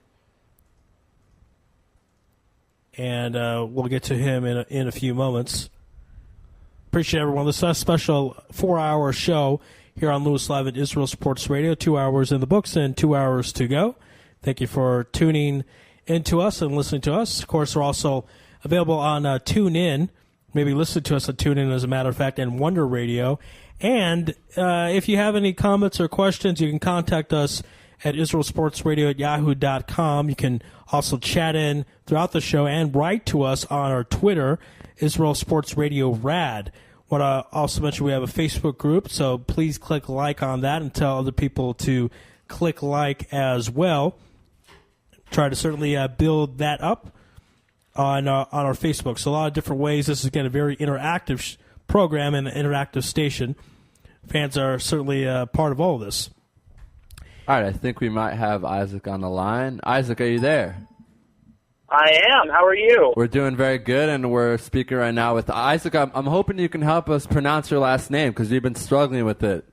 And we'll get to him in a few moments. Appreciate everyone. This is a special 4-hour show here on Louis Live at Israel Sports Radio. 2 hours in the books and 2 hours to go. Thank you for tuning into us and listening to us. Of course, we're also available on TuneIn. Maybe listen to us on TuneIn, as a matter of fact, and Wonder Radio. And if you have any comments or questions, you can contact us at IsraelSportsRadio@yahoo.com. You can also chat in throughout the show and write to us on our Twitter, Israel Sports Radio Rad. Want to also mention we have a Facebook group, so please click like on that and tell other people to click like as well. Try to certainly build that up on our Facebook. So a lot of different ways. This is, again, a very interactive program and an interactive station. Fans are certainly part of all of this. All right, I think we might have Isaac on the line. Isaac, are you there? I am. How are you? We're doing very good, and we're speaking right now with Isaac. I'm hoping you can help us pronounce your last name because you've been struggling with it.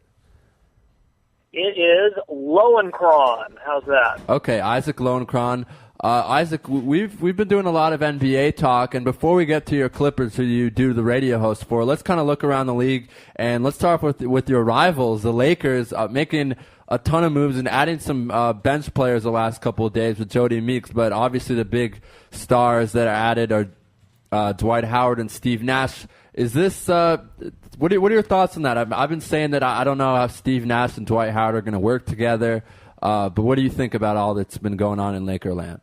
It is Lowenkron. How's that? Okay, Isaac Lowenkron. Isaac, we've been doing a lot of NBA talk, and before we get to your Clippers, who you do the radio host for, let's kind of look around the league, and let's start with your rivals, the Lakers, making a ton of moves and adding some bench players the last couple of days with Jody Meeks, but obviously the big stars that are added are Dwight Howard and Steve Nash. Is this what are your thoughts on that? I've been saying that I don't know how Steve Nash and Dwight Howard are going to work together, but what do you think about all that's been going on in Lakerland?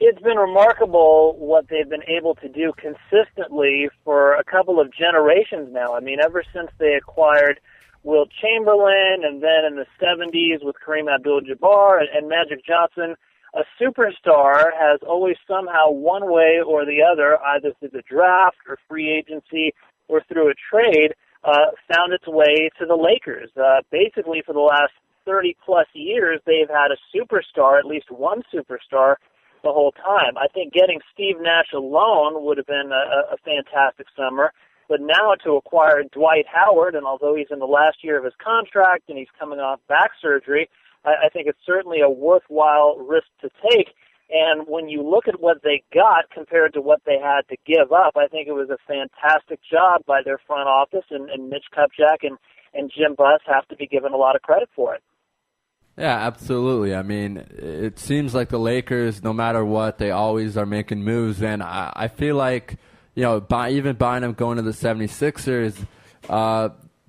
It's been remarkable what they've been able to do consistently for a couple of generations now. I mean, ever since they acquired Wilt Chamberlain, and then in the 70s with Kareem Abdul-Jabbar and Magic Johnson, a superstar has always somehow, one way or the other, either through the draft or free agency or through a trade, found its way to the Lakers. Basically, for the last 30-plus years, they've had a superstar, at least one superstar, the whole time. I think getting Steve Nash alone would have been a fantastic summer. But now to acquire Dwight Howard, and although he's in the last year of his contract and he's coming off back surgery, I think it's certainly a worthwhile risk to take. And when you look at what they got compared to what they had to give up, I think it was a fantastic job by their front office, and Mitch Kupchak and Jim Buss have to be given a lot of credit for it. Yeah, absolutely. I mean, it seems like the Lakers, no matter what, they always are making moves, and I feel like, you know, even Bynum going to the 76ers,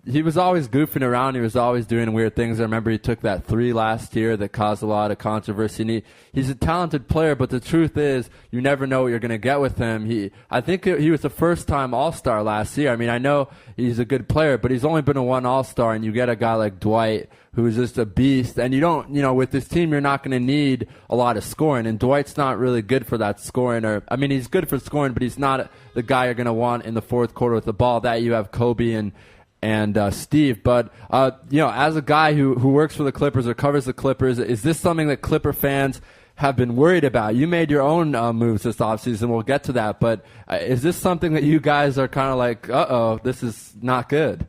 he was always goofing around. He was always doing weird things. I remember he took that 3 last year that caused a lot of controversy. And he's a talented player, but the truth is you never know what you're going to get with him. I think he was a first-time All-Star last year. I mean, I know he's a good player, but he's only been a one All-Star, and you get a guy like Dwight who's just a beast. And you don't, you know, with this team, you're not going to need a lot of scoring. And Dwight's not really good for that scoring. I mean, he's good for scoring, but he's not the guy you're going to want in the fourth quarter with the ball. That you have Kobe and Steve. But, you know, as a guy who works for the Clippers or covers the Clippers, is this something that Clipper fans have been worried about? You made your own moves this offseason. We'll get to that. But is this something that you guys are kind of like, uh-oh, this is not good?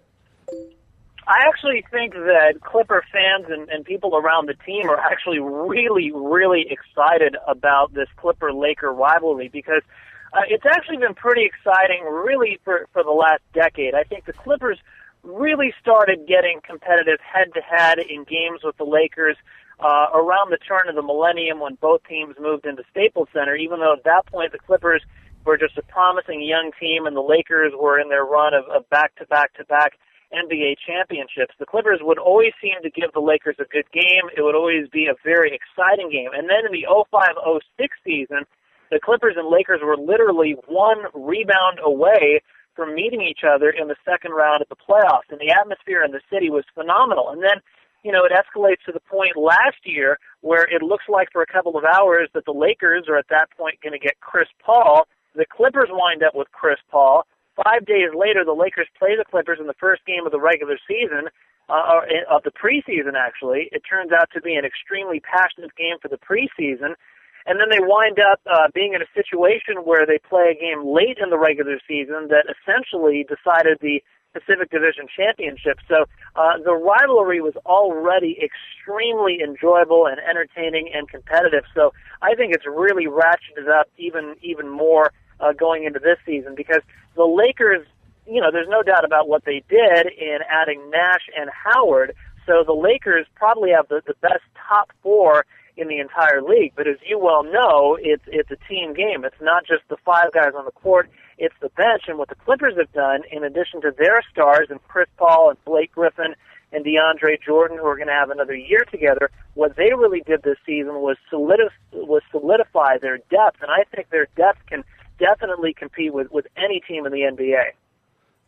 I actually think that Clipper fans and people around the team are actually really, really excited about this Clipper-Laker rivalry because it's actually been pretty exciting really for the last decade. I think the Clippers really started getting competitive head-to-head in games with the Lakers around the turn of the millennium when both teams moved into Staples Center, even though at that point the Clippers were just a promising young team and the Lakers were in their run of back-to-back-to-back NBA championships. The Clippers would always seem to give the Lakers a good game. It would always be a very exciting game. And then in the 05-06 season, the Clippers and Lakers were literally one rebound away from meeting each other in the second round of the playoffs. And the atmosphere in the city was phenomenal. And then, you know, it escalates to the point last year where it looks like for a couple of hours that the Lakers are at that point going to get Chris Paul. The Clippers wind up with Chris Paul. 5 days later, the Lakers play the Clippers in the first game of the regular season, of the preseason, actually. It turns out to be an extremely passionate game for the preseason. And then they wind up being in a situation where they play a game late in the regular season that essentially decided the Pacific Division Championship. So the rivalry was already extremely enjoyable and entertaining and competitive. So I think it's really ratcheted up even more going into this season because the Lakers, you know, there's no doubt about what they did in adding Nash and Howard. So the Lakers probably have the best top 4 in the entire league. But as you well know, it's a team game. It's not just the 5 guys on the court. It's the bench. And what the Clippers have done, in addition to their stars and Chris Paul and Blake Griffin and DeAndre Jordan, who are going to have another year together, what they really did this season was solidify their depth. And I think their depth can definitely compete with any team in the NBA.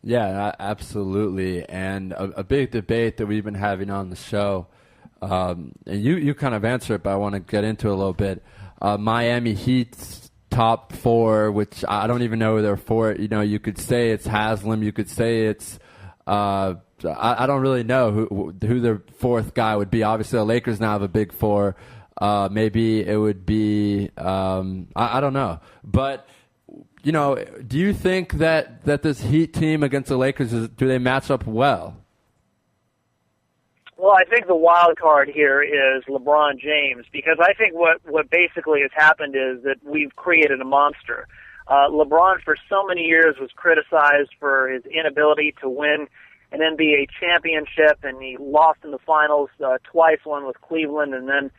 Yeah, absolutely. And a big debate that we've been having on the show, and you kind of answer it, but I want to get into it a little bit. Miami Heat's top four, which I don't even know who they're for. You know, you could say it's Haslam. You could say it's I don't really know who their fourth guy would be. Obviously, the Lakers now have a big four. Maybe it would be I don't know. But, you know, do you think that this Heat team against the Lakers, do they match up well? Well, I think the wild card here is LeBron James, because I think what basically has happened is that we've created a monster. LeBron for so many years was criticized for his inability to win an NBA championship, and he lost in the finals twice, one with Cleveland and then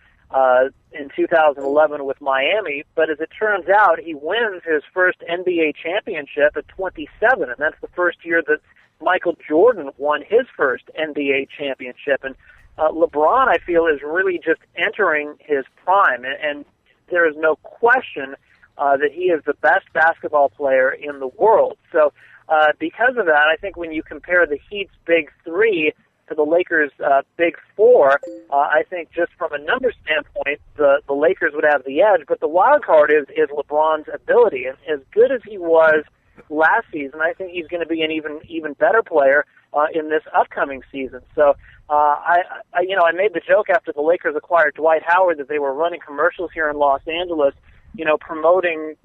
in 2011 with Miami. But as it turns out, he wins his first NBA championship at 27, and that's the first year that Michael Jordan won his first NBA championship. And LeBron, I feel, is really just entering his prime, and there is no question that he is the best basketball player in the world. So because of that, I think when you compare the Heat's big three to the Lakers' big four, I think just from a number standpoint, the Lakers would have the edge. But the wild card is LeBron's ability. And as good as he was last season, I think he's going to be an even better player in this upcoming season. So I made the joke after the Lakers acquired Dwight Howard that they were running commercials here in Los Angeles, promoting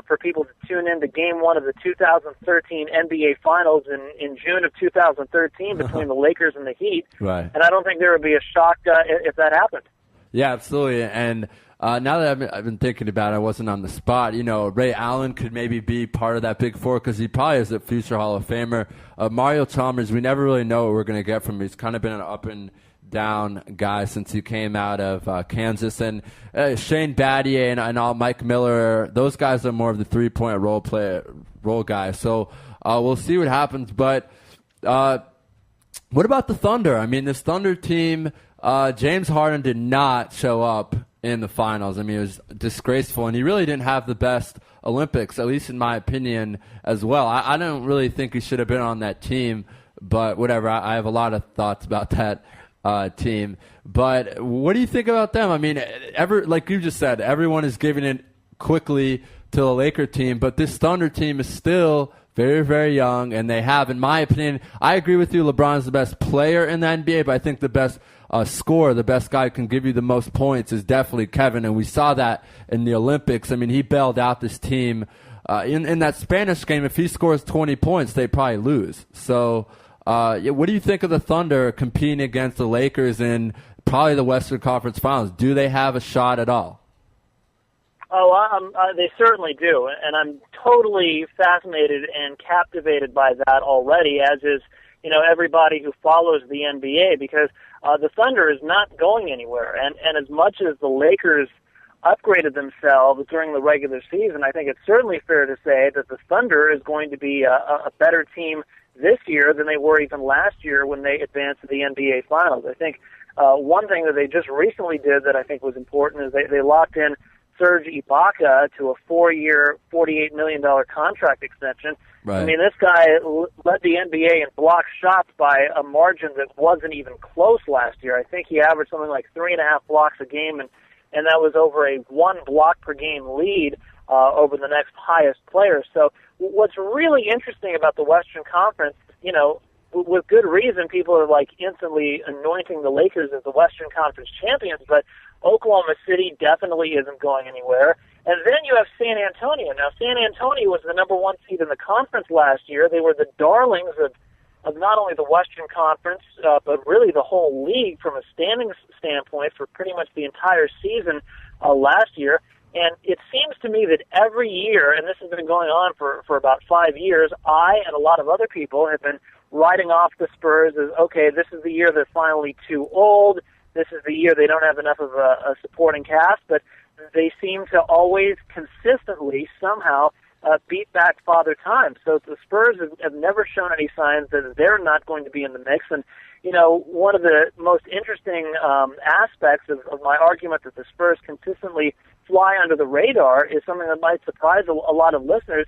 for people to tune in to Game 1 of the 2013 NBA Finals in June of 2013 between the Lakers and the Heat. Right. And I don't think there would be a shock if that happened. Yeah, absolutely. And now that I've been thinking about it, I wasn't on the spot. Ray Allen could maybe be part of that big four because he probably is a future Hall of Famer. Mario Chalmers, we never really know what we're going to get from him. He's kind of been an up and down guy since he came out of Kansas. And Shane Battier and all Mike Miller, those guys are more of the three-point role guys. So we'll see what happens. But what about the Thunder? I mean, this Thunder team, James Harden did not show up in the finals. I mean, it was disgraceful, and he really didn't have the best Olympics, at least in my opinion, as well. I don't really think he should have been on that team, but whatever. I have a lot of thoughts about that team. But what do you think about them? I mean, like you just said, everyone is giving it quickly to the Laker team, but this Thunder team is still very, very young, and they have, in my opinion, I agree with you, LeBron's the best player in the NBA, but I think the best scorer, the best guy who can give you the most points is definitely Kevin, and we saw that in the Olympics. I mean, he bailed out this team. In that Spanish game, if he scores 20 points, they probably lose. So what do you think of the Thunder competing against the Lakers in probably the Western Conference Finals? Do they have a shot at all? Oh, they certainly do, and I'm totally fascinated and captivated by that already, as is everybody who follows the NBA, because the Thunder is not going anywhere, and as much as the Lakers upgraded themselves during the regular season, I think it's certainly fair to say that the Thunder is going to be a better team this year than they were even last year when they advanced to the NBA Finals. I think one thing that they just recently did that I think was important is they locked in Serge Ibaka to a 4-year, $48 million contract extension. Right. I mean, this guy led the NBA in block shots by a margin that wasn't even close last year. I think he averaged something like 3.5 blocks a game, and that was over a 1 block per game lead over the next highest player. So what's really interesting about the Western Conference, with good reason, people are like instantly anointing the Lakers as the Western Conference champions, but Oklahoma City definitely isn't going anywhere. And then you have San Antonio. Now, San Antonio was the number 1 seed in the conference last year. They were the darlings of not only the Western Conference, but really the whole league from a standings standpoint for pretty much the entire season last year. And it seems to me that every year, and this has been going on for about 5 years, I and a lot of other people have been writing off the Spurs as, okay, this is the year they're finally too old. This is the year they don't have enough of a supporting cast, but they seem to always consistently somehow beat back Father Time. So the Spurs have never shown any signs that they're not going to be in the mix. And, one of the most interesting aspects of my argument that the Spurs consistently fly under the radar is something that might surprise a lot of listeners.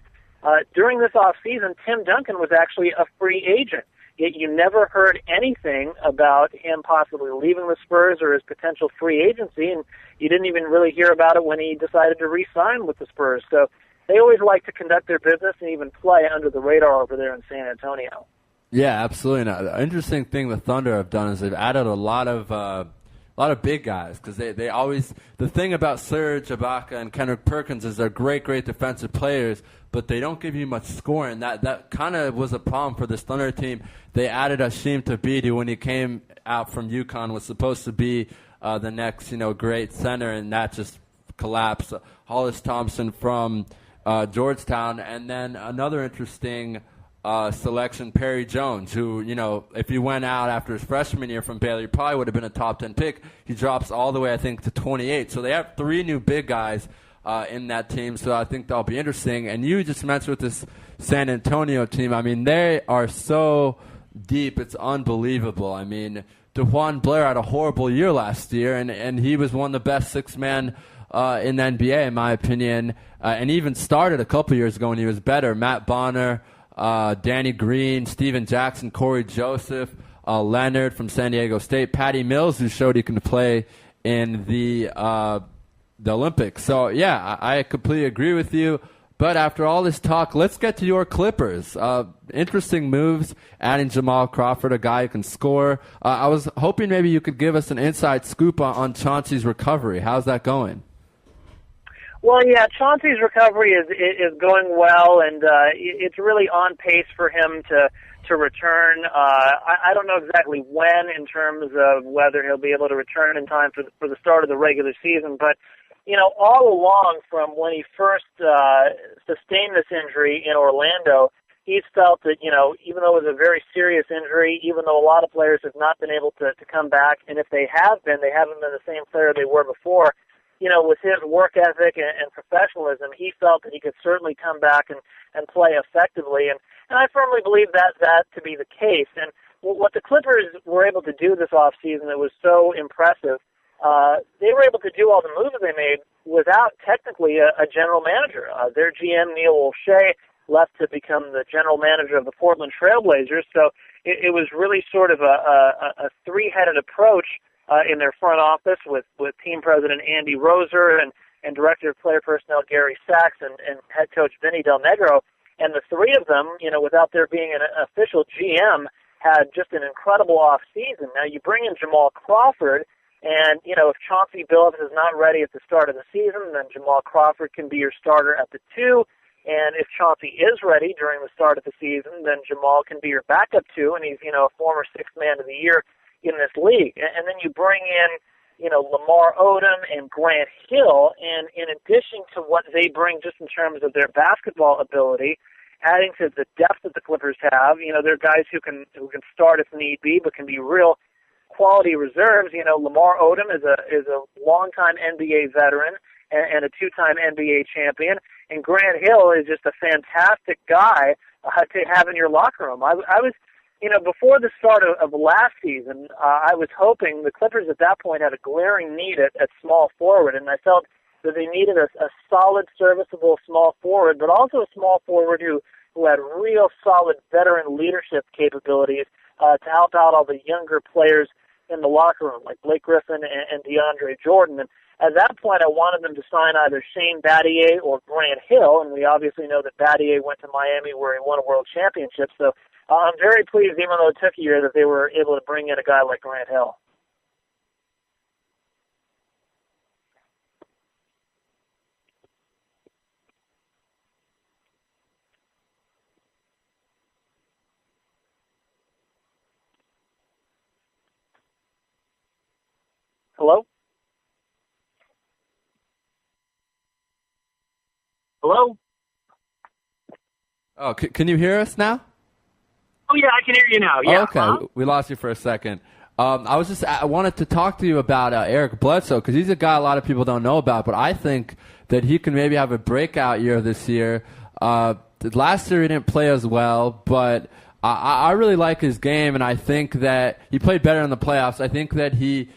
During this offseason, Tim Duncan was actually a free agent. Yet you never heard anything about him possibly leaving the Spurs or his potential free agency, and you didn't even really hear about it when he decided to re-sign with the Spurs. So they always like to conduct their business and even play under the radar over there in San Antonio. Yeah, absolutely. Now, the interesting thing the Thunder have done is they've added a lot of big guys because they always – the thing about Serge Ibaka and Kendrick Perkins is they're great defensive players, but they don't give you much scoring. That kind of was a problem for this Thunder team. They added Hasheem Thabiti when he came out from UConn, was supposed to be the next great center, and that just collapsed. Hollis Thompson from Georgetown, and then another interesting selection, Perry Jones, who, if he went out after his freshman year from Baylor, he probably would have been a top 10 pick. He drops all the way, I think, to 28. So they have 3 new big guys in that team, so I think that'll be interesting. And you just mentioned with this San Antonio team, I mean, they are so deep, it's unbelievable. I mean, DeJuan Blair had a horrible year last year, and he was one of the best six-man in the NBA, in my opinion, and even started a couple years ago when he was better. Matt Bonner, Danny Green, Steven Jackson, Corey Joseph, Leonard from San Diego State, Patty Mills, who showed he can play in the Olympics. So, yeah, I completely agree with you. But after all this talk, let's get to your Clippers. Interesting moves, adding Jamal Crawford, a guy who can score. I was hoping maybe you could give us an inside scoop on Chauncey's recovery. How's that going? Well, yeah, Chauncey's recovery is going well, and it's really on pace for him to return. I don't know exactly when in terms of whether he'll be able to return in time for the start of the regular season, but all along from when he first sustained this injury in Orlando, he's felt that, even though it was a very serious injury, even though a lot of players have not been able to come back, and if they haven't been the same player they were before, with his work ethic and professionalism, he felt that he could certainly come back and play effectively. And I firmly believe that to be the case. And what the Clippers were able to do this offseason that was so impressive, they were able to do all the moves they made without technically a general manager. Their GM, Neil Olshey, left to become the general manager of the Portland Trailblazers. So it was really sort of a three-headed approach in their front office with team president Andy Roser and director of player personnel Gary Sachs and head coach Vinny Del Negro. And the three of them, without there being an official GM, had just an incredible off-season. Now you bring in Jamal Crawford, and, if Chauncey Billups is not ready at the start of the season, then Jamal Crawford can be your starter at the 2. And if Chauncey is ready during the start of the season, then Jamal can be your backup 2, and he's, a former sixth man of the year in this league. And then you bring in, Lamar Odom and Grant Hill, and in addition to what they bring just in terms of their basketball ability, adding to the depth that the Clippers have, they're guys who can start if need be, but can be real quality reserves. Lamar Odom is a longtime NBA veteran and a two-time NBA champion, and Grant Hill is just a fantastic guy to have in your locker room. I was, before the start of last season, I was hoping the Clippers at that point had a glaring need at small forward, and I felt that they needed a solid, serviceable small forward, but also a small forward who had real solid veteran leadership capabilities to help out all the younger players in the locker room, like Blake Griffin and DeAndre Jordan. And at that point, I wanted them to sign either Shane Battier or Grant Hill, and we obviously know that Battier went to Miami where he won a world championship. So I'm very pleased, even though it took a year, that they were able to bring in a guy like Grant Hill. Hello? Hello? Oh, can you hear us now? Oh, yeah, I can hear you now. Yeah. Okay, we lost you for a second. I wanted to talk to you about Eric Bledsoe, because he's a guy a lot of people don't know about, but I think that he can maybe have a breakout year this year. Last year he didn't play as well, but I really like his game, and I think that he played better in the playoffs. I think that he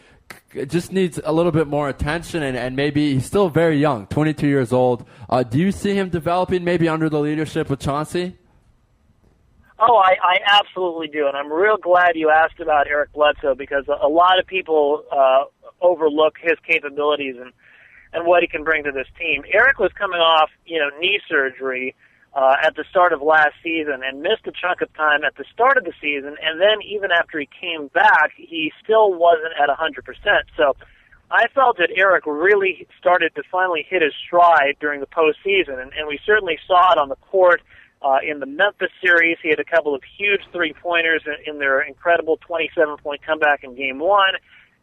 just needs a little bit more attention, and maybe he's still very young, 22 years old. Do you see him developing maybe under the leadership of Chauncey? Oh, I absolutely do, and I'm real glad you asked about Eric Bledsoe because a lot of people overlook his capabilities and what he can bring to this team. Eric was coming off, knee surgery at the start of last season and missed a chunk of time at the start of the season, and then even after he came back, he still wasn't at 100%. So I felt that Eric really started to finally hit his stride during the postseason, and we certainly saw it on the court. In the Memphis series, he had a couple of huge three-pointers in their incredible 27-point comeback in Game 1,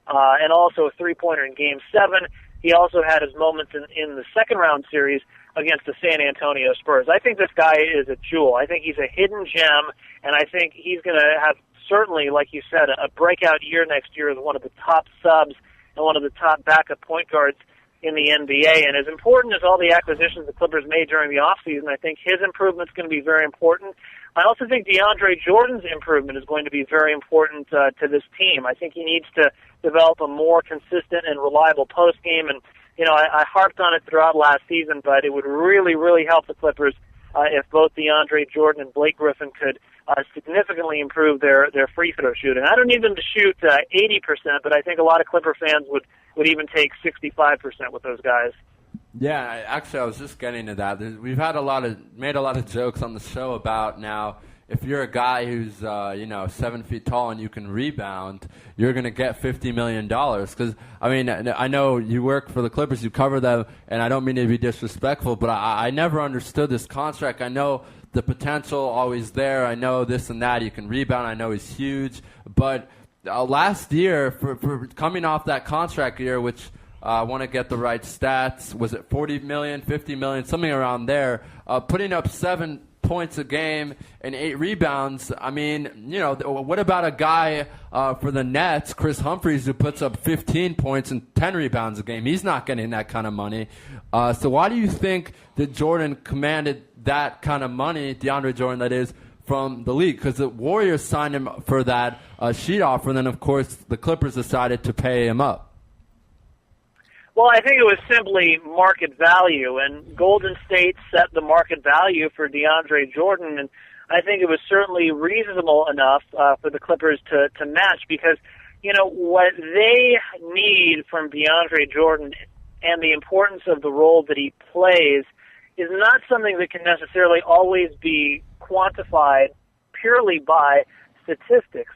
and also a three-pointer in Game 7. He also had his moments in the second-round series against the San Antonio Spurs. I think this guy is a jewel. I think he's a hidden gem, and I think he's going to have, certainly, like you said, a breakout year next year as one of the top subs and one of the top backup point guards in the NBA. And as important as all the acquisitions the Clippers made during the offseason, I think his improvement's going to be very important. I also think DeAndre Jordan's improvement is going to be very important to this team. I think he needs to develop a more consistent and reliable post game. And I harped on it throughout last season, but it would really, really help the Clippers if both DeAndre Jordan and Blake Griffin could significantly improve their free throw shooting. I don't need them to shoot 80%, but I think a lot of Clipper fans would even take 65% with those guys. Yeah, actually, I was just getting to that. We've had made a lot of jokes on the show about now. If you're a guy who's 7 feet tall and you can rebound, you're going to get $50 million. Because I know you work for the Clippers, you cover them, and I don't mean to be disrespectful, but I never understood this contract. I know the potential always there. I know this and that. He can rebound. I know he's huge, but last year for coming off that contract year, which I want to get the right stats. Was it 40 million, 50 million, something around there? Putting up 7 points a game and 8 rebounds. I mean, what about a guy for the Nets, Chris Humphries, who puts up 15 points and 10 rebounds a game? He's not getting that kind of money. So why do you think that Jordan commanded that kind of money, DeAndre Jordan, that is, from the league? Because the Warriors signed him for that sheet offer, and then, of course, the Clippers decided to pay him up. Well, I think it was simply market value, and Golden State set the market value for DeAndre Jordan, and I think it was certainly reasonable enough for the Clippers to match because, what they need from DeAndre Jordan and the importance of the role that he plays is not something that can necessarily always be quantified purely by statistics.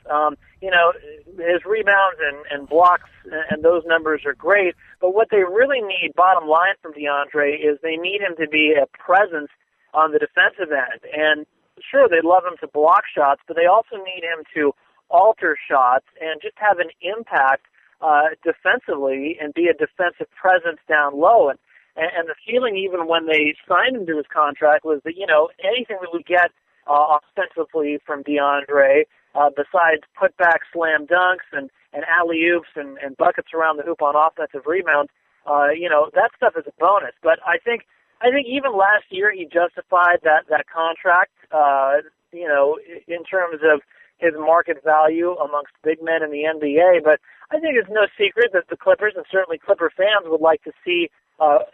His rebounds and blocks and those numbers are great, but what they really need, bottom line from DeAndre, is they need him to be a presence on the defensive end. And sure, they'd love him to block shots, but they also need him to alter shots and just have an impact defensively and be a defensive presence down low. And the feeling, even when they signed him to his contract, was that, anything that we get offensively from DeAndre, besides putback slam dunks and alley-oops and buckets around the hoop on offensive rebounds, that stuff is a bonus. But I think even last year he justified that contract, in terms of his market value amongst big men in the NBA. But I think it's no secret that the Clippers, and certainly Clipper fans, would like to see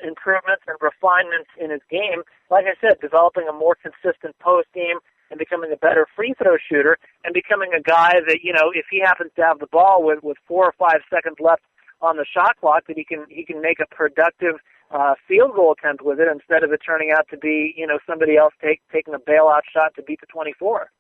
improvements and refinements in his game. Like I said, developing a more consistent post game and becoming a better free throw shooter and becoming a guy that, if he happens to have the ball with 4 or 5 seconds left on the shot clock, that he can make a productive field goal attempt with it instead of it turning out to be, somebody else taking a bailout shot to beat the 24.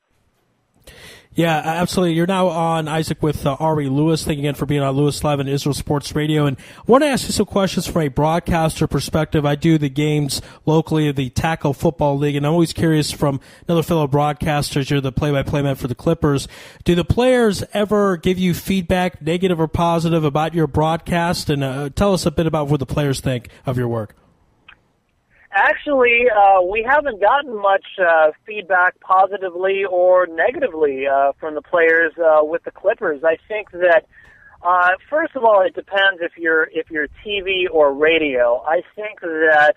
Yeah, absolutely. You're now on, Isaac, with Ari Louis. Thank you again for being on Louis Live on Israel Sports Radio. And I want to ask you some questions from a broadcaster perspective. I do the games locally of the Tackle Football League, and I'm always curious from another fellow broadcasters. You're the play-by-play man for the Clippers. Do the players ever give you feedback, negative or positive, about your broadcast? And tell us a bit about what the players think of your work. Actually, we haven't gotten much feedback positively or negatively from the players with the Clippers. I think that first of all, it depends if you're TV or radio. I think that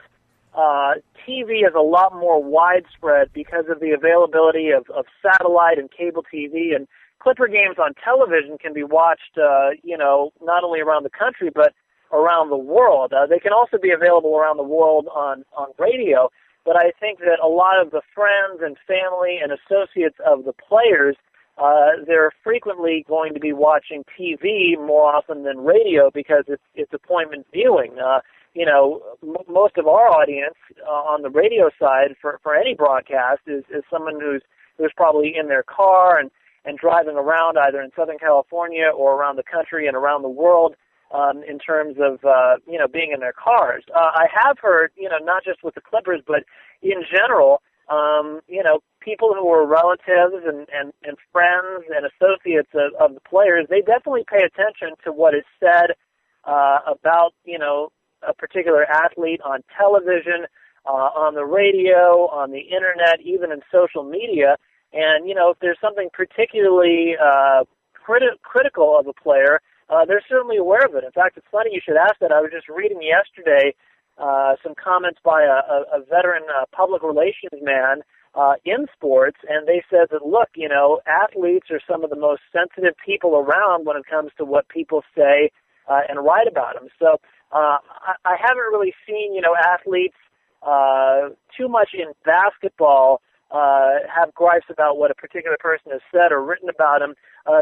TV is a lot more widespread because of the availability of satellite and cable TV, and Clipper games on television can be watched, not only around the country, but around the world. They can also be available around the world on radio, but I think that a lot of the friends and family and associates of the players, they're frequently going to be watching TV more often than radio because it's appointment viewing. Most of our audience on the radio side for any broadcast is someone who's probably in their car and driving around either in Southern California or around the country and around the world in terms of, being in their cars. I have heard, not just with the Clippers, but in general, people who are relatives and friends and associates of the players, they definitely pay attention to what is said about, a particular athlete on television, on the radio, on the internet, even in social media. And, if there's something particularly critical of a player, they're certainly aware of it. In fact, it's funny you should ask that. I was just reading yesterday some comments by a veteran public relations man in sports, and they said that, look, athletes are some of the most sensitive people around when it comes to what people say and write about them. So I haven't really seen, athletes too much in basketball have gripes about what a particular person has said or written about him.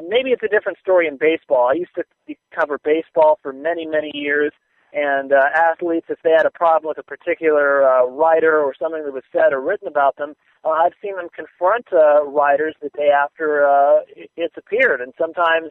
Maybe it's a different story in baseball. I used to cover baseball for many, many years, and athletes, if they had a problem with a particular writer or something that was said or written about them, I've seen them confront writers the day after it's appeared. And sometimes,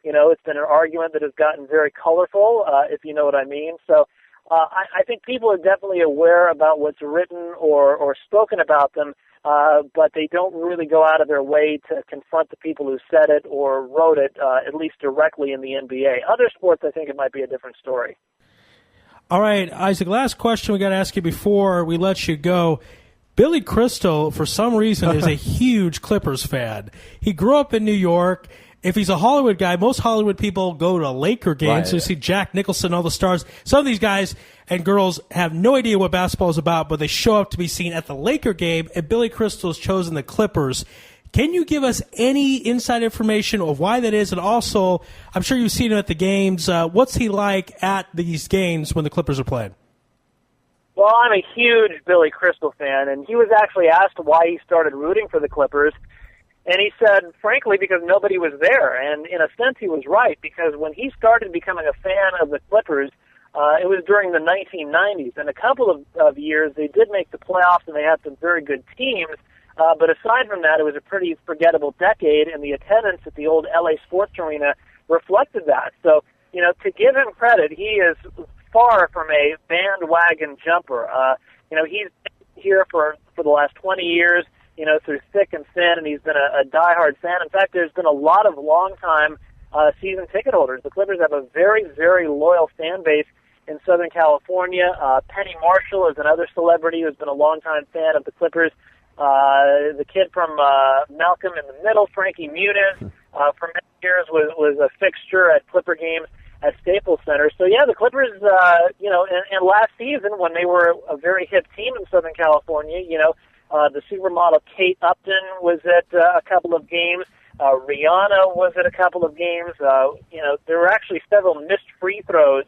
it's been an argument that has gotten very colorful, if you know what I mean. So I think people are definitely aware about what's written or spoken about them, but they don't really go out of their way to confront the people who said it or wrote it, at least directly in the NBA. Other sports, I think it might be a different story. All right, Isaac, last question we got to ask you before we let you go. Billy Crystal, for some reason, is a huge Clippers fan. He grew up in New York. If he's a Hollywood guy, most Hollywood people go to Laker games. So you see Jack Nicholson, all the stars. Some of these guys and girls have no idea what basketball is about, but they show up to be seen at the Laker game, and Billy Crystal has chosen the Clippers. Can you give us any inside information of why that is? And also, I'm sure you've seen him at the games. What's he like at these games when the Clippers are playing? Well, I'm a huge Billy Crystal fan, and he was actually asked why he started rooting for the Clippers. And he said, frankly, because nobody was there. And in a sense, he was right, because when he started becoming a fan of the Clippers, it was during the 1990s. And a couple of years, they did make the playoffs, and they had some very good teams. But aside from that, it was a pretty forgettable decade, and the attendance at the old LA Sports Arena reflected that. So, to give him credit, he is far from a bandwagon jumper. He's here for the last 20 years, through thick and thin, and he's been a diehard fan. In fact, there's been a lot of long-time season ticket holders. The Clippers have a very, very loyal fan base in Southern California. Penny Marshall is another celebrity who's been a long-time fan of the Clippers. The kid from Malcolm in the Middle, Frankie Muniz, for many years was a fixture at Clipper games at Staples Center. So, yeah, the Clippers, and last season when they were a very hip team in Southern California, the supermodel Kate Upton was at a couple of games. Rihanna was at a couple of games. There were actually several missed free throws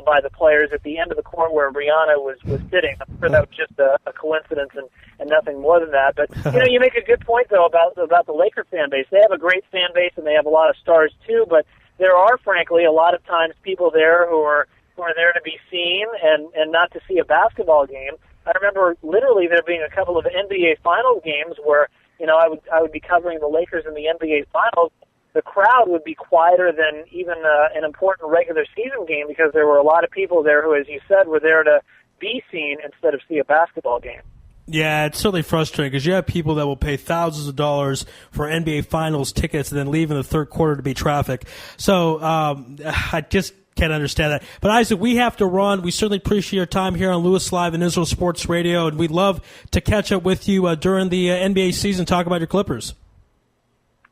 by the players at the end of the court where Rihanna was sitting. I'm sure that was just a coincidence and nothing more than that. But, you make a good point, though, about the Laker fan base. They have a great fan base, and they have a lot of stars, too. But there are, frankly, a lot of times people there who are there to be seen and not to see a basketball game. I remember literally there being a couple of NBA Finals games where, I would be covering the Lakers in the NBA Finals. The crowd would be quieter than even an important regular season game because there were a lot of people there who, as you said, were there to be seen instead of see a basketball game. Yeah, it's certainly frustrating because you have people that will pay thousands of dollars for NBA Finals tickets and then leave in the third quarter to beat traffic. So I just can't understand that. But, Isaac, we have to run. We certainly appreciate your time here on Louis Live and Israel Sports Radio, and we'd love to catch up with you during the NBA season, talk about your Clippers.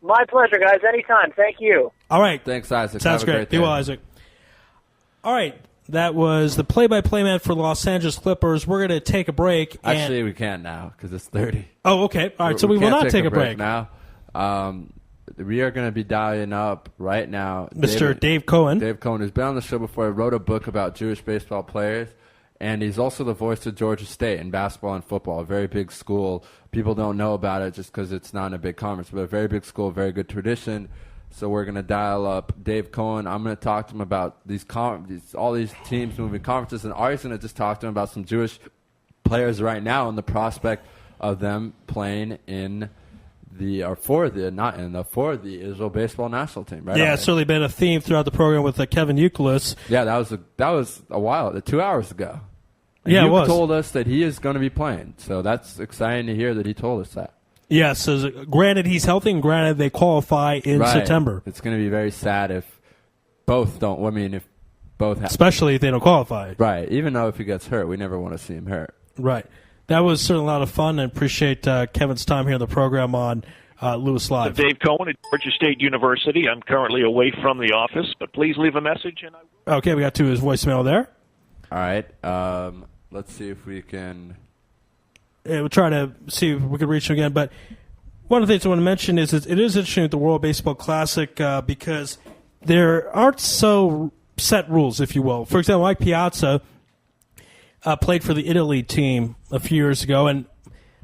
My pleasure, guys. Anytime. Thank you. All right. Thanks, Isaac. Sounds Have a great. Be well, Isaac. All right. That was the play-by-play man for the Los Angeles Clippers. We're going to take a break. Actually, we can't now because it's 30. Oh, okay. All right. So we will not take a break now. we are going to be dialing up right now Mr. Dave Cohen. Dave Cohen, who's been on the show before. He wrote a book about Jewish baseball players, and he's also the voice of Georgia State in basketball and football, a very big school. People don't know about it just because it's not in a big conference, but a very big school, very good tradition. So we're going to dial up Dave Cohen. I'm going to talk to him about all these teams moving conferences, and Ari's going to just talk to him about some Jewish players right now and the prospect of them playing for the Israel baseball national team. Right? Yeah, it's certainly been a theme throughout the program with Kevin Youkilis. Yeah, that was a while, 2 hours ago. And yeah, it was. Told us that he is going to be playing, so that's exciting to hear that he told us that. Yeah, so granted he's healthy, and granted they qualify in September. It's going to be very sad if both don't. I mean, if both have, especially if they don't qualify. Right. Even though if he gets hurt, we never want to see him hurt. Right. That was certainly a lot of fun, and appreciate Kevin's time here on the program on Louis Live. Dave Cohen at Georgia State University. I'm currently away from the office, but please leave a message. Okay, we got to his voicemail there. All right. Let's see if we can. Yeah, we'll try to see if we can reach him again. But one of the things I want to mention is it is interesting with the World Baseball Classic because there aren't so set rules, if you will. For example, Mike Piazza played for the Italy team a few years ago, and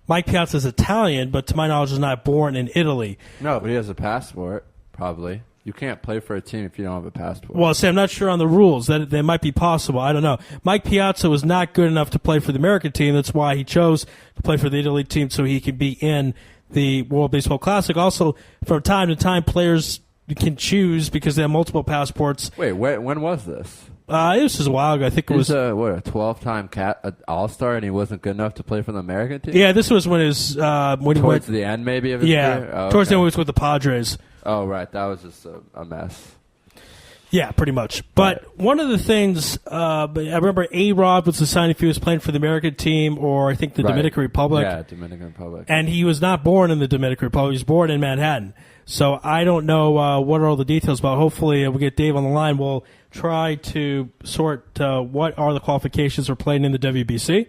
Mike Piazza is Italian, but to my knowledge is not born in Italy. No, but he has a passport, probably. You can't play for a team if you don't have a passport. Well, see, I'm not sure on the rules. That might be possible. I don't know. Mike Piazza was not good enough to play for the American team. That's why he chose to play for the Italy team so he could be in the World Baseball Classic. Also, from time to time, players can choose because they have multiple passports. Wait, when was this? It was just a while ago. I think it was a 12-time All-Star, and he wasn't good enough to play for the American team? Yeah, this was when his towards the end, maybe, of his career? Oh, towards the end, he was with the Padres. Oh, right. That was just a mess. Yeah, pretty much. But one of the things, I remember A-Rod was deciding if he was playing for the American team or I think the Dominican Republic. Yeah, Dominican Republic. And he was not born in the Dominican Republic. He was born in Manhattan. So I don't know what are all the details, but hopefully we'll get Dave on the line. We'll try to sort what are the qualifications for playing in the WBC.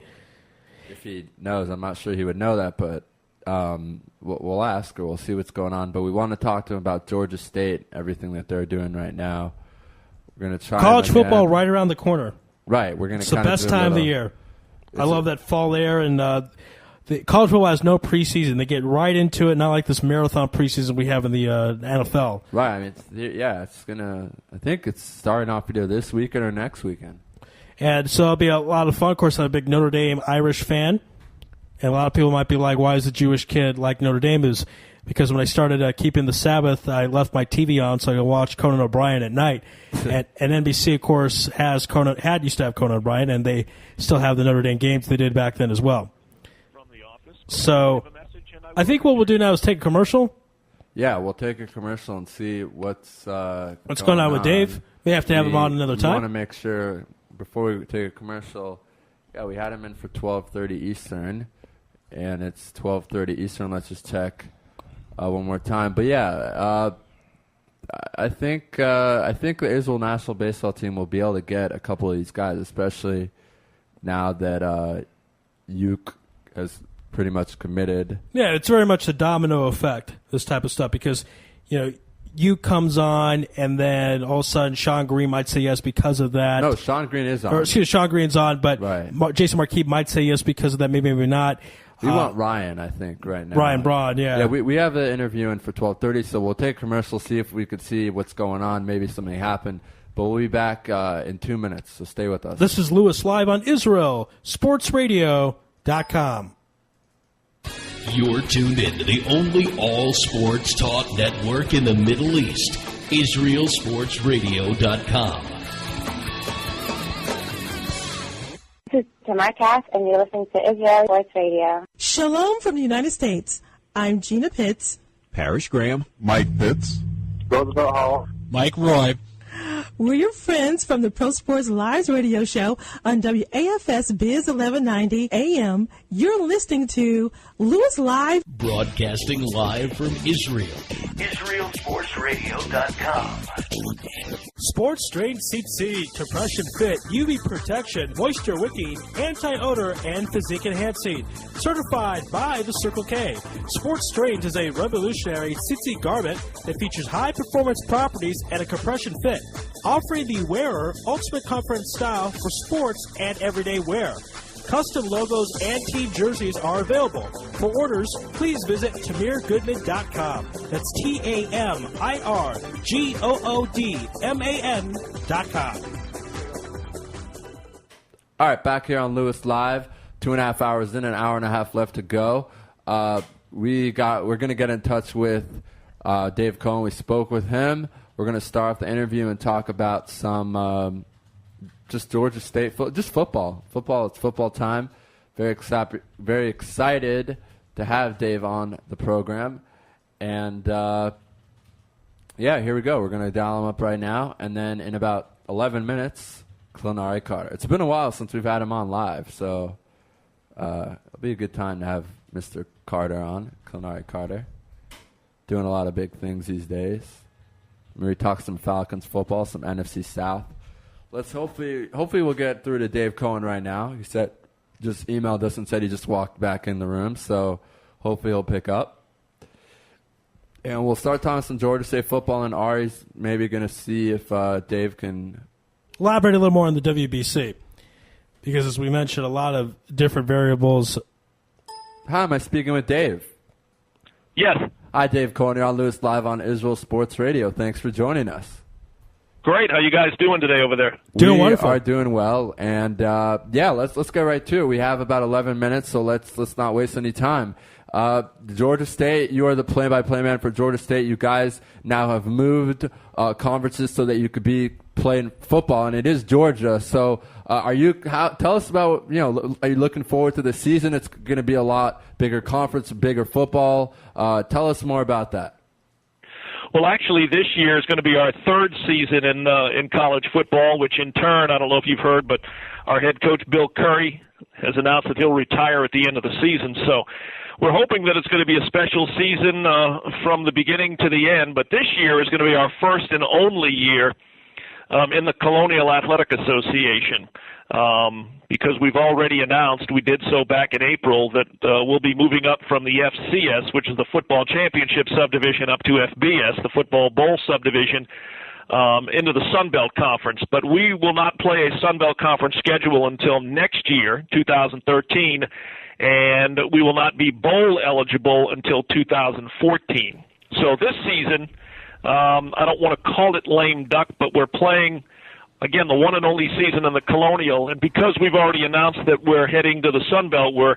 If he knows, I'm not sure he would know that, but we'll ask or we'll see what's going on. But we want to talk to him about Georgia State, everything that they're doing right now. We're going to try college football right around the corner. Right, we're going to. It's the best time of the year. I love that fall air, and the college football has no preseason. They get right into it, not like this marathon preseason we have in the NFL. Right. I mean, it's gonna. I think it's starting off either this weekend or next weekend. And so it'll be a lot of fun. Of course, I'm a big Notre Dame Irish fan, and a lot of people might be like, "Why is a Jewish kid like Notre Dame?" Is because when I started keeping the Sabbath, I left my TV on so I could watch Conan O'Brien at night. and NBC, of course, used to have Conan O'Brien, and they still have the Notre Dame games they did back then as well. So I think what we'll do now is take a commercial. Yeah, we'll take a commercial and see what's going on with Dave. We have to have him on another time. We want to make sure before we take a commercial. Yeah, we had him in for 12:30 Eastern, and it's 12:30 Eastern. Let's just check one more time. But yeah, I think the Israel national baseball team will be able to get a couple of these guys, especially now that Uke has pretty much committed. Yeah, it's very much a domino effect, this type of stuff, because, Uke comes on, and then all of a sudden Sean Green might say yes because of that. No, Sean Green is on. Or, Sean Green's on, but right. Jason Marquis might say yes because of that, maybe not. We want Ryan, I think, right now. Ryan Braun, yeah. Yeah, we have an interview in for 12:30, so we'll take a commercial, see if we could see what's going on. Maybe something happened. But we'll be back in 2 minutes, so stay with us. This is Louis Live on IsraelSportsRadio.com. You're tuned in to the only all-sports talk network in the Middle East, IsraelSportsRadio.com. This is Tamar Cass, and you're listening to Israel Sports Radio. Shalom from the United States. I'm Gina Pitts. Parrish Graham. Mike Pitts. Roosevelt Hall. Mike Roy. We're your friends from the Pro Sports Live radio show on WAFS Biz 1190 AM. You're listening to Louis Live. Broadcasting live from Israel. IsraelSportsRadio.com. Sports Strain Seat Seat, Compression Fit, UV Protection, Moisture Wicking, Anti-Odor, and Physique Enhancing. Certified by the Circle K. Sports Strange is a revolutionary tsitsi garment that features high-performance properties and a compression fit, offering the wearer ultimate comfort and style for sports and everyday wear. Custom logos and team jerseys are available. For orders, please visit TamirGoodman.com. That's TamirGoodman.com. All right, back here on Louis Live, 2.5 hours in, an hour and a half left to go. We're going to get in touch with Dave Cohen. We spoke with him. We're going to start off the interview and talk about some just Georgia State, just football. It's football time. Very excited to have Dave on the program. And, yeah, here we go. We're going to dial him up right now. And then in about 11 minutes, Ari Carter. It's been a while since we've had him on live, so it'll be a good time to have Mr. Carter on, Ari Carter. Doing a lot of big things these days. We talk some Falcons football, some NFC South. Let's hopefully we'll get through to Dave Cohen right now. He just emailed us and said he just walked back in the room, so hopefully he'll pick up. And we'll start talking some Georgia State football, and Ari's maybe going to see if Dave can elaborate a little more on the WBC, because as we mentioned, a lot of different variables. Hi, am I speaking with Dave? Yes. Hi, Dave Cohen. You're on Louis Live on Israel Sports Radio. Thanks for joining us. Great. How you guys doing today over there? Doing wonderful. We are doing well, and yeah, let's get right to it. We have about 11 minutes, so let's not waste any time. Georgia State, you are the play-by-play man for Georgia State. You guys now have moved conferences so that you could be playing football, and it is Georgia. So, tell us about, are you looking forward to the season? It's going to be a lot bigger conference, bigger football. Tell us more about that. Well, actually, this year is going to be our third season in college football, which in turn, I don't know if you've heard, but our head coach, Bill Curry, has announced that he'll retire at the end of the season. So we're hoping that it's going to be a special season from the beginning to the end. But this year is going to be our first and only year in the Colonial Athletic Association, because we've already announced, we did so back in April, that we'll be moving up from the FCS, which is the Football Championship subdivision, up to FBS, the Football Bowl subdivision, into the Sun Belt Conference. But we will not play a Sun Belt Conference schedule until next year, 2013, and we will not be bowl eligible until 2014. So this season, I don't want to call it lame duck, but we're playing, again, the one and only season in the Colonial, and because we've already announced that we're heading to the Sun Belt, we're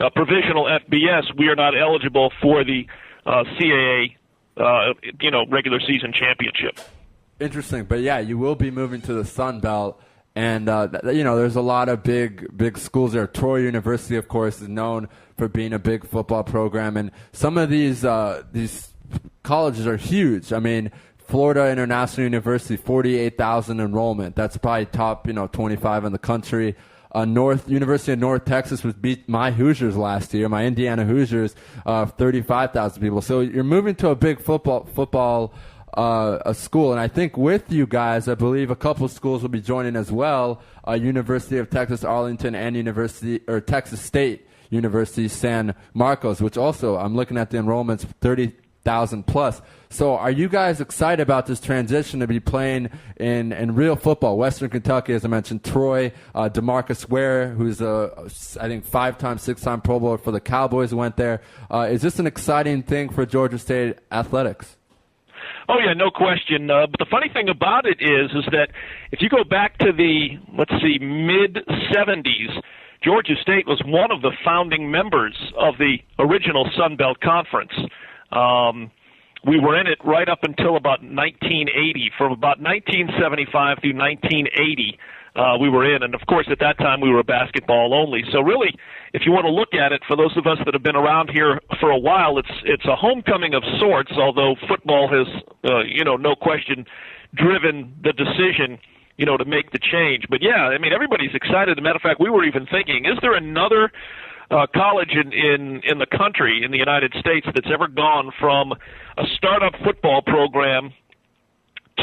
a provisional FBS, we are not eligible for the CAA, regular season championship. Interesting, but yeah, you will be moving to the Sun Belt, and there's a lot of big schools there. Troy University, of course, is known for being a big football program, and some of these colleges are huge. I mean, Florida International University, 48,000 enrollment. That's probably top, 25 in the country. University of North Texas beat my Hoosiers last year, my Indiana Hoosiers, 35,000 people. So you're moving to a big football school, and I think with you guys, I believe a couple of schools will be joining as well. University of Texas Arlington and Texas State University San Marcos, which also I'm looking at the enrollments 30,000 plus. So are you guys excited about this transition to be playing in real football? Western Kentucky, as I mentioned, Troy, DeMarcus Ware, who's I think 5-time, 6-time Pro Bowler for the Cowboys, went there. Is this an exciting thing for Georgia State athletics? Oh, yeah, no question. But the funny thing about it is that if you go back to the, mid-'70s, Georgia State was one of the founding members of the original Sun Belt Conference. We were in it right up until about 1980. From about 1975 through 1980, we were in. And, of course, at that time, we were basketball only. So, really, if you want to look at it, for those of us that have been around here for a while, it's a homecoming of sorts, although football has, no question, driven the decision, to make the change. But, yeah, I mean, everybody's excited. As a matter of fact, we were even thinking, is there another college in the country, in the United States, that's ever gone from a startup football program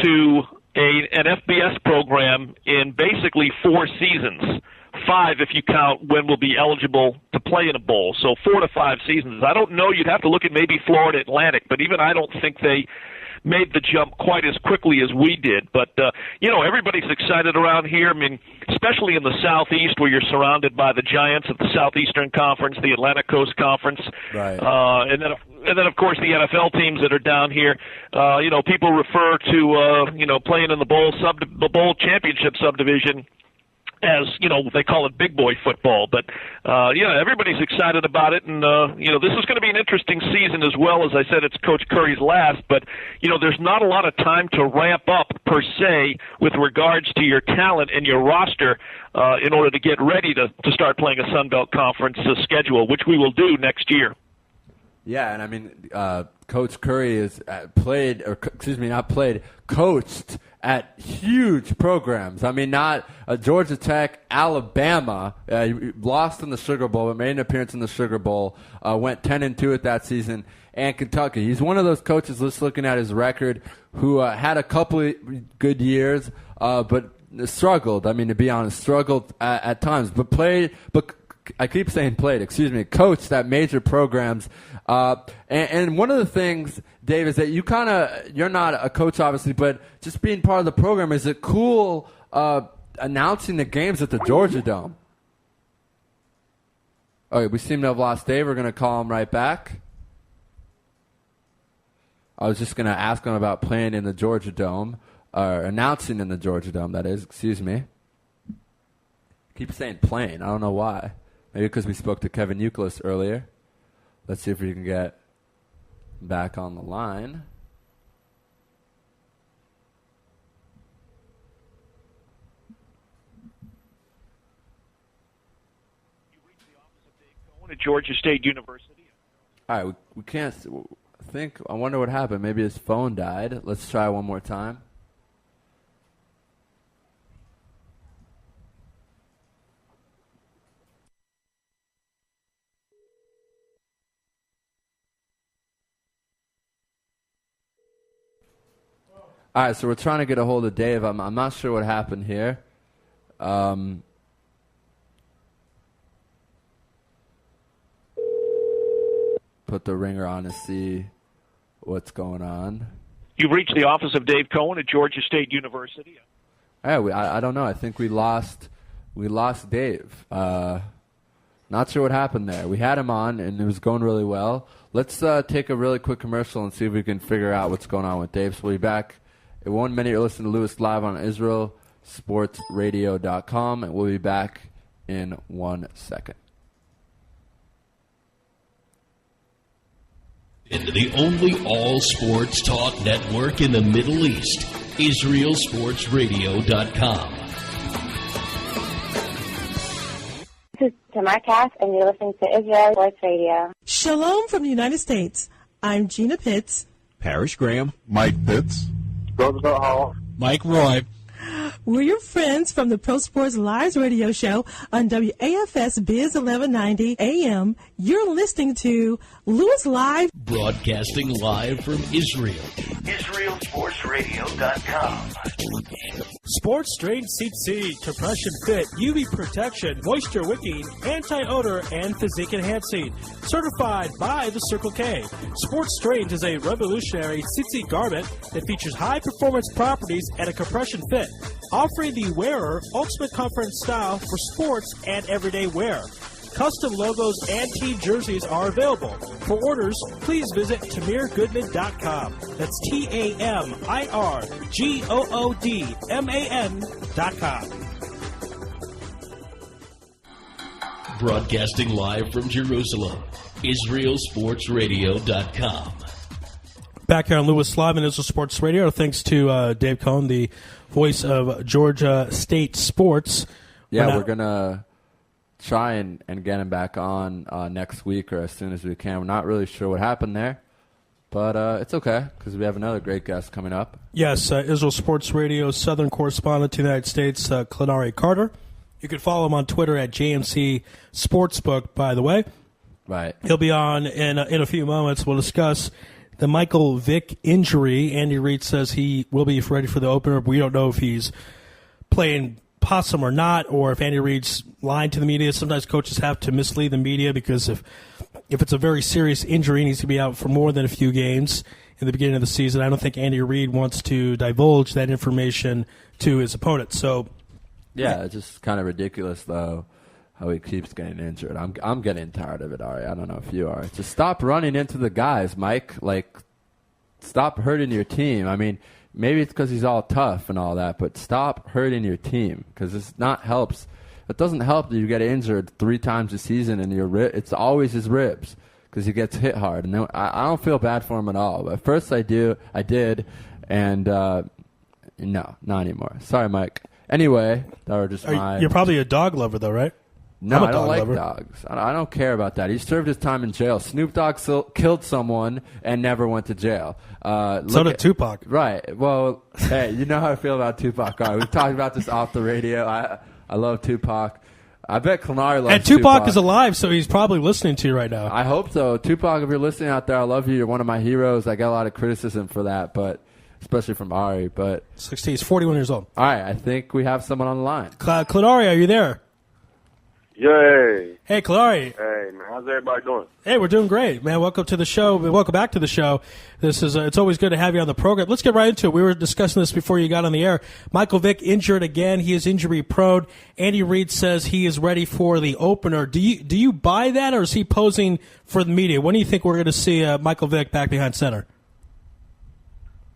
to an FBS program in basically 4 seasons, 5 if you count when we'll be eligible to play in a bowl. So 4 to 5 seasons. I don't know. You'd have to look at maybe Florida Atlantic, but even I don't think they made the jump quite as quickly as we did. But, everybody's excited around here. I mean, especially in the Southeast where you're surrounded by the giants of the Southeastern Conference, the Atlantic Coast Conference. Right. And then, of course, the NFL teams that are down here. People refer to, playing in the bowl championship subdivision as, they call it big boy football. But, everybody's excited about it. And, this is going to be an interesting season as well. As I said, it's Coach Curry's last. But, there's not a lot of time to ramp up, per se, with regards to your talent and your roster in order to get ready to start playing a Sun Belt Conference schedule, which we will do next year. Yeah, and I mean, Coach Curry is coached at huge programs. I mean, not Georgia Tech, Alabama, lost in the Sugar Bowl, but made an appearance in the Sugar Bowl, went 10-2 at that season, and Kentucky. He's one of those coaches, just looking at his record, who had a couple of good years, but struggled. I mean, to be honest, struggled at times, but coached at major programs. And one of the things, Dave, is that you're not a coach, obviously, but just being part of the program, is it cool announcing the games at the Georgia Dome? Okay, we seem to have lost Dave. We're going to call him right back. I was just going to ask him about playing in the Georgia Dome, or announcing in the Georgia Dome, that is, excuse me. Keep saying playing. I don't know why. Maybe because we spoke to Kevin Euclid earlier. Let's see if we can get back on the line. At Georgia State University. All right, we can't think. I wonder what happened. Maybe his phone died. Let's try one more time. All right, so we're trying to get a hold of Dave. I'm not sure what happened here. Put the ringer on to see what's going on. You've reached the office of Dave Cohen at Georgia State University. Yeah, I don't know. I think we lost Dave. Not sure what happened there. We had him on, and it was going really well. Let's take a really quick commercial and see if we can figure out what's going on with Dave. So we'll be back in 1 minute. You're listening to Louis live on IsraelSportsRadio.com, and we'll be back in 1 second. Into the only all-sports talk network in the Middle East, IsraelSportsRadio.com. This is Tamar Cass, and you're listening to Israel Sports Radio. Shalom from the United States. I'm Gina Pitts. Parrish Graham. Mike Pitts. Roosevelt Hall. Mike Roy. We're your friends from the Pro Sports Lives radio show on WAFS Biz 1190 AM. You're listening to Louis Live. Broadcasting live from Israel. IsraelSportsRadio.com. Sports Strain Seat C, compression fit, UV protection, moisture wicking, anti-odor, and physique enhancing. Certified by the Circle K. Sports Strain is a revolutionary seat garment that features high performance properties and a compression fit, offering the wearer ultimate comfort and style for sports and everyday wear. Custom logos and team jerseys are available. For orders, please visit TamirGoodman.com. That's TamirGoodman.com. Broadcasting live from Jerusalem, IsraelSportsRadio.com. Back here on Louis Live and Israel Sports Radio, thanks to Dave Cohen, the voice of Georgia State Sports. Yeah, we're going to try and get him back on next week or as soon as we can. We're not really sure what happened there, but it's okay because we have another great guest coming up. Yes, Israel Sports Radio Southern correspondent to the United States, Clenari Carter. You can follow him on Twitter at JMC Sportsbook, by the way. Right. He'll be on in a few moments. We'll discuss the Michael Vick injury. Andy Reid says he will be ready for the opener, but we don't know if he's playing possum or not, or if Andy Reid's lying to the media. Sometimes coaches have to mislead the media because if it's a very serious injury and he's going to be out for more than a few games in the beginning of the season, I don't think Andy Reid wants to divulge that information to his opponent. So, yeah, it's just kind of ridiculous, though, how he keeps getting injured. I'm getting tired of it, Ari. I don't know if you are. Just stop running into the guys, Mike. Like, stop hurting your team. I mean, maybe it's because he's all tough and all that, but stop hurting your team because it doesn't help that you get injured 3 times a season and it's always his ribs because he gets hit hard. And I don't feel bad for him at all. But at first I did, and no, not anymore. Sorry, Mike. Anyway, that were just You're probably a dog lover, though, right? No, I don't like dogs. I don't care about that. He served his time in jail. Snoop Dogg killed someone and never went to jail. So did Tupac. Right. Well, hey, you know how I feel about Tupac. All right, we've talked about this off the radio. I love Tupac. I bet Clonari loves Tupac. And Tupac is alive, so he's probably listening to you right now. I hope so. Tupac, if you're listening out there, I love you. You're one of my heroes. I get a lot of criticism for that, but especially from Ari. But 16, he's 41 years old. All right, I think we have someone on the line. Clonari, are you there? Yay. Hey, Clonari. Hey, man. How's everybody doing? Hey, we're doing great, man. Welcome to the show. Welcome back to the show. This is it's always good to have you on the program. Let's get right into it. We were discussing this before you got on the air. Michael Vick injured again. He is injury prone. Andy Reid says he is ready for the opener. Do you buy that, or is he posing for the media? When do you think we're going to see Michael Vick back behind center?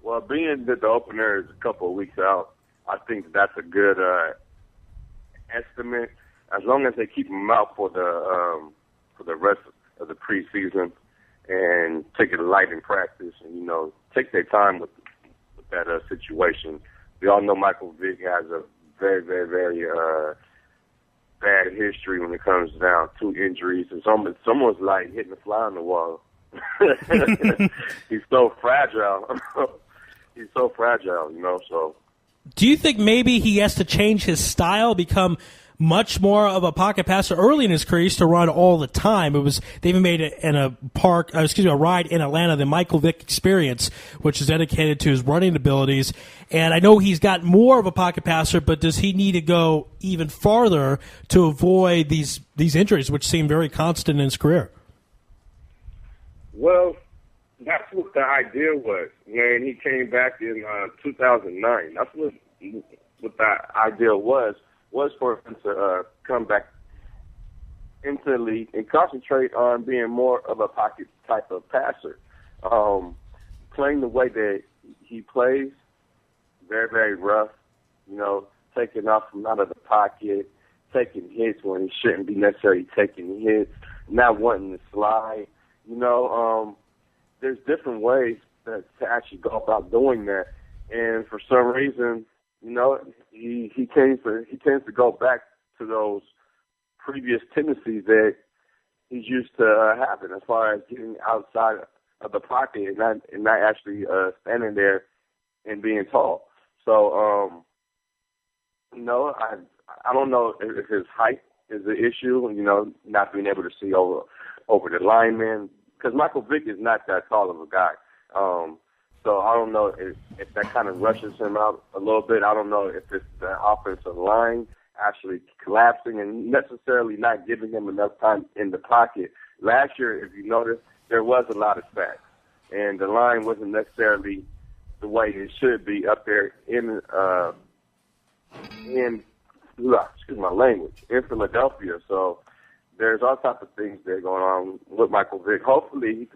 Well, being that the opener is a couple of weeks out, I think that's a good estimate. As long as they keep him out for the rest of the preseason and take it light in practice and, take their time with that situation. We all know Michael Vick has a very, very, very bad history when it comes down to injuries. It's almost like hitting a fly on the wall. He's so fragile. He's so fragile, so. Do you think maybe he has to change his style, become much more of a pocket passer? Early in his career, he used to run all the time. They even made it in a ride in Atlanta, the Michael Vick Experience, which is dedicated to his running abilities. And I know he's got more of a pocket passer, but does he need to go even farther to avoid these injuries, which seem very constant in his career? Well, that's what the idea was when he came back in 2009. That's what the idea was for him to come back into the league and concentrate on being more of a pocket type of passer. Playing the way that he plays, very, very rough, taking off from out of the pocket, taking hits when he shouldn't be necessarily taking hits, not wanting to slide. There's different ways to actually go about doing that. And for some reason, he tends to go back to those previous tendencies that he's used to having as far as getting outside of the pocket and not actually standing there and being tall. So, I don't know if his height is the issue, not being able to see over the linemen, because Michael Vick is not that tall of a guy. So I don't know if that kind of rushes him out a little bit. I don't know if it's the offensive line actually collapsing and necessarily not giving him enough time in the pocket. Last year, if you notice, there was a lot of sacks, and the line wasn't necessarily the way it should be up there in Philadelphia. So there's all types of things that are going on with Michael Vick. Hopefully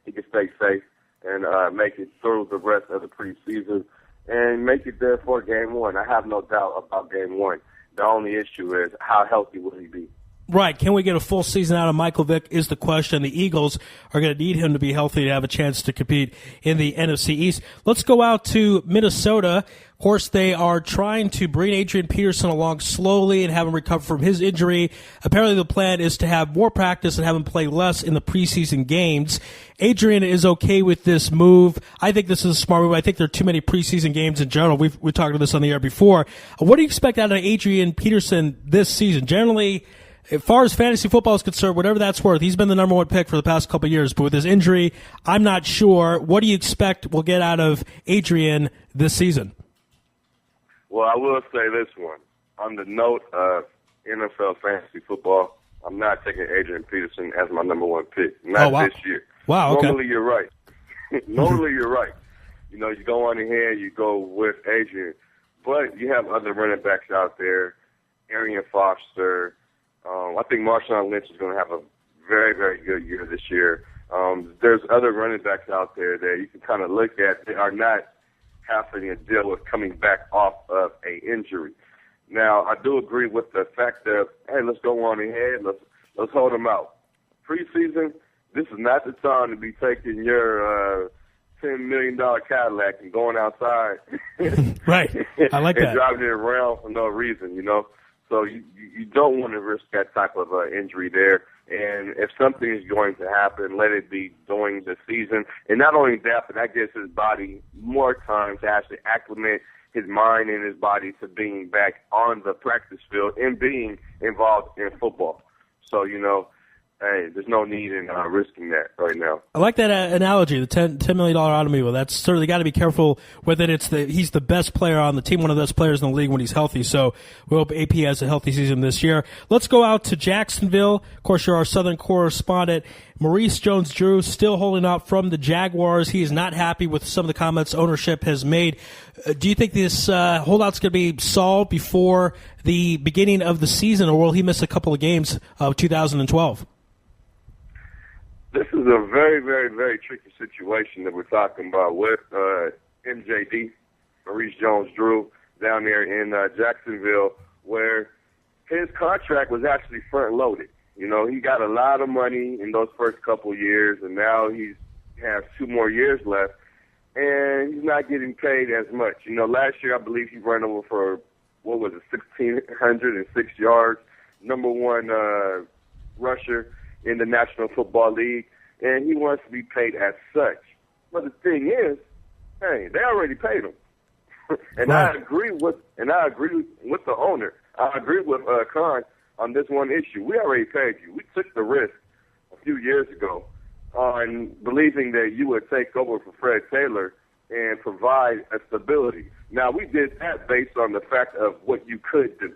he can stay safe and make it through the rest of the preseason and make it there for Game 1. I have no doubt about Game 1. The only issue is how healthy will he be? Right. Can we get a full season out of Michael Vick is the question. The Eagles are going to need him to be healthy to have a chance to compete in the NFC East. Let's go out to Minnesota. Of course, they are trying to bring Adrian Peterson along slowly and have him recover from his injury. Apparently, the plan is to have more practice and have him play less in the preseason games. Adrian is okay with this move. I think this is a smart move. I think there are too many preseason games in general. We've talked about this on the air before. What do you expect out of Adrian Peterson this season? Generally, as far as fantasy football is concerned, whatever that's worth, he's been the number one pick for the past couple of years. But with his injury, I'm not sure. What do you expect we'll get out of Adrian this season? Well, I will say this one. on the note of NFL fantasy football, I'm not taking Adrian Peterson as my number one pick. Not this year. Wow, okay. Normally, you're right. Normally, you're right. You know, you go on ahead, you go with Adrian. But you have other running backs out there, Arian Foster. I think Marshawn Lynch is going to have a very, very good year this year. There's other running backs out there that you can kind of look at that are not having to deal with coming back off of a injury. Now, I do agree with the fact that, hey, let's go on ahead, let's hold them out. Preseason, this is not the time to be taking your $10 million Cadillac and going outside. Right. I like and that. driving it around for no reason, you know. So you don't want to risk that type of injury there. And if something is going to happen, let it be during the season. And not only that, but that gives his body more time to actually acclimate his mind and his body to being back on the practice field and being involved in football. So, you know, hey, there's no need in risking that right now. I like that analogy, the $10 million automobile. That's certainly got to be careful with it. He's the best player on the team, one of the best players in the league when he's healthy. So we hope AP has a healthy season this year. Let's go out to Jacksonville. Of course, you're our Southern correspondent. Maurice Jones-Drew still holding out from the Jaguars. He is not happy with some of the comments ownership has made. Do you think this holdout's going to be solved before the beginning of the season, or will he miss a couple of games of 2012? This is a very, very, very tricky situation that we're talking about with MJD, Maurice Jones-Drew, down there in Jacksonville, where his contract was actually front-loaded. You know, he got a lot of money in those first couple of years, and now he has 2 more years left, and he's not getting paid as much. You know, last year I believe he ran over for, 1,606 yards, number one rusher in the National Football League, and he wants to be paid as such. But the thing is, hey, they already paid him. And right. I agree with the owner. I agree with Khan on this one issue. We already paid you. We took the risk a few years ago on believing that you would take over for Fred Taylor and provide a stability. Now, we did that based on the fact of what you could do.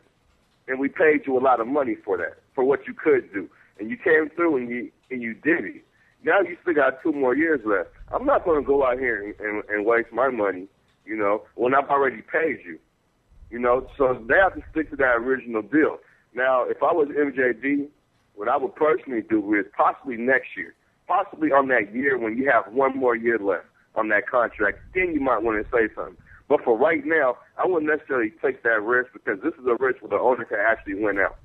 And we paid you a lot of money for that, for what you could do. And you came through and you did it. Now you still got 2 more years left. I'm not going to go out here and waste my money, you know, when I've already paid you. You know, so they have to stick to that original deal. Now, if I was MJD, what I would personally do is possibly next year, possibly on that year when you have 1 more year left on that contract, then you might want to say something. But for right now, I wouldn't necessarily take that risk because this is a risk where the owner can actually win out.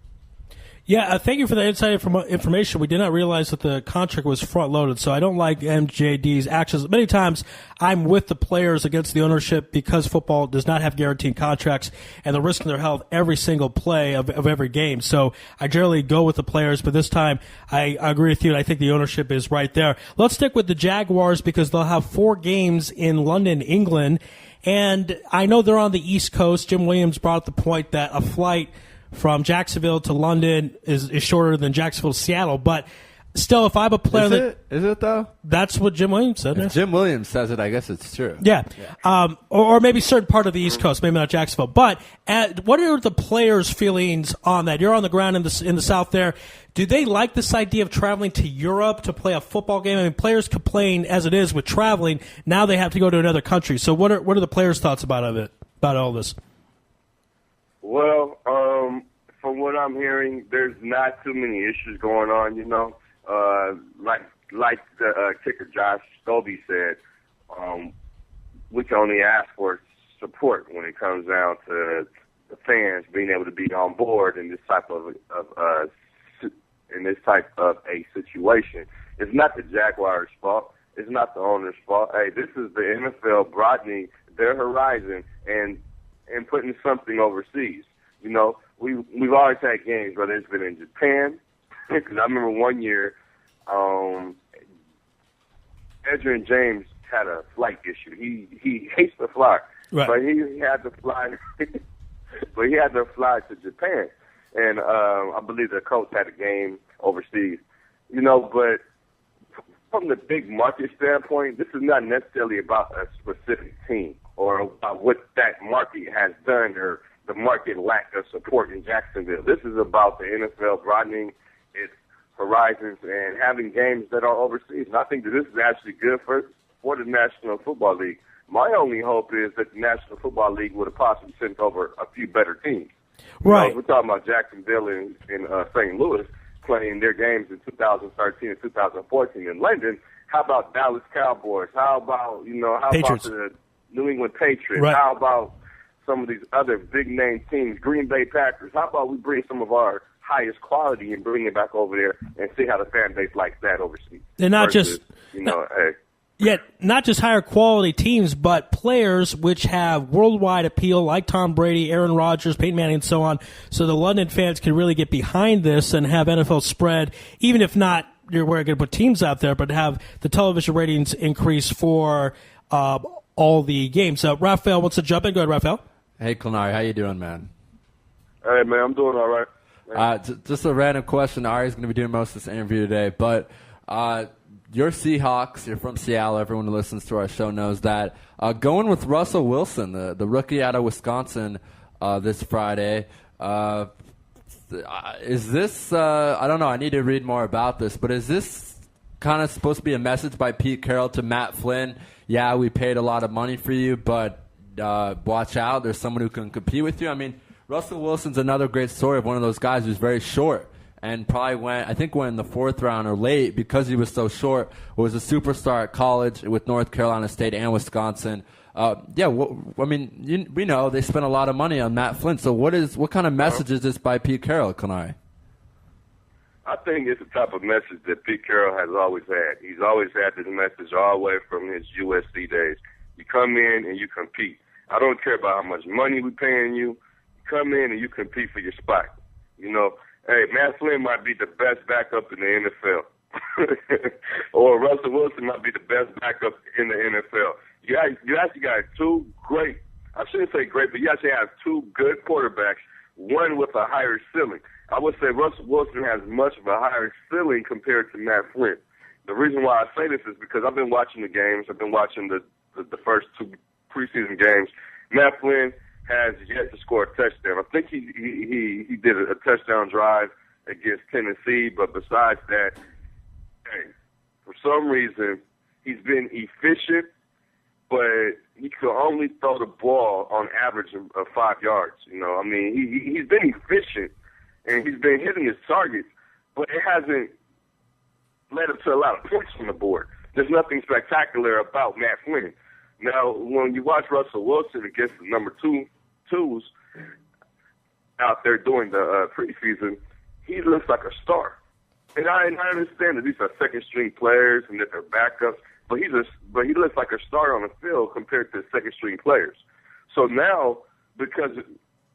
Yeah, thank you for the inside information. We did not realize that the contract was front-loaded, so I don't like MJD's actions. Many times I'm with the players against the ownership because football does not have guaranteed contracts, and they're risking their health every single play of every game. So I generally go with the players, but this time I agree with you, and I think the ownership is right there. Let's stick with the Jaguars because they'll have 4 games in London, England, and I know they're on the East Coast. Jim Williams brought up the point that a flight from Jacksonville to London is shorter than Jacksonville to Seattle, but still, if I'm a player... Is it though? That's what Jim Williams said. If Jim Williams says it, I guess it's true. Yeah. Or maybe certain part of the East Coast, maybe not Jacksonville. But what are the players' feelings on that? You're on the ground in the South there. Do they like this idea of traveling to Europe to play a football game? I mean, players complain as it is with traveling. Now they have to go to another country. So what are the players' thoughts about all this? Well, from what I'm hearing, there's not too many issues going on, you know. Like the kicker Josh Stobie said, we can only ask for support when it comes down to the fans being able to be on board in this type of a situation. It's not the Jaguars' fault. It's not the owner's fault. Hey, this is the NFL broadening their horizon and putting something overseas. You know, we've always had games, whether it's been in Japan, because I remember one year, Adrian James had a flight issue. He hates to fly, right. But he had to fly. But he had to fly to Japan, and I believe the coach had a game overseas. You know, but from the big market standpoint, this is not necessarily about a specific team or about what that market has done or the market lack of support in Jacksonville. This is about the NFL broadening its horizons and having games that are overseas. And I think that this is actually good for the National Football League. My only hope is that the National Football League would have possibly sent over a few better teams. Right. You know, we're talking about Jacksonville and St. Louis playing their games in 2013 and 2014 in London. How about Dallas Cowboys? How about Patriots. About the New England Patriots? Right. How about some of these other big-name teams, Green Bay Packers? How about we bring some of our highest quality and bring it back over there and see how the fan base likes that overseas? And not versus, just hey. Yet, not just higher quality teams, but players which have worldwide appeal, like Tom Brady, Aaron Rodgers, Peyton Manning, and so on. So the London fans can really get behind this and have NFL spread, even if not we're going to put teams out there, but have the television ratings increase for all the games. Raphael wants to jump in. Go ahead, Raphael. Hey, Clenari, how you doing, man? Hey, man, I'm doing all right. Just a random question. Ari's going to be doing most of this interview today, but you're Seahawks. You're from Seattle. Everyone who listens to our show knows that. Going with Russell Wilson, the rookie out of Wisconsin, this Friday. Is this, I don't know, I need to read more about this, but is this kind of supposed to be a message by Pete Carroll to Matt Flynn? Yeah, we paid a lot of money for you, but watch out. There's someone who can compete with you. I mean, Russell Wilson's another great story of one of those guys who's very short and probably went in the fourth round or late because he was so short, was a superstar at college with North Carolina State and Wisconsin. We know they spent a lot of money on Matt Flynn. So what kind of message is this by Pete Carroll, Clenari? I think it's the type of message that Pete Carroll has always had. He's always had this message all the way from his USC days. You come in and you compete. I don't care about how much money we're paying you. You come in and you compete for your spot. You know, hey, Matt Flynn might be the best backup in the NFL. Or Russell Wilson might be the best backup in the NFL. You actually got two great, I shouldn't say great, but you actually have two good quarterbacks, one with a higher ceiling. I would say Russell Wilson has much of a higher ceiling compared to Matt Flynn. The reason why I say this is because I've been watching the games. I've been watching the first two preseason games. Matt Flynn has yet to score a touchdown. I think he did a touchdown drive against Tennessee, but besides that, hey, for some reason, he's been efficient, but he could only throw the ball on average of 5 yards. You know, I mean, he's been efficient, and he's been hitting his targets, but it hasn't led him to a lot of points on the board. There's nothing spectacular about Matt Flynn. Now, when you watch Russell Wilson against the number twos out there during the preseason, he looks like a star. And I understand that these are second-string players and that they're backups, but he looks like a star on the field compared to second-string players. So now, because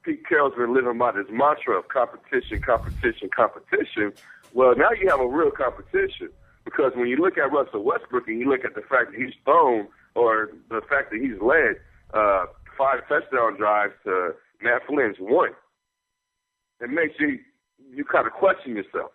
Pete Carroll's been living by this mantra of competition, well, now you have a real competition. Because when you look at Russell Westbrook and you look at the fact that he's thrown or the fact that he's led 5 touchdown drives to Matt Flynn's 1, it makes you kind of question yourself.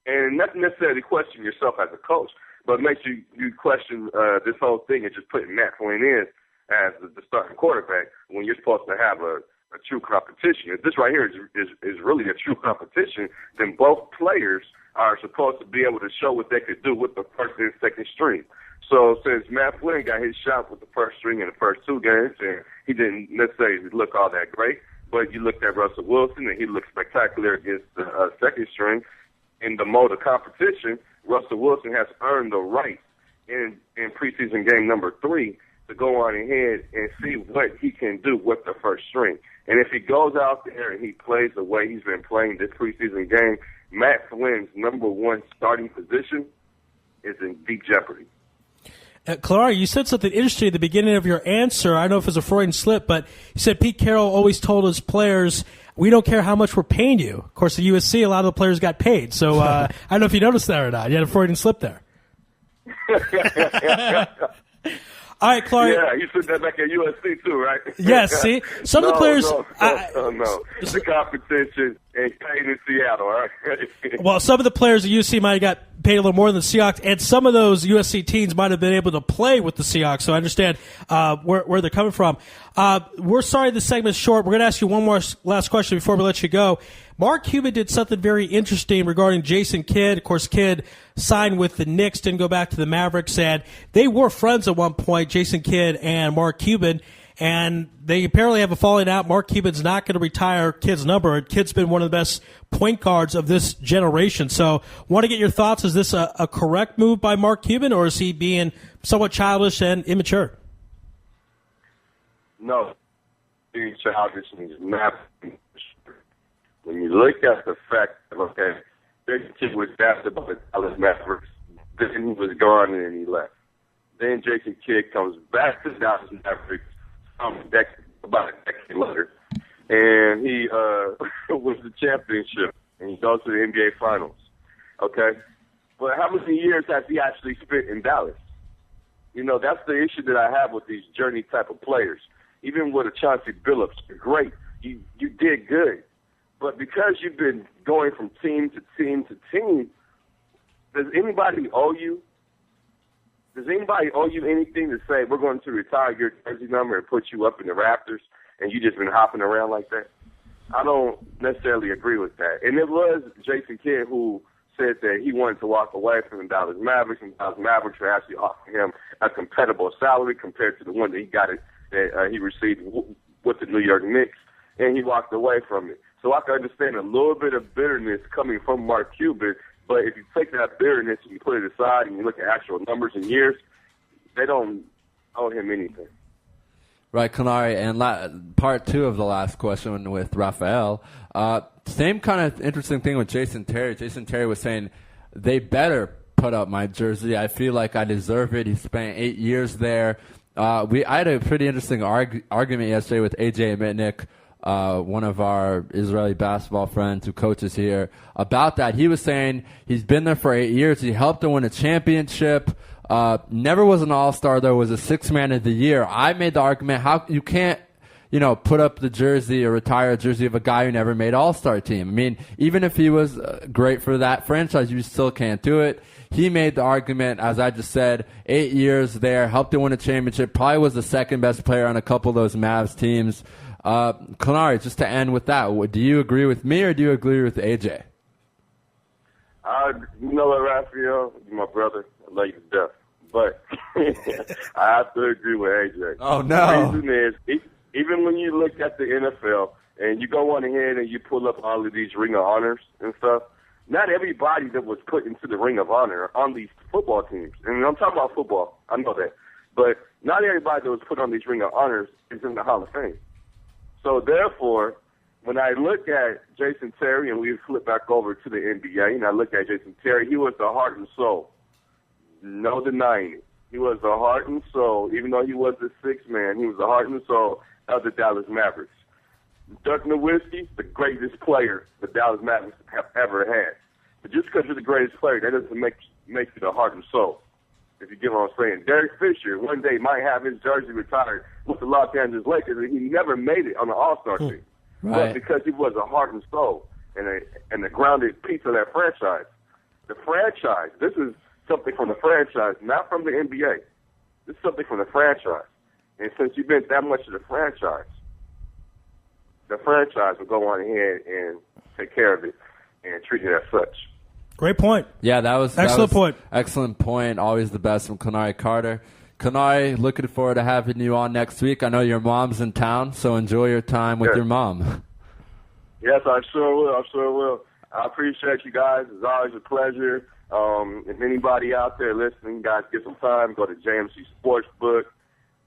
And not necessarily question yourself as a coach, but it makes you question this whole thing and just putting Matt Flynn in as the starting quarterback when you're supposed to have a true competition. If this right here is really a true competition, then both players are supposed to be able to show what they could do with the first and second string. So since Matt Flynn got his shot with the first string in the first 2 games, and he didn't necessarily look all that great, but you looked at Russell Wilson, and he looked spectacular against the second string. In the mode of competition, Russell Wilson has earned the right in preseason game number 3 to go on ahead and see what he can do with the first string. And if he goes out there and he plays the way he's been playing this preseason game, Matt Flynn's number 1 starting position is in deep jeopardy. Clara, you said something interesting at the beginning of your answer. I don't know if it was a Freudian slip, but you said Pete Carroll always told his players, we don't care how much we're paying you. Of course, at USC, a lot of the players got paid. So I don't know if you noticed that or not. You had a Freudian slip there. All right, Clark. Yeah, you said that back at USC too, right? Yes, see? Some of the players... No. The competition and playing in Seattle, all right? Well, some of the players at USC might have got paid a little more than the Seahawks, and some of those USC teams might have been able to play with the Seahawks, so I understand where they're coming from. We're sorry this segment's short. We're going to ask you one more last question before we let you go. Mark Cuban did something very interesting regarding Jason Kidd. Of course, Kidd signed with the Knicks, didn't go back to the Mavericks, and they were friends at one point, Jason Kidd and Mark Cuban, and they apparently have a falling out. Mark Cuban's not going to retire Kidd's number. Kidd's been one of the best point guards of this generation. So want to get your thoughts. Is this a correct move by Mark Cuban, or is he being somewhat childish and immature? No. Being childish and not. When you look at the fact that, okay, Jason Kidd was drafted by the Dallas Mavericks, then he was gone and then he left. Then Jason Kidd comes back to the Dallas Mavericks about a decade later, and he wins the championship, and he goes to the NBA Finals. Okay? But how many years has he actually spent in Dallas? You know, that's the issue that I have with these journey type of players. Even with a Chauncey Billups, you're great. You did good. But because you've been going from team to team to team, does anybody owe you? Does anybody owe you anything to say, we're going to retire your jersey number and put you up in the rafters, and you just been hopping around like that? I don't necessarily agree with that. And it was Jason Kidd who said that he wanted to walk away from the Dallas Mavericks, and Dallas Mavericks were actually offering him a competitive salary compared to the one that he received with the New York Knicks, and he walked away from it. So I can understand a little bit of bitterness coming from Mark Cuban. But if you take that bitterness and you put it aside and you look at actual numbers and years, they don't owe him anything. Right, Kanari. And part two of the last question with Raphael, same kind of interesting thing with Jason Terry. Jason Terry was saying, they better put up my jersey. I feel like I deserve it. He spent 8 years there. I had a pretty interesting argument yesterday with AJ Mitnick, one of our Israeli basketball friends who coaches here, about that. He was saying he's been there for 8 years. He helped them win a championship. Never was an all-star, though. Was a sixth man of the year. I made the argument, how you can't, put up the jersey or retire a jersey of a guy who never made all-star team. I mean, even if he was great for that franchise, you still can't do it. He made the argument, as I just said, 8 years there, helped them win a championship, probably was the second best player on a couple of those Mavs teams. Kanari, just to end with that, do you agree with me or do you agree with AJ? You know what, Raphael? You're my brother. I love you to death. But I have to agree with AJ. Oh, no. The reason is, even when you look at the NFL and you go on ahead and you pull up all of these Ring of Honors and stuff, not everybody that was put into the Ring of Honor on these football teams, and I'm talking about football, I know that, but not everybody that was put on these Ring of Honors is in the Hall of Fame. So therefore, when I look at Jason Terry, and we flip back over to the NBA, and I look at Jason Terry, he was the heart and soul. No denying it. He was the heart and soul. Even though he was the sixth man, he was the heart and soul of the Dallas Mavericks. Dirk Nowitzki, the greatest player the Dallas Mavericks have ever had. But just because you're the greatest player, that doesn't make you the heart and soul, if you get what I'm saying. Derek Fisher one day might have his jersey retired with the Los Angeles Lakers, and he never made it on the All-Star team. Right. But because he was a heart and soul and a grounded piece of that franchise. The franchise, this is something from the franchise, not from the NBA. This is something from the franchise. And since you've been that much of the franchise will go on ahead and take care of it and treat it as such. Great point. Yeah, that was excellent point. Excellent point. Always the best from Kanari Carter. Kanari, looking forward to having you on next week. I know your mom's in town, so enjoy your time with your mom. Yes, I sure will. I appreciate you guys. It's always a pleasure. If anybody out there listening, guys, get some time, go to JMC Sportsbook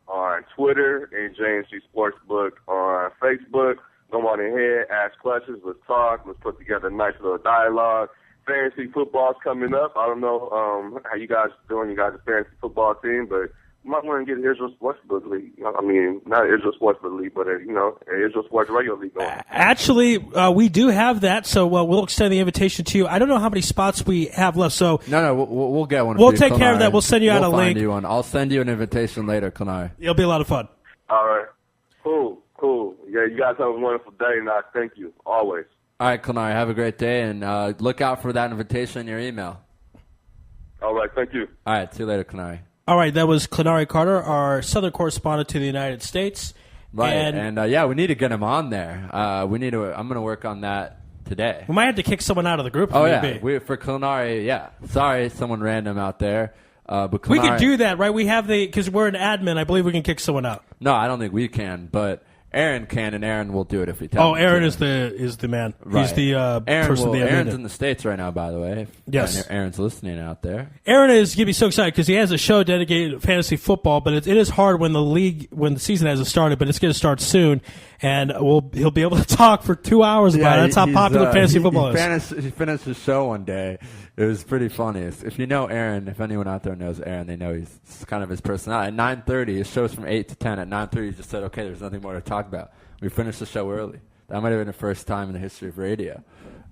on Twitter and JMC Sportsbook on Facebook. Go on ahead, ask questions, let's talk, let's put together a nice little dialogue. Fantasy football's coming up. I don't know how you guys are doing. You guys are fantasy football team, but you might want to get an Israel Sportsbook League. I mean, not an Israel Sportsbook League, but an Israel Sports Radio League going. Actually, we do have that, so we'll extend the invitation to you. I don't know how many spots we have left, so no, we'll get one. We'll take care of that. We'll send you out a link. Find you one. I'll send you an invitation later, Kanari. It'll be a lot of fun. All right, cool. Yeah, you guys have a wonderful day, and I thank you always. All right, Clenari, have a great day, and look out for that invitation in your email. All right, thank you. All right, see you later, Clenari. All right, that was Clenari Carter, our Southern correspondent to the United States. Right, and we need to get him on there. I'm going to work on that today. We might have to kick someone out of the group. Oh, yeah. For Clenari, yeah. Sorry, someone random out there. But Clenari, we could do that, right? We have because we're an admin, I believe we can kick someone out. No, I don't think we can, but Aaron can, and Aaron will do it if we tell him. Aaron is the man. Right. He's the person. Aaron's in the States right now, by the way. Yes. Aaron's listening out there. Aaron is going to be so excited because he has a show dedicated to fantasy football, but it is hard when the season hasn't started, but it's going to start soon, and he'll be able to talk for 2 hours about it. That's how popular fantasy football is. He finished his show one day. It was pretty funny. If you know Aaron, if anyone out there knows Aaron, they know he's kind of his personality. At 9:30, his show's from 8 to 10. At 9:30, he just said, okay, there's nothing more to talk about. We finished the show early. That might have been the first time in the history of radio.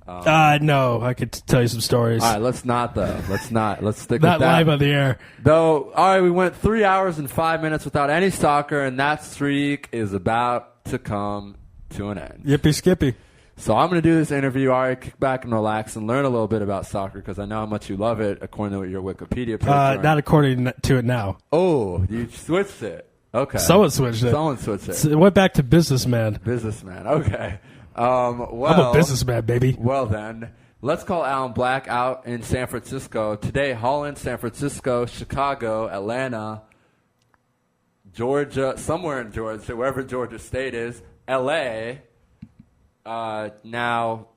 No, I could tell you some stories. All right, let's not, though. Let's not. Let's stick not with that. live on the air. Though, all right, we went 3 hours and 5 minutes without any soccer, and that streak is about to come to an end. Yippee skippy. So I'm going to do this interview. All right, kick back and relax and learn a little bit about soccer because I know how much you love it, according to your Wikipedia page. Not according to it now. Oh, you switched it. Okay. Someone switched it. It went back to businessman. Businessman. Okay. Well, I'm a businessman, baby. Well, then, let's call Alan Black out in San Francisco. Today, Holland, San Francisco, Chicago, Atlanta, Georgia, somewhere in Georgia, wherever Georgia State is, L.A., now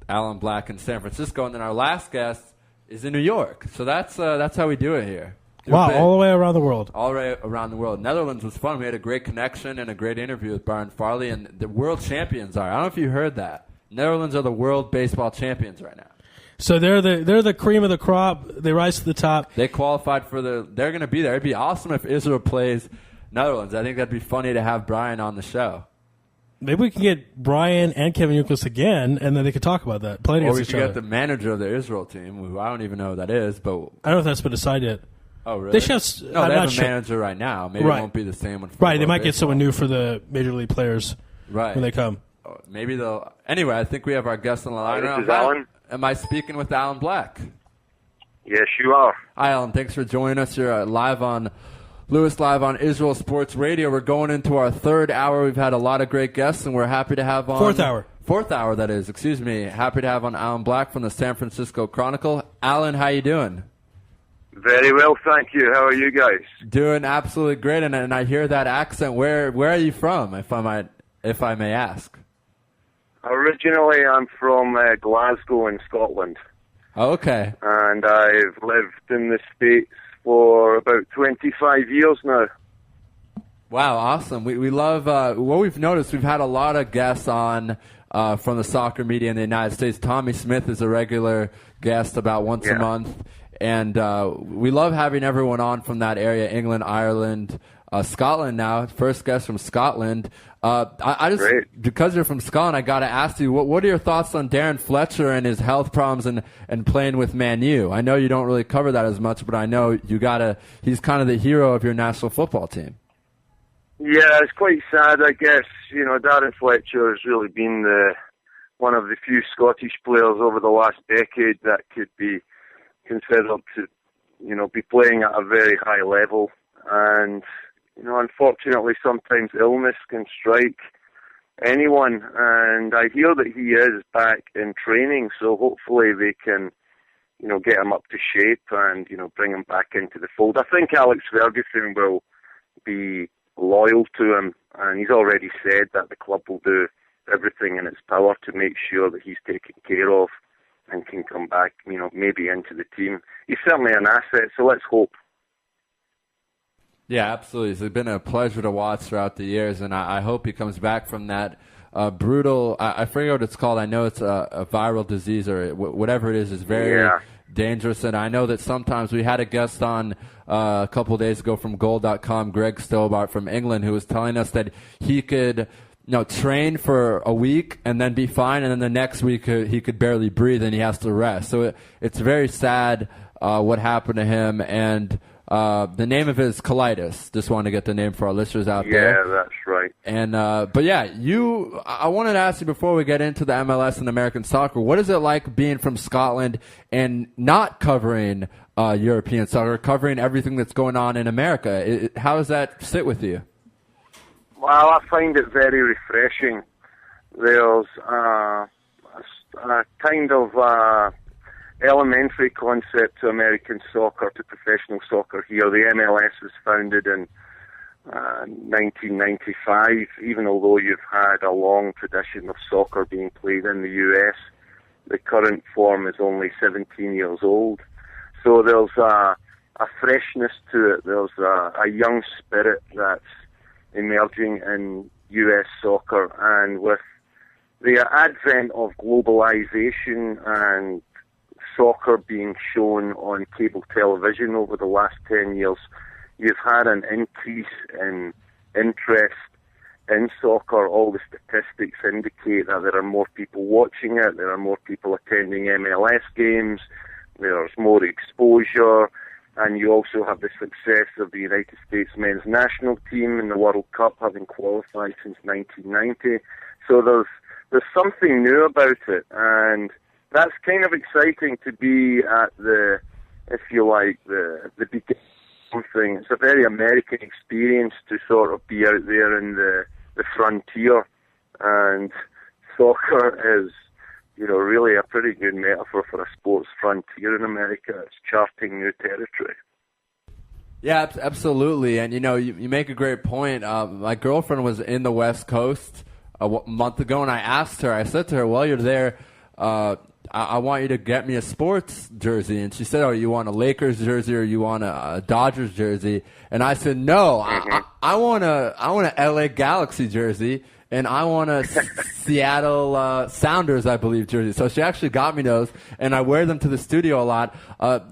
Alan Black in San Francisco, and then our last guest is in New York. So that's how we do it here. Wow, all the way around the world. All the way around the world. Netherlands was fun. We had a great connection and a great interview with Byron Farley, and the world champions are. I don't know if you heard that. Netherlands are the world baseball champions right now. So they're the cream of the crop. They rise to the top. They qualified for they're going to be there. It'd be awesome if Israel plays Netherlands. I think that'd be funny to have Brian on the show. Maybe we can get Brian and Kevin Youkilis again, and then they could talk about that. Play against each other. Or we could get the manager of the Israel team, who I don't even know who that is. But I don't know if that's been decided yet. Oh, really? They have a manager right now. Maybe it won't be the same one. Right, they might get someone new for the major league players when they come. Maybe they'll. Anyway, I think we have our guest on the line. This is Alan. Am I speaking with Alan Black? Yes, you are. Hi, Alan. Thanks for joining us. You're live on Israel Sports Radio. We're going into our third hour. We've had a lot of great guests, and we're happy to have on... Fourth hour, that is. Excuse me. Happy to have on Alan Black from the San Francisco Chronicle. Alan, how you doing? Very well, thank you. How are you guys? Doing absolutely great, and I hear that accent. Where are you from, if I may ask? Originally, I'm from Glasgow in Scotland. Oh, okay. And I've lived in the States for about 25 years now. Wow, awesome. We love what we've noticed. We've had a lot of guests on from the soccer media in the United States. Tommy Smith is a regular guest about once a month. And we love having everyone on from that area, England, Ireland, Scotland now. First guest from Scotland. I just, because you're from Scotland, I got to ask you, what are your thoughts on Darren Fletcher and his health problems and playing with Man U? I know you don't really cover that as much, but I know he's kind of the hero of your national football team. Yeah, it's quite sad, I guess. You know, Darren Fletcher has really been one of the few Scottish players over the last decade that could be considered to, be playing at a very high level. And, unfortunately, sometimes illness can strike anyone. And I hear that he is back in training, so hopefully they can, get him up to shape and, bring him back into the fold. I think Alex Ferguson will be loyal to him, and he's already said that the club will do everything in its power to make sure that he's taken care of and can come back, maybe into the team. He's certainly an asset, so let's hope. Yeah, absolutely. It's been a pleasure to watch throughout the years, and I hope he comes back from that brutal, I forget what it's called. I know it's a viral disease or whatever it is very dangerous, and I know that sometimes we had a guest on a couple of days ago from goal.com, Greg Stobart from England, who was telling us that he could train for a week and then be fine, and then the next week he could barely breathe and he has to rest. So it's very sad what happened to him, and the name of it is colitis. Just want to get the name for our listeners out there. Yeah, that's right. And but yeah, I wanted to ask you before we get into the MLS and American soccer, what is it like being from Scotland and not covering European soccer, covering everything that's going on in America? How does that sit with you? Well, I find it very refreshing. There's a kind of elementary concept to American soccer, to professional soccer here. The MLS was founded in 1995, even although you've had a long tradition of soccer being played in the US. The current form is only 17 years old. So there's a freshness to it. There's a young spirit that's emerging in US soccer, and with the advent of globalization and soccer being shown on cable television over the last 10 years, you've had an increase in interest in soccer. All the statistics indicate that there are more people watching it, there are more people attending MLS games, there's more exposure, and you also have the success of the United States men's national team in the World Cup, having qualified since 1990. So there's something new about it, and that's kind of exciting to be at the, if you like, the beginning of something. It's a very American experience to sort of be out there in the frontier, and soccer is, really a pretty good metaphor for a sports frontier in America. It's charting new territory. Yeah, absolutely. And, you make a great point. My girlfriend was in the West Coast a month ago, and I said to her, well, you're there, I want you to get me a sports jersey. And she said, oh, you want a Lakers jersey or you want a Dodgers jersey? And I said, no, I want a LA Galaxy jersey, and I want a Seattle Sounders, I believe, jersey. So she actually got me those, and I wear them to the studio a lot.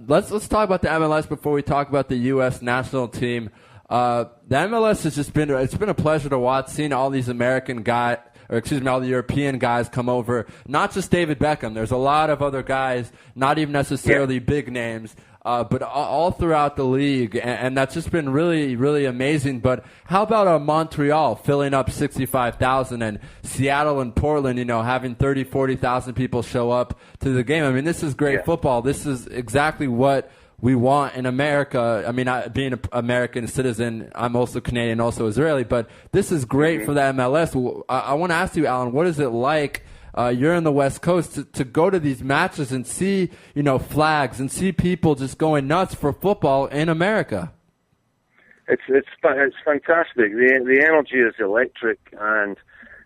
Let's talk about the MLS before we talk about the U.S. national team. The MLS has it's been a pleasure to watch, seeing all these American guys, all the European guys come over. Not just David Beckham. There's a lot of other guys, not even necessarily big names, but all throughout the league, and that's just been really, really amazing. But how about Montreal filling up 65,000, and Seattle and Portland, having 30, 40,000 people show up to the game? I mean, this is great football. This is exactly what we want in America. I mean, being an American citizen, I'm also Canadian, also Israeli, but this is great for the MLS. I want to ask you, Alan, what is it like? You're in the West Coast to go to these matches and see, flags and see people just going nuts for football in America. It's fantastic. The energy is electric, and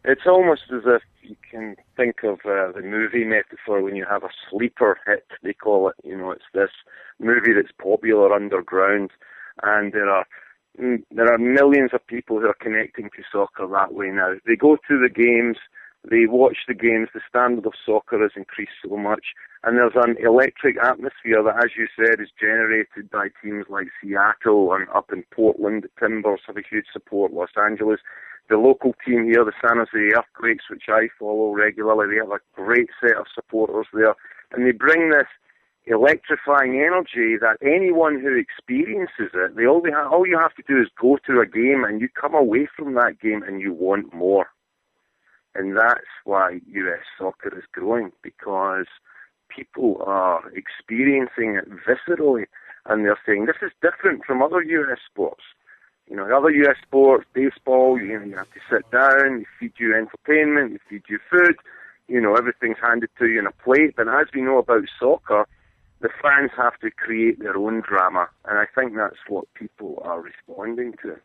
it's almost as if you can think of the movie metaphor when you have a sleeper hit, they call it. It's this movie that's popular underground, and there are millions of people who are connecting to soccer that way now. They go to the games, they watch the games, the standard of soccer has increased so much, and there's an electric atmosphere that, as you said, is generated by teams like Seattle, and up in Portland, the Timbers have a huge support, Los Angeles. The local team here, the San Jose Earthquakes, which I follow regularly, they have a great set of supporters there, and they bring this electrifying energy that anyone who experiences it, all you have to do is go to a game, and you come away from that game and you want more. And that's why US soccer is growing, because people are experiencing it viscerally, and they're saying this is different from other US sports. Other US sports, baseball, you have to sit down, they feed you entertainment, they feed you food, everything's handed to you on a plate. But as we know about soccer, the fans have to create their own drama, and I think that's what people are responding to.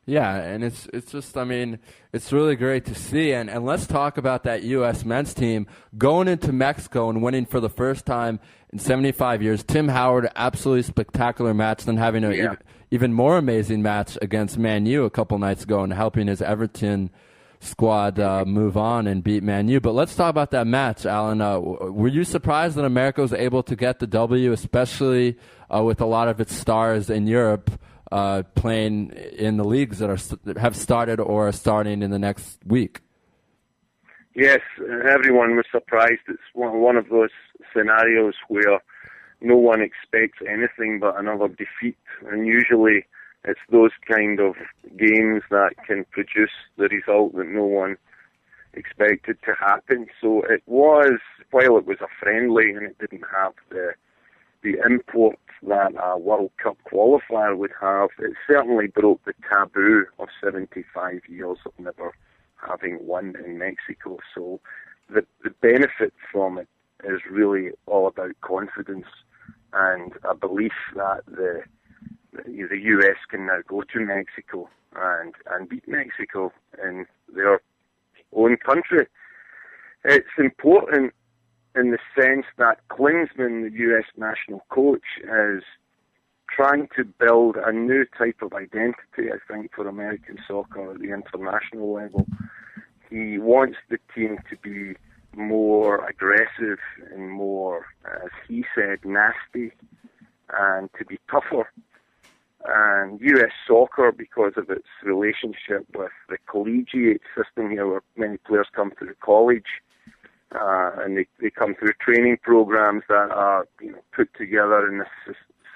Yeah, and it's just, it's really great to see. And let's talk about that U.S. men's team going into Mexico and winning for the first time in 75 years. Tim Howard, absolutely spectacular match, then having an even more amazing match against Man U a couple nights ago and helping his Everton squad move on and beat Man U. But let's talk about that match, Alan. Were you surprised that America was able to get the W, especially with a lot of its stars in Europe playing in the leagues that have started or are starting in the next week? Yes, everyone was surprised. It's one of those scenarios where no one expects anything but another defeat, and usually it's those kind of games that can produce the result that no one expected to happen. So it was, while it was a friendly and it didn't have the import that a World Cup qualifier would have, it certainly broke the taboo of 75 years of never having won in Mexico. So the benefit from it is really all about confidence and a belief that the U.S. can now go to Mexico and beat Mexico in their own country. It's important in the sense that Klinsmann, the U.S. national coach, is trying to build a new type of identity, I think, for American soccer at the international level. He wants the team to be more aggressive and more, as he said, nasty, and to be tougher. And U.S. soccer, because of its relationship with the collegiate system here, where many players come through college, and they come through training programs that are put together in a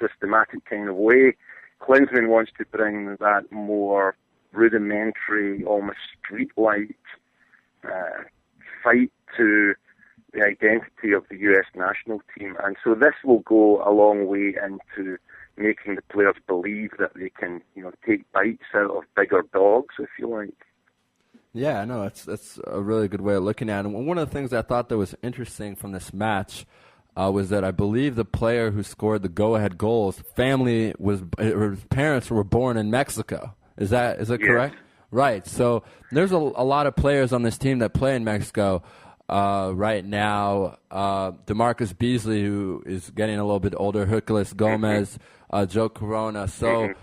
systematic kind of way. Klinsmann wants to bring that more rudimentary, almost street-like fight to the identity of the U.S. national team. And so this will go a long way into making the players believe that they can, take bites out of bigger dogs, if you like. Yeah, no, that's a really good way of looking at it. And one of the things I thought that was interesting from this match was that I believe the player who scored the go-ahead goals, his parents were born in Mexico. Is that correct? Right. So there's a lot of players on this team that play in Mexico right now. DeMarcus Beasley, who is getting a little bit older, Hercules Gomez, Joe Corona. So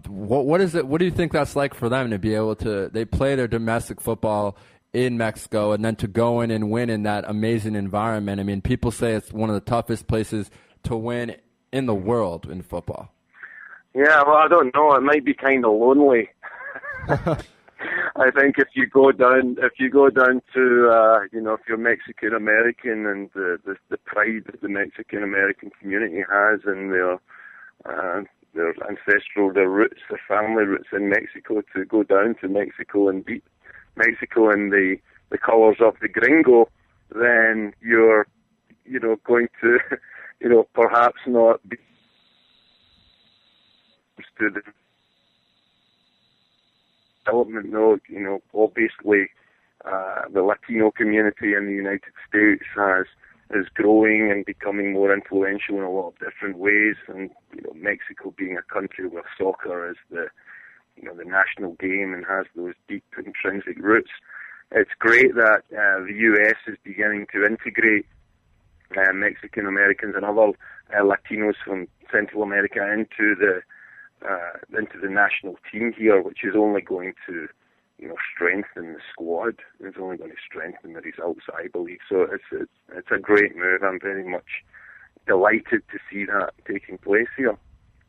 what is it? What do you think that's like for them to be able to? They play their domestic football in Mexico and then to go in and win in that amazing environment. I mean, people say it's one of the toughest places to win in the world in football. Yeah, well, I don't know. It might be kind of lonely. I think if you go down to, if you're Mexican American and the pride that the Mexican American community has and their ancestral, their roots, their family roots in Mexico, to go down to Mexico and beat Mexico in the colors of the gringo, then you're, going to, perhaps not be to the development. No, obviously, the Latino community in the United States is growing and becoming more influential in a lot of different ways. And Mexico being a country where soccer is the national game and has those deep intrinsic roots, it's great that the U.S. is beginning to integrate Mexican Americans and other Latinos from Central America into the national team here, which is only going to, strengthen the squad. It's only going to strengthen the results, I believe. So it's a great move. I'm very much delighted to see that taking place here.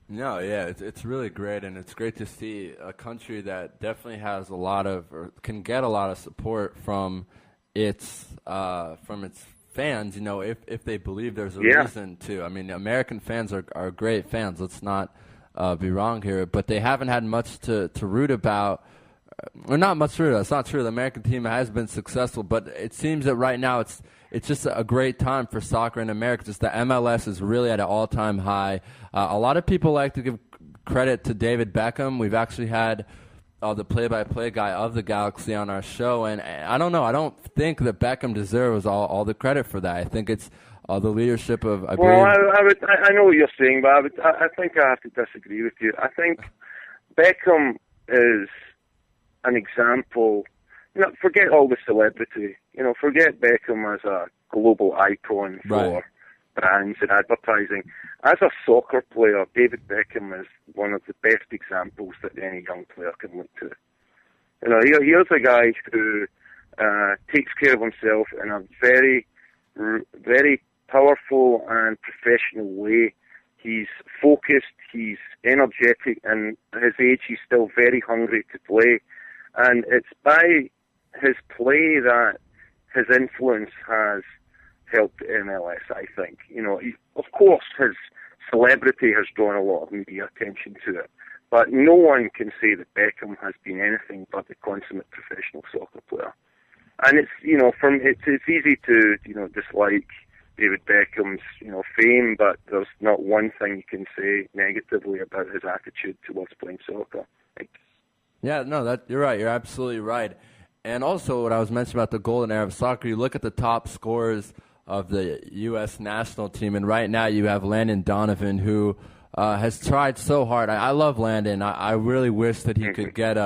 No, yeah, it's really great, and it's great to see a country that definitely has or can get a lot of support from its fans. If they believe there's a reason to. I mean, American fans are great fans. Let's not be wrong here, but they haven't had much to root about, or not much to root about. It's not true. The American team has been successful, but it seems that right now it's just a great time for soccer in America. Just the MLS is really at an all-time high. A lot of people like to give credit to David Beckham. We've actually had the play-by-play guy of the Galaxy on our show, and I don't know. I don't think that Beckham deserves all the credit for that. I think it's the leadership of. I know what you're saying, but I think I have to disagree with you. I think Beckham is an example. Forget all the celebrity. Forget Beckham as a global icon for brands and advertising. As a soccer player, David Beckham is one of the best examples that any young player can look to. Here's a guy who takes care of himself in a very, very powerful and professional way. He's focused, he's energetic, and at his age he's still very hungry to play. And it's by his play that his influence has helped MLS, I think. Of course, his celebrity has drawn a lot of media attention to it, but no one can say that Beckham has been anything but a consummate professional soccer player. And it's easy to dislike David Beckham's fame, but there's not one thing you can say negatively about his attitude towards playing soccer. Yeah, no, you're right. You're absolutely right. And also, what I was mentioning about the golden era of soccer, you look at the top scorers of the U.S. national team, and right now you have Landon Donovan, who has tried so hard. I love Landon. I really wish that he could get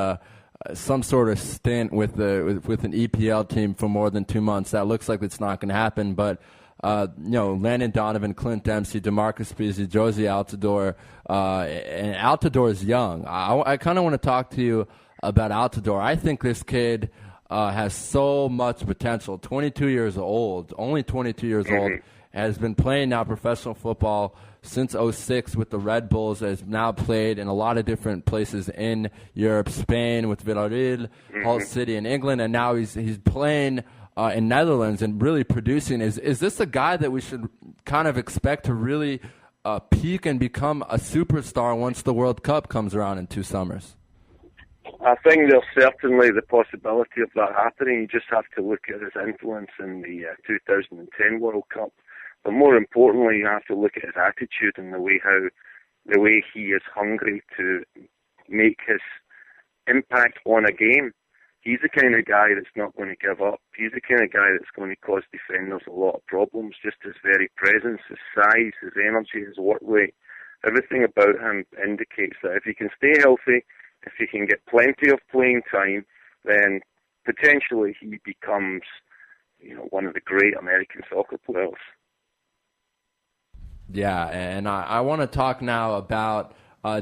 some sort of stint with an EPL team for more than 2 months. That looks like it's not going to happen, but Landon Donovan, Clint Dempsey, DeMarcus Beasley, Josie Altidore, and Altidore is young. I kind of want to talk to you about Altidore. I think this kid has so much potential. 22 years old, only 22 years old, has been playing now professional football since 2006 with the Red Bulls, has now played in a lot of different places in Europe, Spain with Villarreal, Hull City in England, and now he's playing in Netherlands and really producing. Is this a guy that we should kind of expect to really peak and become a superstar once the World Cup comes around in 2 summers? I think there's certainly the possibility of that happening. You just have to look at his influence in the 2010 World Cup. But more importantly, you have to look at his attitude and the way he is hungry to make his impact on a game. He's the kind of guy that's not going to give up. He's the kind of guy that's going to cause defenders a lot of problems. Just his very presence, his size, his energy, his work rate, everything about him indicates that if he can stay healthy, if he can get plenty of playing time, then potentially he becomes, one of the great American soccer players. Yeah, and I want to talk now about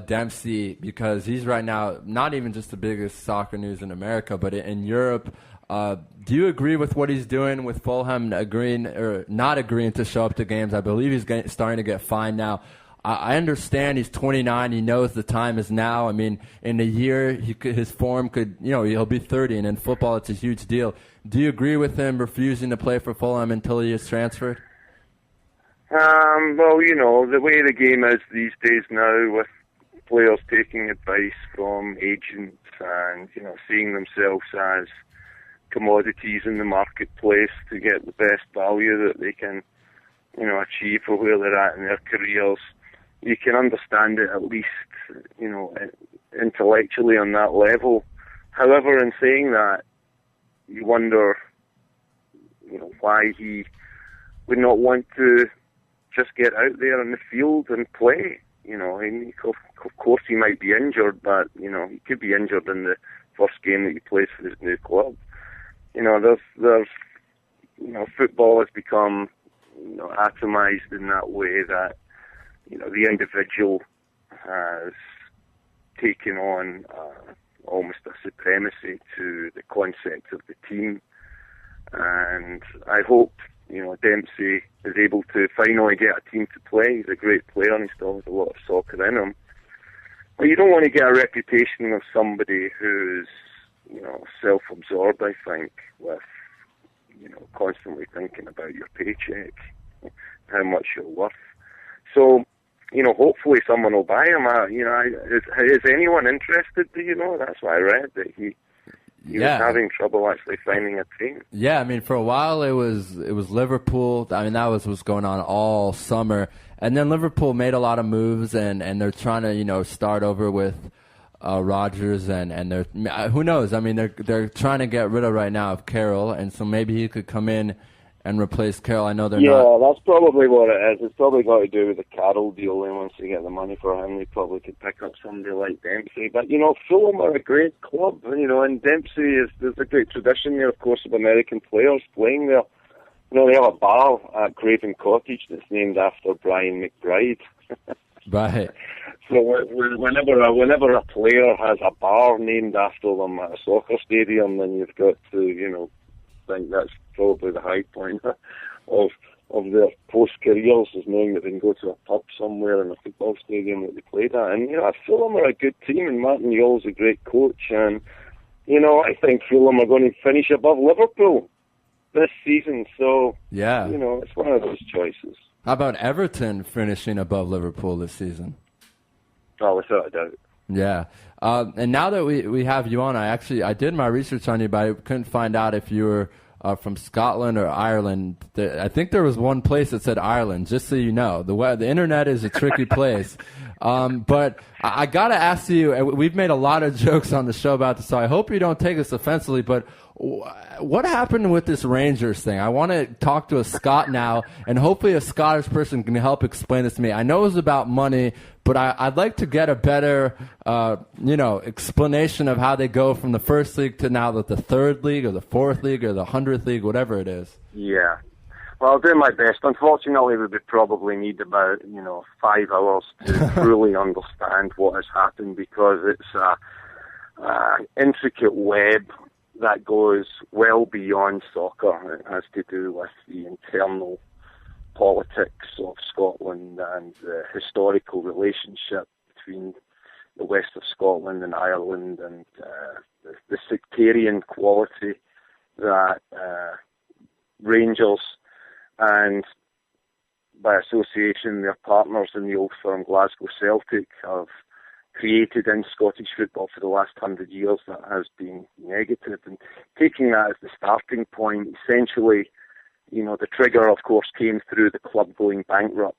Dempsey, because he's right now not even just the biggest soccer news in America, but in Europe. Do you agree with what he's doing with Fulham agreeing or not agreeing to show up to games? I believe he's starting to get fined now. I understand he's 29. He knows the time is now. I mean, in a year, his form could, he'll be 30, and in football, it's a huge deal. Do you agree with him refusing to play for Fulham until he is transferred? Well, the way the game is these days now, with players taking advice from agents and, seeing themselves as commodities in the marketplace to get the best value that they can, achieve for where they're at in their careers. You can understand it at least, intellectually on that level. However, in saying that, you wonder, why he would not want to just get out there in the field and play. Of course he might be injured, but, he could be injured in the first game that he plays for his new club. There's football has become, atomized in that way that, the individual has taken on almost a supremacy to the concept of the team. And I hope, Dempsey is able to finally get a team to play. He's a great player and he still has a lot of soccer in him. But you don't want to get a reputation of somebody who's, self-absorbed, I think, with, constantly thinking about your paycheck, how much you're worth. So, hopefully someone will buy him. Is anyone interested? That's what I read, that he was having trouble actually finding a team. Yeah, I mean, for a while it was Liverpool. I mean, that was what's going on all summer. And then Liverpool made a lot of moves, and they're trying to, start over with Rodgers, and they're, who knows? I mean, they're trying to get rid of right now of Carroll, and so maybe he could come in and replace Carroll. I know they're not. Yeah, that's probably what it is. It's probably got to do with the Carroll deal. And once they get the money for him, they probably could pick up somebody like Dempsey. But, Fulham are a great club. And Dempsey there's a great tradition there, of course, of American players playing there. They have a bar at Craven Cottage that's named after Brian McBride. Right. So whenever a player has a bar named after them at a soccer stadium, then you've got to, think that's probably the high point of their post-careers, is knowing that they can go to a pub somewhere in a football stadium that they played at. And, Fulham are a good team, and Martin Yall's a great coach. And, I think Fulham are going to finish above Liverpool. this season. So, yeah, it's one of those choices. How about Everton finishing above Liverpool this season? Oh, without a doubt. Yeah. And now that we have you on, I did my research on you, but I couldn't find out if you were from Scotland or Ireland. I think there was one place that said Ireland, just so you know. The internet is a tricky place. But I got to ask you, and we've made a lot of jokes on the show about this, so I hope you don't take this offensively, but what happened with this Rangers thing? I want to talk to a Scot now, and hopefully a Scottish person can help explain this to me. I know it was about money, but I'd like to get a better, explanation of how they go from the first league to now the third league or the fourth league or the 100th league, whatever it is. Yeah. Well, I'll do my best. Unfortunately, we would probably need about, 5 hours to truly understand what has happened, because it's an intricate web that goes well beyond soccer. It has to do with the internal politics of Scotland and the historical relationship between the west of Scotland and Ireland, and the sectarian quality that Rangers and, by association, their partners in the old firm Glasgow Celtic have created in Scottish football for the last 100 years that has been negative. And taking that as the starting point, essentially, the trigger, of course, came through the club going bankrupt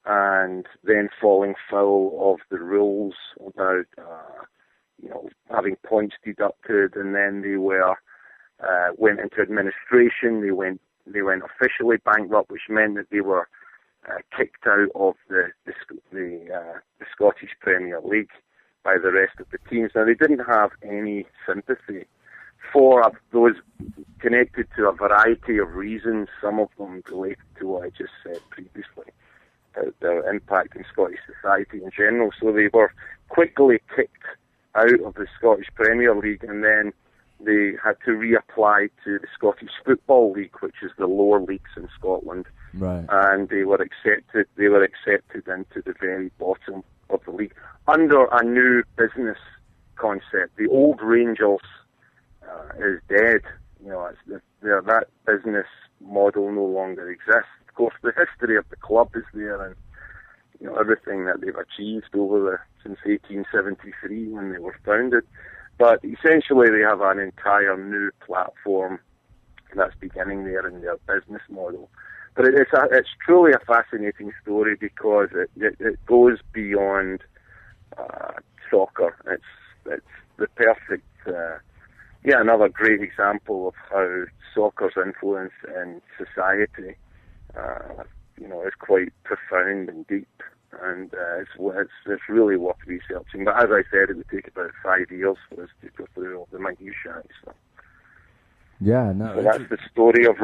and then falling foul of the rules about, having points deducted, and then they went into administration. They went officially bankrupt, which meant that they were kicked out of the Scottish Premier League by the rest of the teams. Now, they didn't have any sympathy for those connected to a variety of reasons, some of them related to what I just said previously, their impact in Scottish society in general. So they were quickly kicked out of the Scottish Premier League, and then they had to reapply to the Scottish Football League, which is the lower leagues in Scotland. Right. And they were accepted into the very bottom of the league under a new business concept. The old Rangers is dead. That business model no longer exists. Of course, the history of the club is there, and everything that they've achieved since 1873 when they were founded. But essentially, they have an entire new platform that's beginning there in their business model. But it's truly a fascinating story, because it goes beyond soccer. It's the perfect, another great example of how soccer's influence in society, is quite profound and deep. And it's really worth researching. But as I said, it would take about 5 years for us to go through all the minutiae. So. Yeah, no. So that's the story of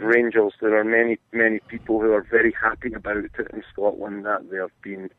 Rangers. There are many people who are very happy about it in Scotland that they have been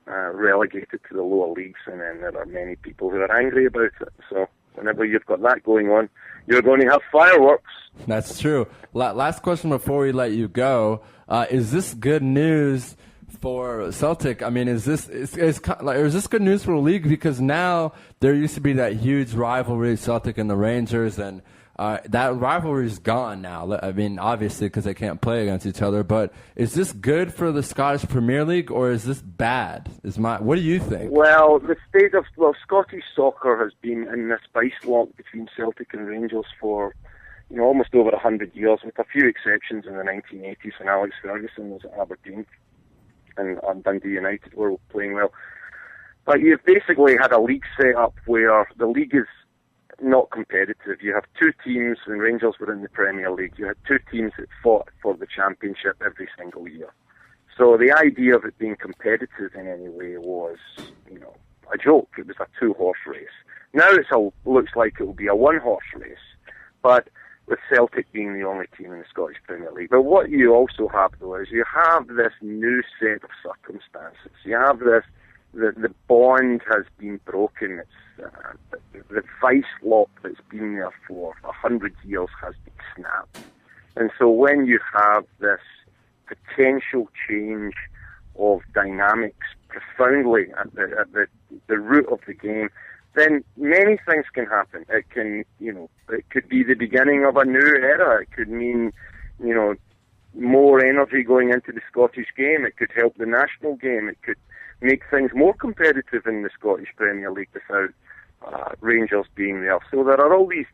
relegated to the lower leagues, and then there are many people who are angry about it. So whenever you've got that going on, you're going to have fireworks. That's true. Last question before we let you go: is this good news for Celtic? I mean, is this good news for the league? Because now there used to be that huge rivalry, Celtic and the Rangers, and that rivalry is gone now. I mean, obviously because they can't play against each other. But is this good for the Scottish Premier League, or is this bad? What do you think? Well, the state of Scottish soccer has been in this vice lock between Celtic and Rangers for almost over 100 years, with a few exceptions in the 1980s when Alex Ferguson was at Aberdeen and Dundee United were playing well. But you've basically had a league set up where the league is not competitive. You have two teams, and Rangers were in the Premier League. You had two teams that fought for the championship every single year. So the idea of it being competitive in any way was, a joke. It was a two-horse race. Now it looks like it will be a one-horse race, but with Celtic being the only team in the Scottish Premier League. But what you also have, though, is you have this new set of circumstances. You have this, the bond has been broken. It's the vice lock that's been there for 100 years has been snapped. And so when you have this potential change of dynamics profoundly at the root of the game, then many things can happen. It can, it could be the beginning of a new era. It could mean, more energy going into the Scottish game. It could help the national game. It could make things more competitive in the Scottish Premier League without Rangers being there. So there are all these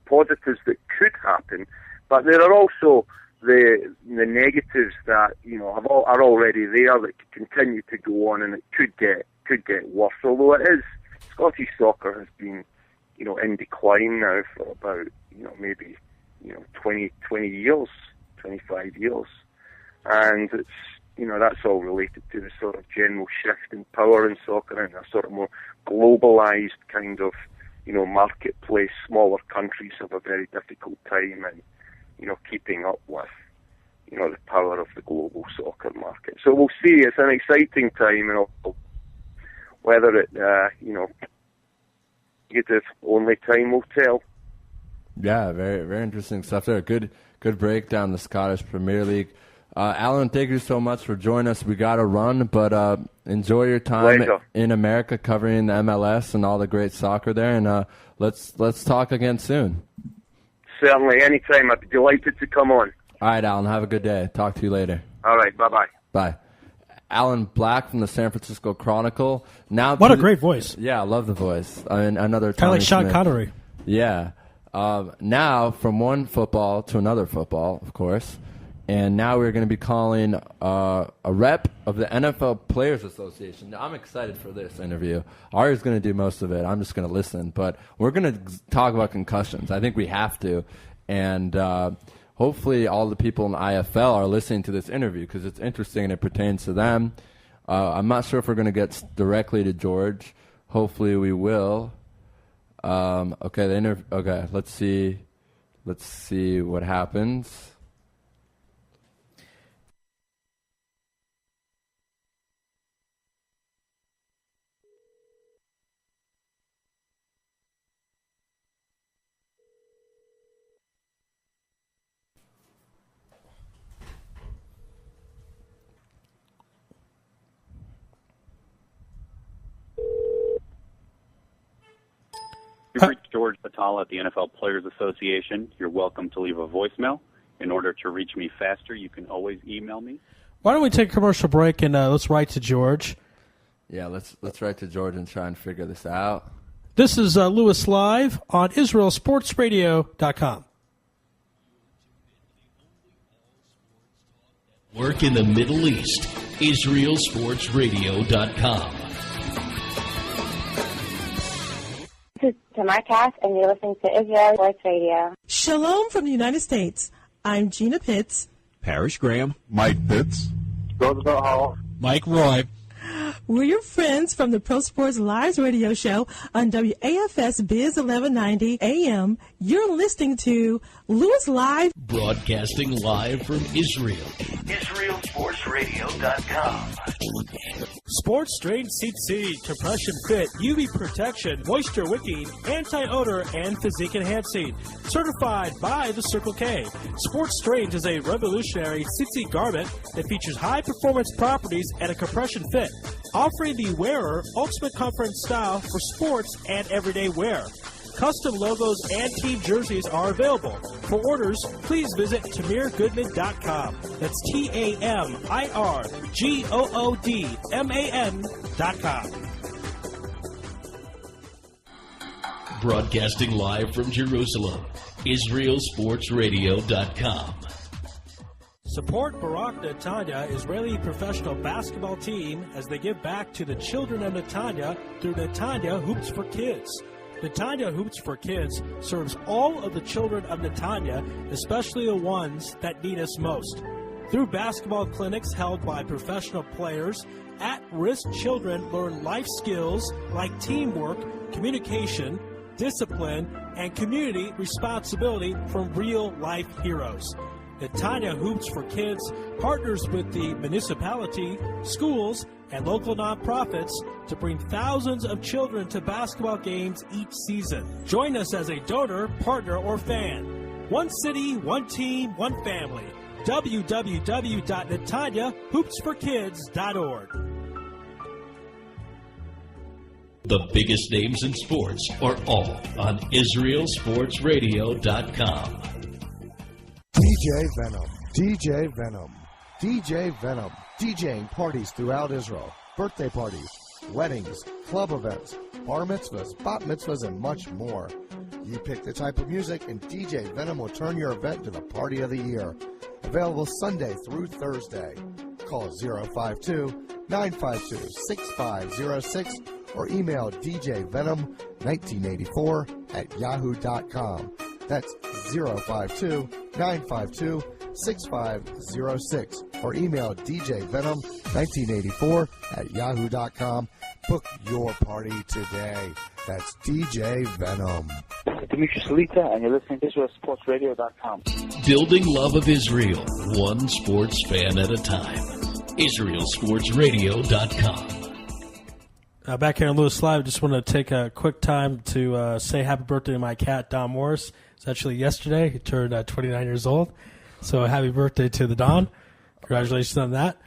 positives that could happen, but there are also the negatives that are already there that could continue to go on, and it could get worse. Although Scottish soccer has been in decline now for about maybe 20 years, 25 years, and it's that's all related to the sort of general shift in power in soccer and a sort of more globalized kind of marketplace. Smaller countries have a very difficult time in keeping up with the power of the global soccer market. So we'll see. It's an exciting time, and whether it negative, only time will tell. Yeah, very very interesting stuff there. Good breakdown the Scottish Premier League. Alan, thank you so much for joining us. We got to run, but enjoy your time in America covering the MLS and all the great soccer there, and let's talk again soon. Certainly, anytime. I'd be delighted to come on. All right, Alan, have a good day. Talk to you later. All right, bye-bye. Bye. Alan Black from the San Francisco Chronicle. What a great voice. Yeah, I love the voice. I mean, another kind of like Sean Smith. Connery. Yeah. Now, from one football to another football, of course. And now we're going to be calling a rep of the NFL Players Association. I'm excited for this interview. Ari's going to do most of it. I'm just going to listen. But we're going to talk about concussions. I think we have to. And hopefully all the people in the IFL are listening to this interview because it's interesting and it pertains to them. I'm not sure if we're going to get directly to George. Hopefully we will. Okay, let's see what happens. You've reached George Batala at the NFL Players Association. You're welcome to leave a voicemail. In order to reach me faster, you can always email me. Why don't we take a commercial break and let's write to George? Yeah, let's write to George and try and figure this out. This is Louis Live on IsraelSportsRadio.com. Work in the Middle East, IsraelSportsRadio.com. This is Tamar Cass, and you're listening to Israel Sports Radio. Shalom from the United States. I'm Gina Pitts. Parrish Graham. Mike Pitts. Roosevelt Hall. Mike Roy. We're your friends from the Pro Sports Lives radio show on WAFS Biz 1190 AM. You're listening to Louis Live. Broadcasting live from Israel. IsraelSportsRadio.com. Sports Strain Seat Compression Fit, UV protection, moisture wicking, anti-odor, and physique enhancing. Certified by the Circle K. Sports Strange is a revolutionary seat garment that features high-performance properties and a compression fit, offering the wearer ultimate comfort and style for sports and everyday wear. Custom logos and team jerseys are available. For orders, please visit TamirGoodman.com. That's TamirGoodman.com. Broadcasting live from Jerusalem, IsraelSportsRadio.com. Support Barak Netanya, Israeli professional basketball team, as they give back to the children of Netanya through Netanya Hoops for Kids. Netanya Hoops for Kids serves all of the children of Netanya, especially the ones that need us most. Through basketball clinics held by professional players, at-risk children learn life skills like teamwork, communication, discipline, and community responsibility from real-life heroes. Netanya Hoops for Kids partners with the municipality, schools, and local nonprofits to bring thousands of children to basketball games each season. Join us as a donor, partner, or fan. One city, one team, one family. www.netanyahoopsforkids.org. The biggest names in sports are all on IsraelSportsRadio.com. DJ Venom, DJ Venom, DJ Venom, DJing parties throughout Israel, birthday parties, weddings, club events, bar mitzvahs, bat mitzvahs, and much more. You pick the type of music, and DJ Venom will turn your event to the party of the year. Available Sunday through Thursday. Call 052-952-6506 or email djvenom1984@yahoo.com. That's 052-952-6506 or email djvenom1984@yahoo.com. Book your party today. That's DJ Venom. Dimitri Salita, and you're listening to IsraelSportsRadio.com. Building love of Israel, one sports fan at a time. IsraelSportsRadio.com. Back here on Louis Live, just want to take a quick time to say happy birthday to my cat, Don Morris. It's actually yesterday. He turned 29 years old. So happy birthday to the Don. Congratulations on that.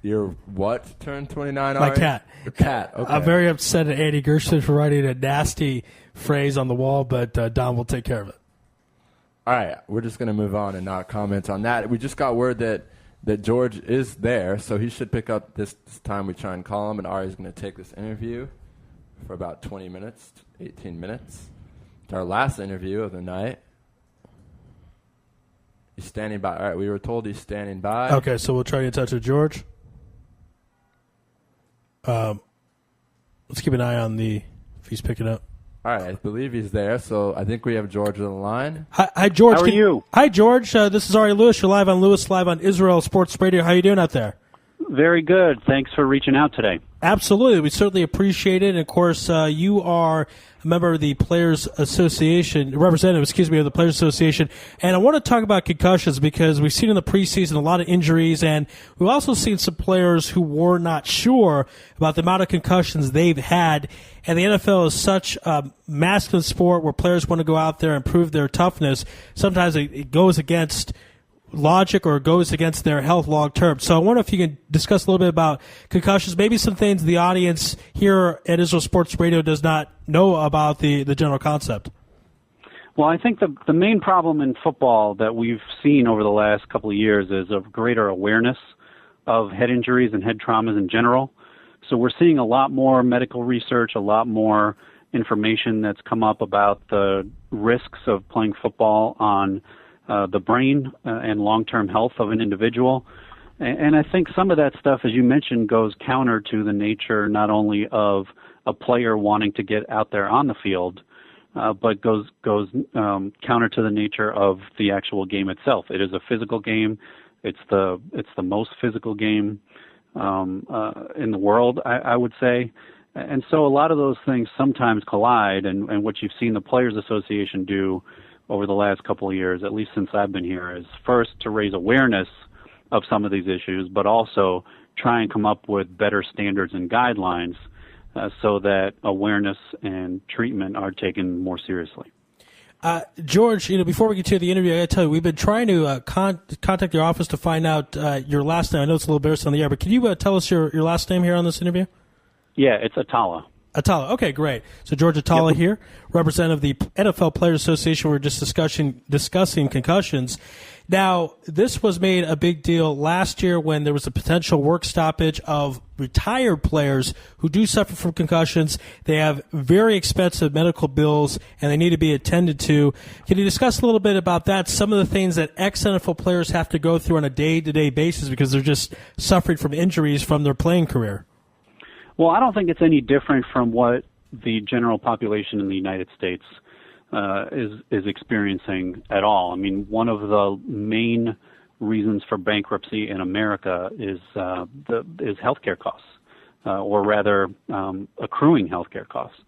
Your what turned 29? My cat. Your cat. Okay. I'm very upset at Andy Gershon for writing a nasty phrase on the wall, but Don will take care of it. All right. We're just going to move on and not comment on that. We just got word that George is there, so he should pick up this time we try and call him, and Ari's going to take this interview for about 20 minutes, 18 minutes. It's our last interview of the night. He's standing by. All right, we were told he's standing by. Okay, so we'll try to get in touch with George. Let's keep an eye on if he's picking up. All right, I believe he's there, so I think we have George on the line. Hi George. How are you? Hi, George. This is Ari Louis. You're live on Louis Live on Israel Sports Radio. How are you doing out there? Very good. Thanks for reaching out today. Absolutely. We certainly appreciate it. And, of course, you are a member of the Players Association, representative, of the Players Association. And I want to talk about concussions because we've seen in the preseason a lot of injuries, and we've also seen some players who were not sure about the amount of concussions they've had. And the NFL is such a masculine sport where players want to go out there and prove their toughness. Sometimes it goes against logic or goes against their health long term. So I wonder if you can discuss a little bit about concussions, maybe some things the audience here at Israel Sports Radio does not know about the general concept. Well, I think the main problem in football that we've seen over the last couple of years is a greater awareness of head injuries and head traumas in general. So we're seeing a lot more medical research, a lot more information that's come up about the risks of playing football on the brain and long-term health of an individual. And I think some of that stuff, as you mentioned, goes counter to the nature not only of a player wanting to get out there on the field, but goes counter to the nature of the actual game itself. It is a physical game. It's the most physical game in the world, I would say. And so a lot of those things sometimes collide, and what you've seen the Players Association do over the last couple of years, at least since I've been here, is first to raise awareness of some of these issues, but also try and come up with better standards and guidelines so that awareness and treatment are taken more seriously. George, before we get to the interview, I got to tell you, we've been trying to contact your office to find out your last name. I know it's a little embarrassing on the air, but can you tell us your last name here on this interview? Yeah, it's Atala. Atala. Okay, great. So George Atala here, representative of the NFL Players Association. We're just discussing concussions. Now, this was made a big deal last year when there was a potential work stoppage of retired players who do suffer from concussions. They have very expensive medical bills, and they need to be attended to. Can you discuss a little bit about that, some of the things that ex-NFL players have to go through on a day-to-day basis because they're just suffering from injuries from their playing career? Well, I don't think it's any different from what the general population in the United States is experiencing at all. I mean, one of the main reasons for bankruptcy in America is healthcare costs, or rather accruing healthcare costs.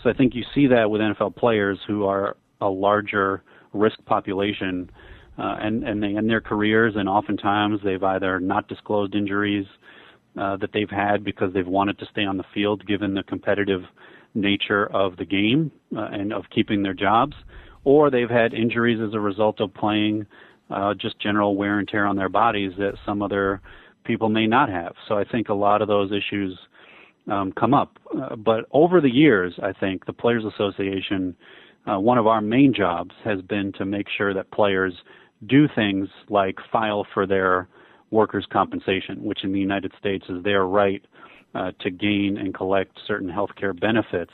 So I think you see that with NFL players who are a larger risk population, and they end their careers, and oftentimes they've either not disclosed injuries that they've had because they've wanted to stay on the field given the competitive nature of the game and of keeping their jobs, or they've had injuries as a result of playing, just general wear and tear on their bodies that some other people may not have. So I think a lot of those issues come up. But over the years, I think the Players Association, one of our main jobs has been to make sure that players do things like file for their workers' compensation, which in the United States is their right to gain and collect certain health care benefits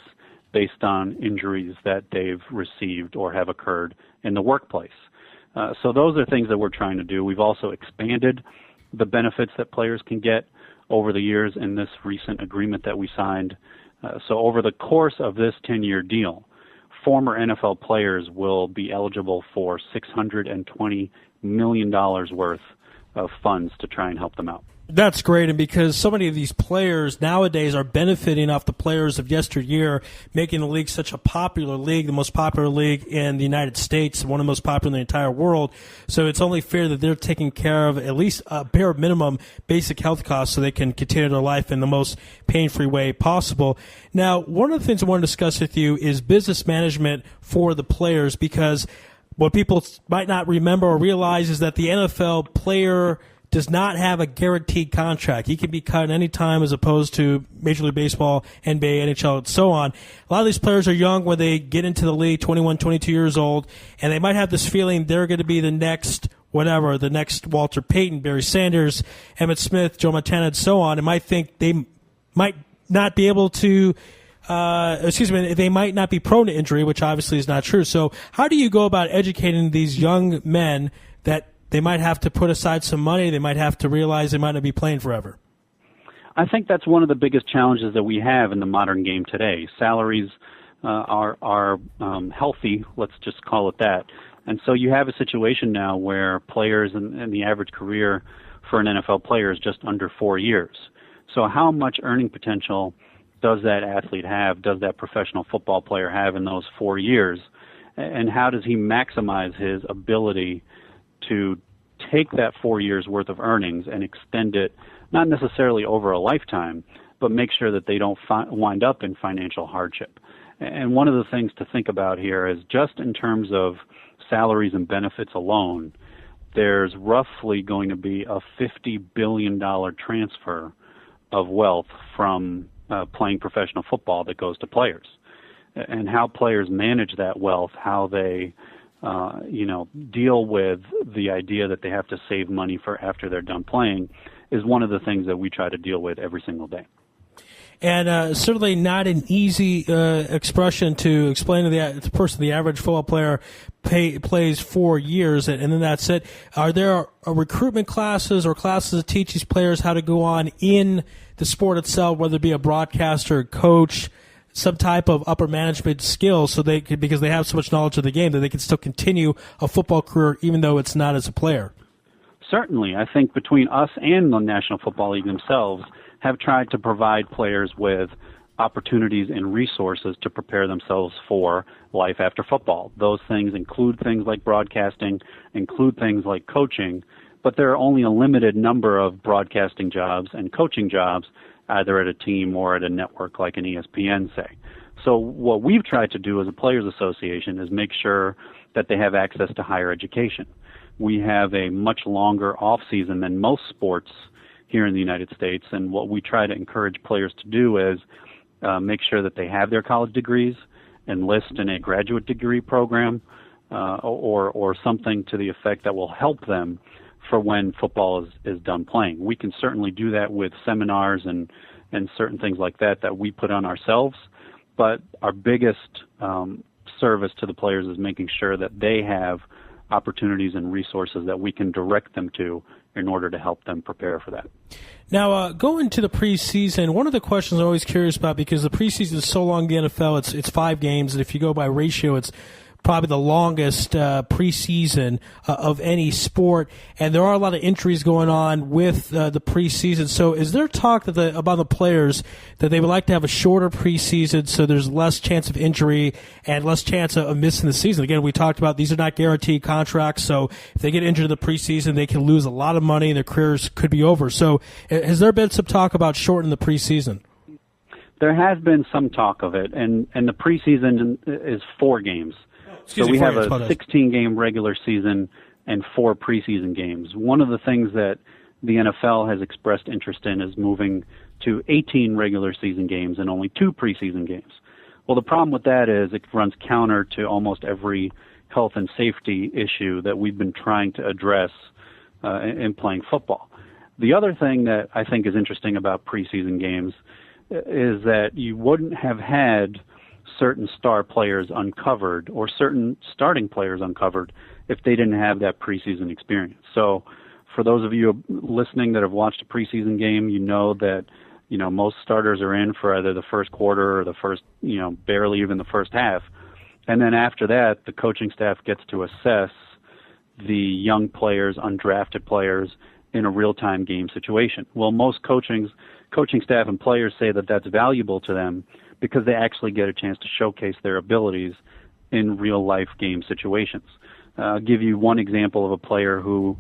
based on injuries that they've received or have occurred in the workplace. So those are things that we're trying to do. We've also expanded the benefits that players can get over the years in this recent agreement that we signed. So over the course of this 10-year deal, former NFL players will be eligible for $620 million worth of funds to try and help them out. That's great, and because so many of these players nowadays are benefiting off the players of yesteryear, making the league such a popular league, the most popular league in the United States, one of the most popular in the entire world. So it's only fair that they're taking care of at least a bare minimum basic health costs so they can continue their life in the most pain-free way possible. Now, one of the things I want to discuss with you is business management for the players, because what people might not remember or realize is that the NFL player does not have a guaranteed contract. He can be cut at any time as opposed to Major League Baseball, NBA, NHL, and so on. A lot of these players are young when they get into the league, 21, 22 years old, and they might have this feeling they're going to be the next whatever, the next Walter Payton, Barry Sanders, Emmitt Smith, Joe Montana, and so on, and might think they might not be able to they might not be prone to injury, which obviously is not true. So how do you go about educating these young men that they might have to put aside some money, they might have to realize they might not be playing forever? I think that's one of the biggest challenges that we have in the modern game today. Salaries are healthy, let's just call it that. And so you have a situation now where players and the average career for an NFL player is just under 4 years. So how much earning potential does that athlete have, does that professional football player have in those 4 years? And how does he maximize his ability to take that 4 years worth of earnings and extend it, not necessarily over a lifetime, but make sure that they don't wind up in financial hardship? And one of the things to think about here is just in terms of salaries and benefits alone, there's roughly going to be a $50 billion transfer of wealth from playing professional football that goes to players. And how players manage that wealth, how they deal with the idea that they have to save money for after they're done playing is one of the things that we try to deal with every single day. And certainly not an easy expression to explain to the person, the average football player plays 4 years, and then that's it. Are there recruitment classes or classes that teach these players how to go on in the sport itself, whether it be a broadcaster, coach, some type of upper management skill, so they could, because they have so much knowledge of the game, that they can still continue a football career even though it's not as a player? Certainly. I think between us and the National Football League themselves have tried to provide players with opportunities and resources to prepare themselves for life after football. Those things include things like broadcasting, include things like coaching, but there are only a limited number of broadcasting jobs and coaching jobs either at a team or at a network like an ESPN, say. So what we've tried to do as a Players Association is make sure that they have access to higher education. We have a much longer off season than most sports here in the United States, and what we try to encourage players to do is make sure that they have their college degrees, enlist in a graduate degree program, or something to the effect that will help them for when football is done playing. We can certainly do that with seminars and certain things like that we put on ourselves, but our biggest service to the players is making sure that they have opportunities and resources that we can direct them to in order to help them prepare for that. Now, going to the preseason, one of the questions I'm always curious about, because the preseason is so long in the NFL, it's 5 games, and if you go by ratio, it's probably the longest preseason of any sport, and there are a lot of injuries going on with the preseason. So is there talk about the players that they would like to have a shorter preseason so there's less chance of injury and less chance of missing the season? Again, we talked about these are not guaranteed contracts, so if they get injured in the preseason, they can lose a lot of money and their careers could be over. So has there been some talk about shortening the preseason? There has been some talk of it, and the preseason is 4 games. So we have a 16-game regular season and 4 preseason games. One of the things that the NFL has expressed interest in is moving to 18 regular season games and only 2 preseason games. Well, the problem with that is it runs counter to almost every health and safety issue that we've been trying to address in playing football. The other thing that I think is interesting about preseason games is that you wouldn't have had certain star players uncovered or certain starting players uncovered if they didn't have that preseason experience. So for those of you listening that have watched a preseason game, you know that most starters are in for either the first quarter or the first, barely even the first half. And then after that, the coaching staff gets to assess the young players, undrafted players in a real-time game situation. Well, most coaching staff and players say that that's valuable to them because they actually get a chance to showcase their abilities in real-life game situations. I'll give you one example of a player who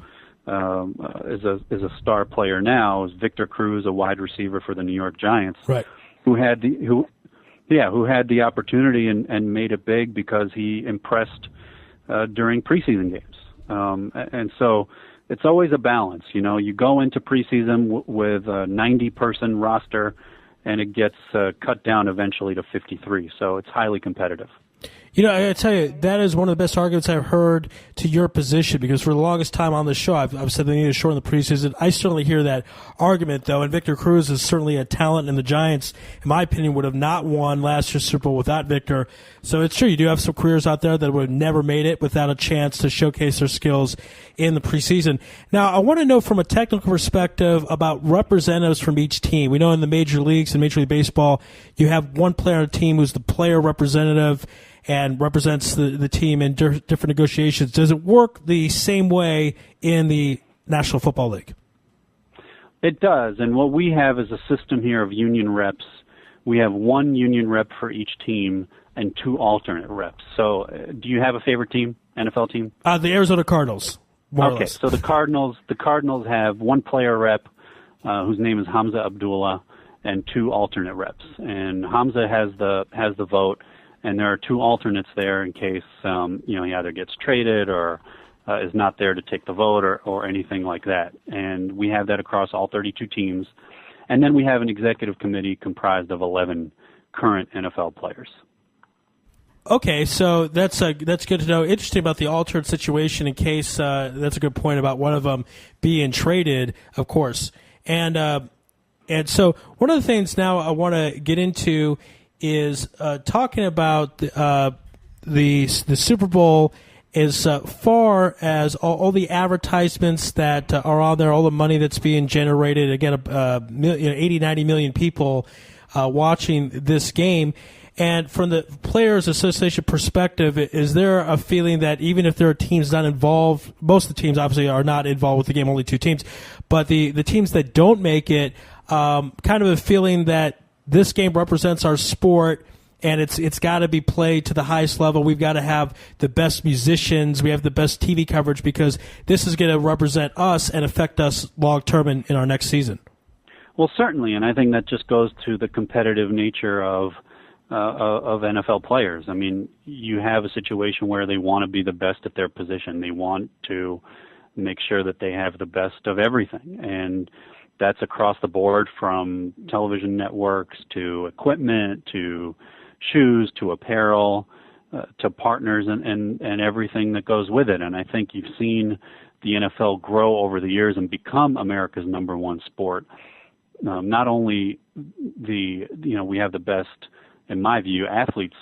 is a star player now, is Victor Cruz, a wide receiver for the New York Giants, right? Who had the opportunity and made it big because he impressed during preseason games. And so it's always a balance. You go into preseason with a 90-person roster, and it gets cut down eventually to 53. So it's highly competitive. I tell you, that is one of the best arguments I've heard to your position, because for the longest time on the show, I've said they need to shorten the preseason. I certainly hear that argument, though, and Victor Cruz is certainly a talent, and the Giants, in my opinion, would have not won last year's Super Bowl without Victor. So it's true, you do have some careers out there that would have never made it without a chance to showcase their skills in the preseason. Now, I want to know from a technical perspective about representatives from each team. We know in the major leagues and Major League Baseball, you have one player on a team who's the player representative and represents the team in different negotiations. Does it work the same way in the National Football League? It does, and what we have is a system here of union reps. We have one union rep for each team and 2 alternate reps. So do you have a favorite team, NFL team? The Arizona Cardinals, more or Okay, less. so the Cardinals have one player rep whose name is Hamza Abdullah and 2 alternate reps. And Hamza has the vote, and there are 2 alternates there in case he either gets traded or is not there to take the vote or anything like that. And we have that across all 32 teams. And then we have an executive committee comprised of 11 current NFL players. Okay, so that's good to know. Interesting about the alternate situation in case that's a good point about one of them being traded, of course. And so one of the things now I want to get into is talking about the Super Bowl as far as all the advertisements that are on there, all the money that's being generated. Again, 80, 90 million people watching this game. And from the Players Association perspective, is there a feeling that even if there are teams not involved, most of the teams obviously are not involved with the game, only 2 teams, but the teams that don't make it, kind of a feeling that this game represents our sport, and it's got to be played to the highest level. We've got to have the best musicians. We have the best TV coverage because this is going to represent us and affect us long term in our next season. Well, certainly, and I think that just goes to the competitive nature of NFL players. I mean, you have a situation where they want to be the best at their position. They want to make sure that they have the best of everything, and that's across the board from television networks to equipment to shoes to apparel to partners and everything that goes with it. And I think you've seen the NFL grow over the years and become America's number 1 sport. Not only we have the best, in my view, athletes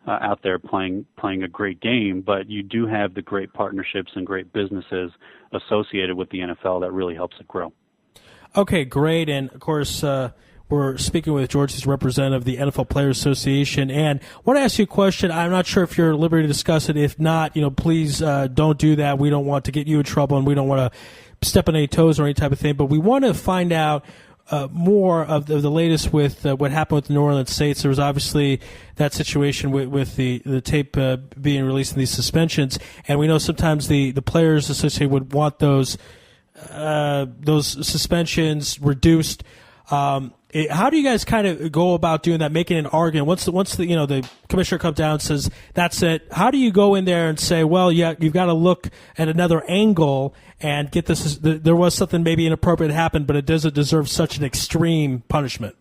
out there playing a great game, but you do have the great partnerships and great businesses associated with the NFL that really helps it grow. Okay, great. And, of course, we're speaking with George's representative of the NFL Players Association. And I want to ask you a question. I'm not sure if you're at liberty to discuss it. If not, please don't do that. We don't want to get you in trouble, and we don't want to step on any toes or any type of thing. But we want to find out more of the latest with what happened with the New Orleans Saints. There was obviously that situation with the tape being released and these suspensions. And we know sometimes the Players Association would want those suspensions reduced. How do you guys kind of go about doing that, making an argument? Once the commissioner comes down and says that's it, how do you go in there and say, well, yeah, you've got to look at another angle and get this? There was something maybe inappropriate happened, but it doesn't deserve such an extreme punishment.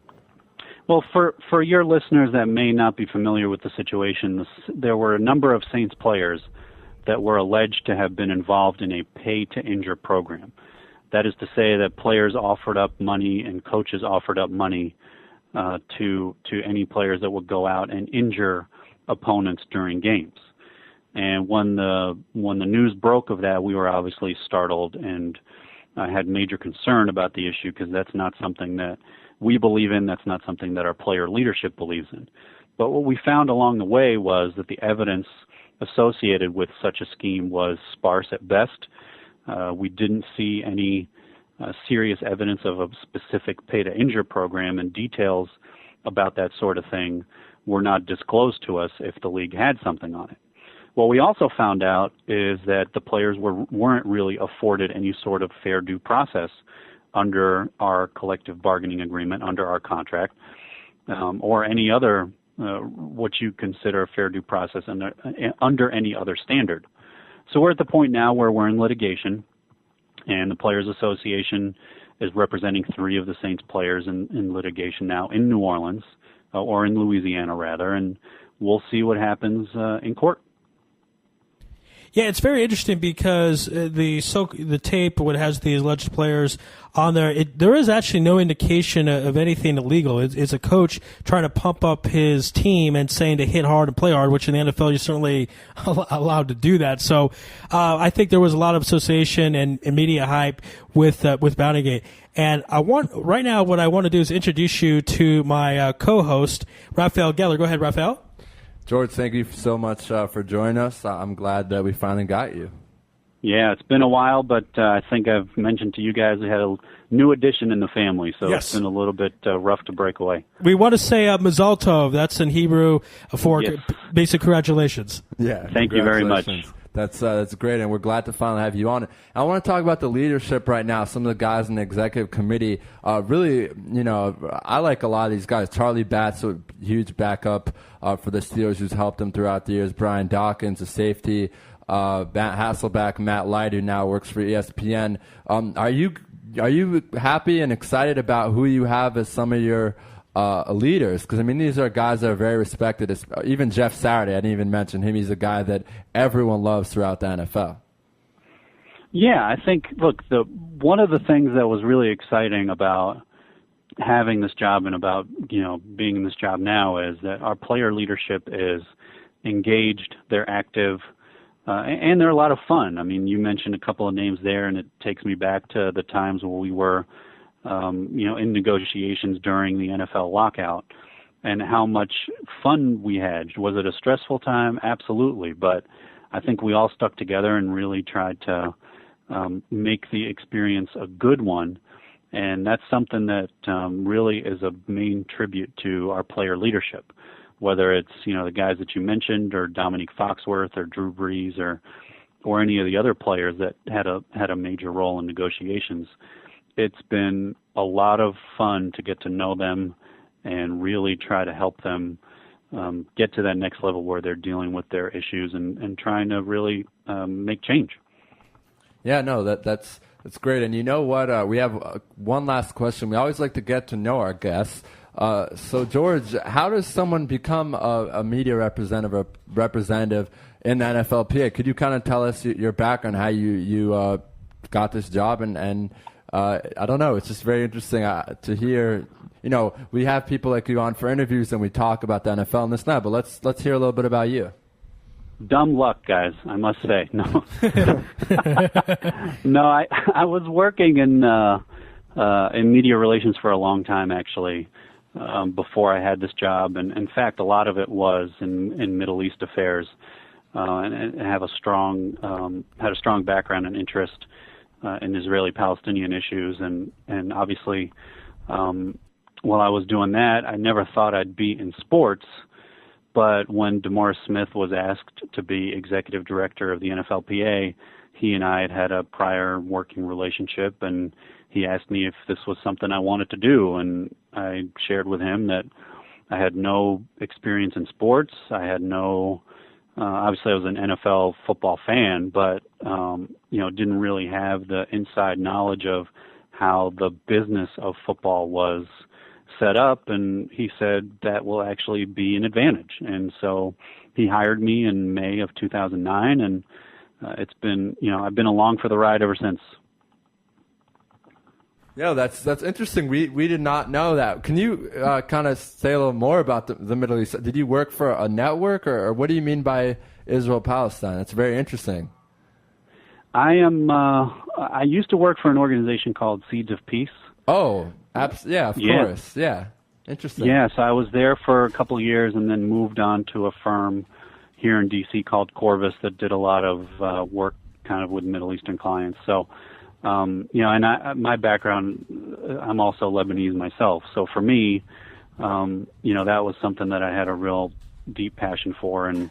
Well, for your listeners that may not be familiar with the situation, there were a number of Saints players that were alleged to have been involved in a pay-to-injure program. That is to say that players offered up money and coaches offered up money to any players that would go out and injure opponents during games. And when the news broke of that, we were obviously startled and had major concern about the issue, because that's not something that we believe in. That's not something that our player leadership believes in. But what we found along the way was that the evidence associated with such a scheme was sparse at best. We didn't see any serious evidence of a specific pay-to-injure program, and details about that sort of thing were not disclosed to us if the league had something on it. What we also found out is that the players weren't really afforded any sort of fair due process under our collective bargaining agreement, under our contract, or any other what you consider a fair due process under any other standard. So we're at the point now where we're in litigation, and the Players Association is representing 3 of the Saints players in litigation now in New Orleans, or in Louisiana rather, and we'll see what happens in court. Yeah, it's very interesting because the tape, what has the alleged players on there, there is actually no indication of anything illegal. It's a coach trying to pump up his team and saying to hit hard and play hard, which in the NFL you're certainly allowed to do that. So I think there was a lot of association and media hype with Bountygate. And right now what I want to do is introduce you to my co-host, Raphael Geller. Go ahead, Raphael. George, thank you so much for joining us. I'm glad that we finally got you. Yeah, it's been a while, but I think I've mentioned to you guys we had a new addition in the family, so yes. It's been a little bit rough to break away. We want to say Mazal Tov. That's in Hebrew for basic congratulations. Yeah, thank you very much. That's great, and we're glad to finally have you on. I want to talk about the leadership right now. Some of the guys in the executive committee, really, I like a lot of these guys. Charlie Batts, a huge backup for the Steelers, who's helped them throughout the years. Brian Dawkins, a safety. Matt Hasselbeck, Matt Light, who now works for ESPN. Are you happy and excited about who you have as some of your leaders? Because, these are guys that are very respected. Even Jeff Saturday, I didn't even mention him. He's a guy that everyone loves throughout the NFL. Yeah, I think, look, one of the things that was really exciting about having this job and about, being in this job now is that our player leadership is engaged, they're active, and they're a lot of fun. You mentioned a couple of names there, and it takes me back to the times where we were in negotiations during the NFL lockout, and how much fun we had. Was it a stressful time? Absolutely. But I think we all stuck together and really tried to make the experience a good one. And that's something that really is a main tribute to our player leadership, whether it's, the guys that you mentioned, or Dominique Foxworth, or Drew Brees, or any of the other players that had a major role in negotiations. It's been a lot of fun to get to know them and really try to help them get to that next level where they're dealing with their issues and trying to really make change. Yeah, no, that's great. And you know what? We have one last question. We always like to get to know our guests. So, George, how does someone become a media representative in the NFLPA? Could you kind of tell us your background, how you got this job, and I don't know. It's just very interesting to hear. We have people like you on for interviews, and we talk about the NFL and this and that. But let's hear a little bit about you. Dumb luck, guys, I must say. No, no. I was working in media relations for a long time, actually, before I had this job, and in fact, a lot of it was in Middle East affairs, and have a strong background and interest in Israeli-Palestinian issues, and obviously, while I was doing that, I never thought I'd be in sports. But when DeMaurice Smith was asked to be executive director of the NFLPA, he and I had a prior working relationship, and he asked me if this was something I wanted to do, and I shared with him that I had no experience in sports. I had no, obviously I was an NFL football fan, but, didn't really have the inside knowledge of how the business of football was set up. And he said that will actually be an advantage. And so he hired me in May of 2009, and it's been, I've been along for the ride ever since. Yeah, that's interesting. We did not know that. Can you kind of say a little more about the Middle East? Did you work for a network, or what do you mean by Israel-Palestine? It's very interesting. I used to work for an organization called Seeds of Peace. Oh, yeah, of course. Yeah, interesting. Yes, I was there for a couple of years and then moved on to a firm here in D.C. called Corvus that did a lot of work kind of with Middle Eastern clients. So, my background, I'm also Lebanese myself. So for me, that was something that I had a real deep passion for. And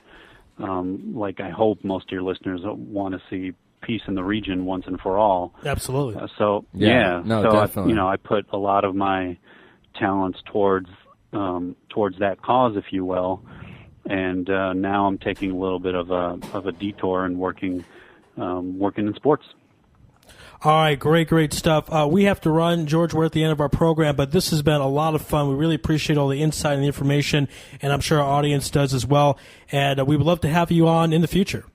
I hope most of your listeners want to see peace in the region once and for all. Absolutely. Definitely. I put a lot of my talents towards that cause, if you will. And now I'm taking a little bit of a detour and working in sports. All right, great stuff. We have to run, George. We're at the end of our program, but this has been a lot of fun. We really appreciate all the insight and the information, and I'm sure our audience does as well. And we would love to have you on in the future.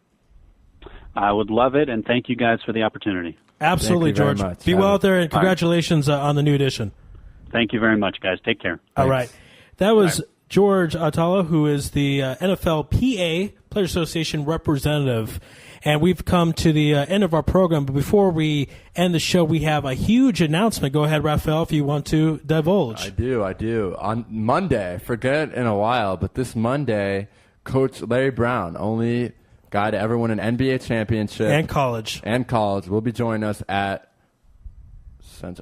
I would love it, and thank you guys for the opportunity. Absolutely, George. Be well out there, and congratulations on the new edition. Thank you very much, guys. Take care. All right. That was George Atala, who is the NFLPA Players Association representative. And we've come to the end of our program. But before we end the show, we have a huge announcement. Go ahead, Raphael, if you want to divulge. I do. On Monday, forget it in a while, but this Monday, Coach Larry Brown, only guy to ever win an NBA championship. And college. Will be joining us at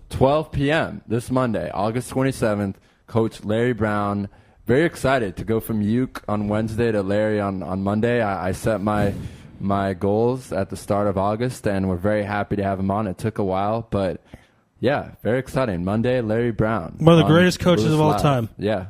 12 p.m. this Monday, August 27th. Coach Larry Brown. Very excited to go from Uke on Wednesday to Larry on Monday. I set my goals at the start of August, and we're very happy to have him on. It took a while, but yeah, very exciting. Monday, Larry Brown. One of the greatest coaches of all time. Yeah.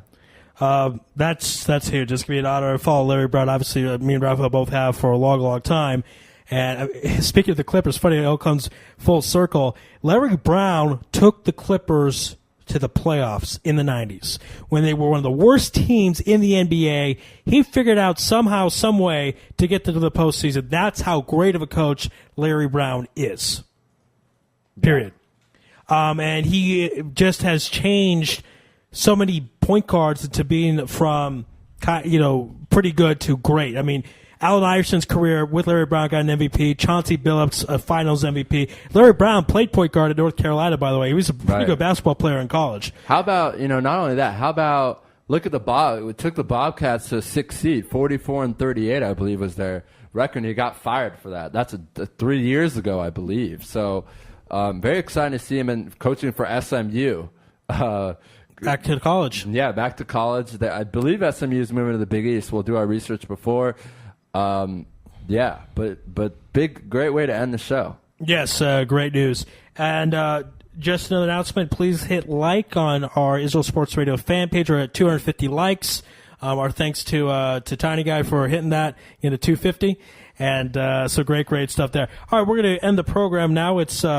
That's huge. Just to be an honor to follow Larry Brown. Obviously, me and Raphael both have for a long time. And speaking of the Clippers, funny, it all comes full circle. Larry Brown took the Clippers to the playoffs in the 90s when they were one of the worst teams in the NBA. He figured out somehow, some way to get to the postseason. That's how great of a coach Larry Brown is. Period. And he just has changed so many point guards into being from, pretty good to great. I mean, Allen Iverson's career with Larry Brown got an MVP. Chauncey Billups, a Finals MVP. Larry Brown played point guard at North Carolina, by the way. He was a pretty good basketball player in college. How about, not only that, how about look at it took the Bobcats to a 6th seed, 44-38, I believe was their record. He got fired for that. That's 3 years ago, I believe. So very exciting to see him in coaching for SMU. Back to college. Yeah, back to college. I believe SMU is moving to the Big East. We'll do our research before. But great way to end the show. Yes, great news. And just another announcement, please hit like on our Israel Sports Radio fan page. We're at 250 likes. Our thanks to Tiny Guy for hitting that into 250. And so great stuff there. All right, we're going to end the program now. It's you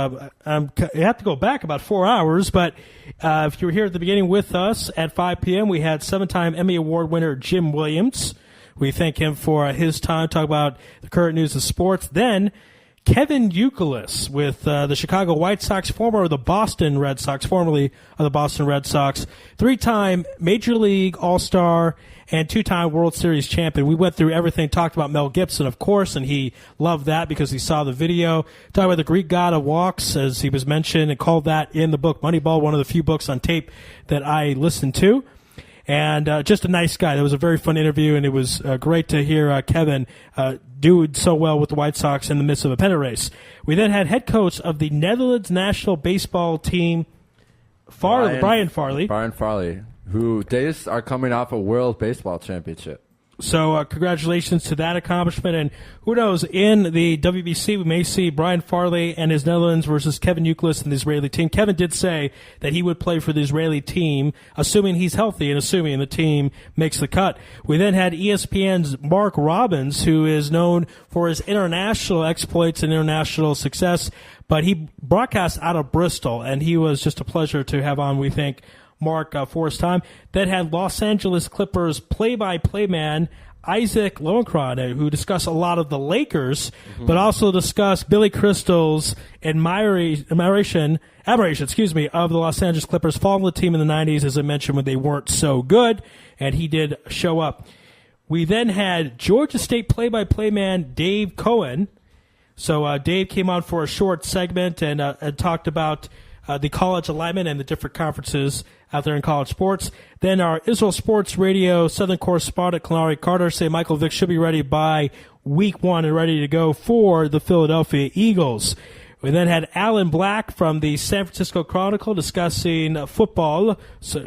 have to go back about 4 hours, but if you were here at the beginning with us at 5 p.m., we had 7-time Emmy Award winner Jim Williams. We thank him for his time, talk about the current news of sports. Then Kevin Youkilis with the Chicago White Sox, former of the Boston Red Sox, formerly of the Boston Red Sox, 3-time Major League All-Star and 2-time World Series champion. We went through everything, talked about Mel Gibson, of course, and he loved that because he saw the video. Talked about the Greek god of walks, as he was mentioned, and called that in the book Moneyball, one of the few books on tape that I listened to. And just a nice guy. That was a very fun interview, and it was great to hear Kevin do so well with the White Sox in the midst of a pennant race. We then had head coach of the Netherlands national baseball team, Brian Farley. Brian Farley, who they are coming off a World Baseball Championship. So congratulations to that accomplishment. And who knows, in the WBC, we may see Brian Farley and his Netherlands versus Kevin Youkilis and the Israeli team. Kevin did say that he would play for the Israeli team, assuming he's healthy and assuming the team makes the cut. We then had ESPN's Mark Robbins, who is known for his international exploits and international success, but he broadcast out of Bristol, and he was just a pleasure to have on, we think, Mark, for his time. That had Los Angeles Clippers play-by-play man Isaac Lowenkron, who discussed a lot of the Lakers, but also discussed Billy Crystal's admiration of the Los Angeles Clippers, following the team in the 90s, as I mentioned, when they weren't so good, and he did show up. We then had Georgia State play-by-play man Dave Cohen. So Dave came on for a short segment and talked about the college alignment and the different conferences out there in college sports. Then our Israel Sports Radio Southern correspondent, Kalari Carter, say Michael Vick should be ready by week 1 and ready to go for the Philadelphia Eagles. We then had Alan Black from the San Francisco Chronicle discussing football,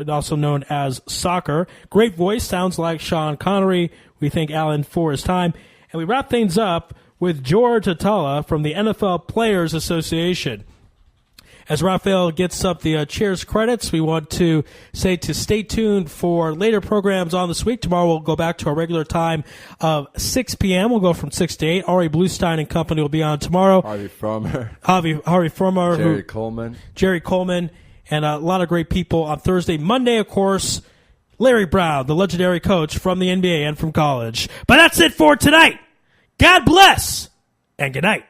also known as soccer. Great voice, sounds like Sean Connery. We thank Alan for his time. And we wrap things up with George Atala from the NFL Players Association. As Raphael gets up the cheers credits, we want to say to stay tuned for later programs on this week. Tomorrow we'll go back to our regular time of 6 p.m. We'll go from 6 to 8. Ari Bluestein and company will be on tomorrow. Harvey Frommer. Harvey Frommer. Jerry Coleman. And a lot of great people on Thursday. Monday, of course, Larry Brown, the legendary coach from the NBA and from college. But that's it for tonight. God bless and good night.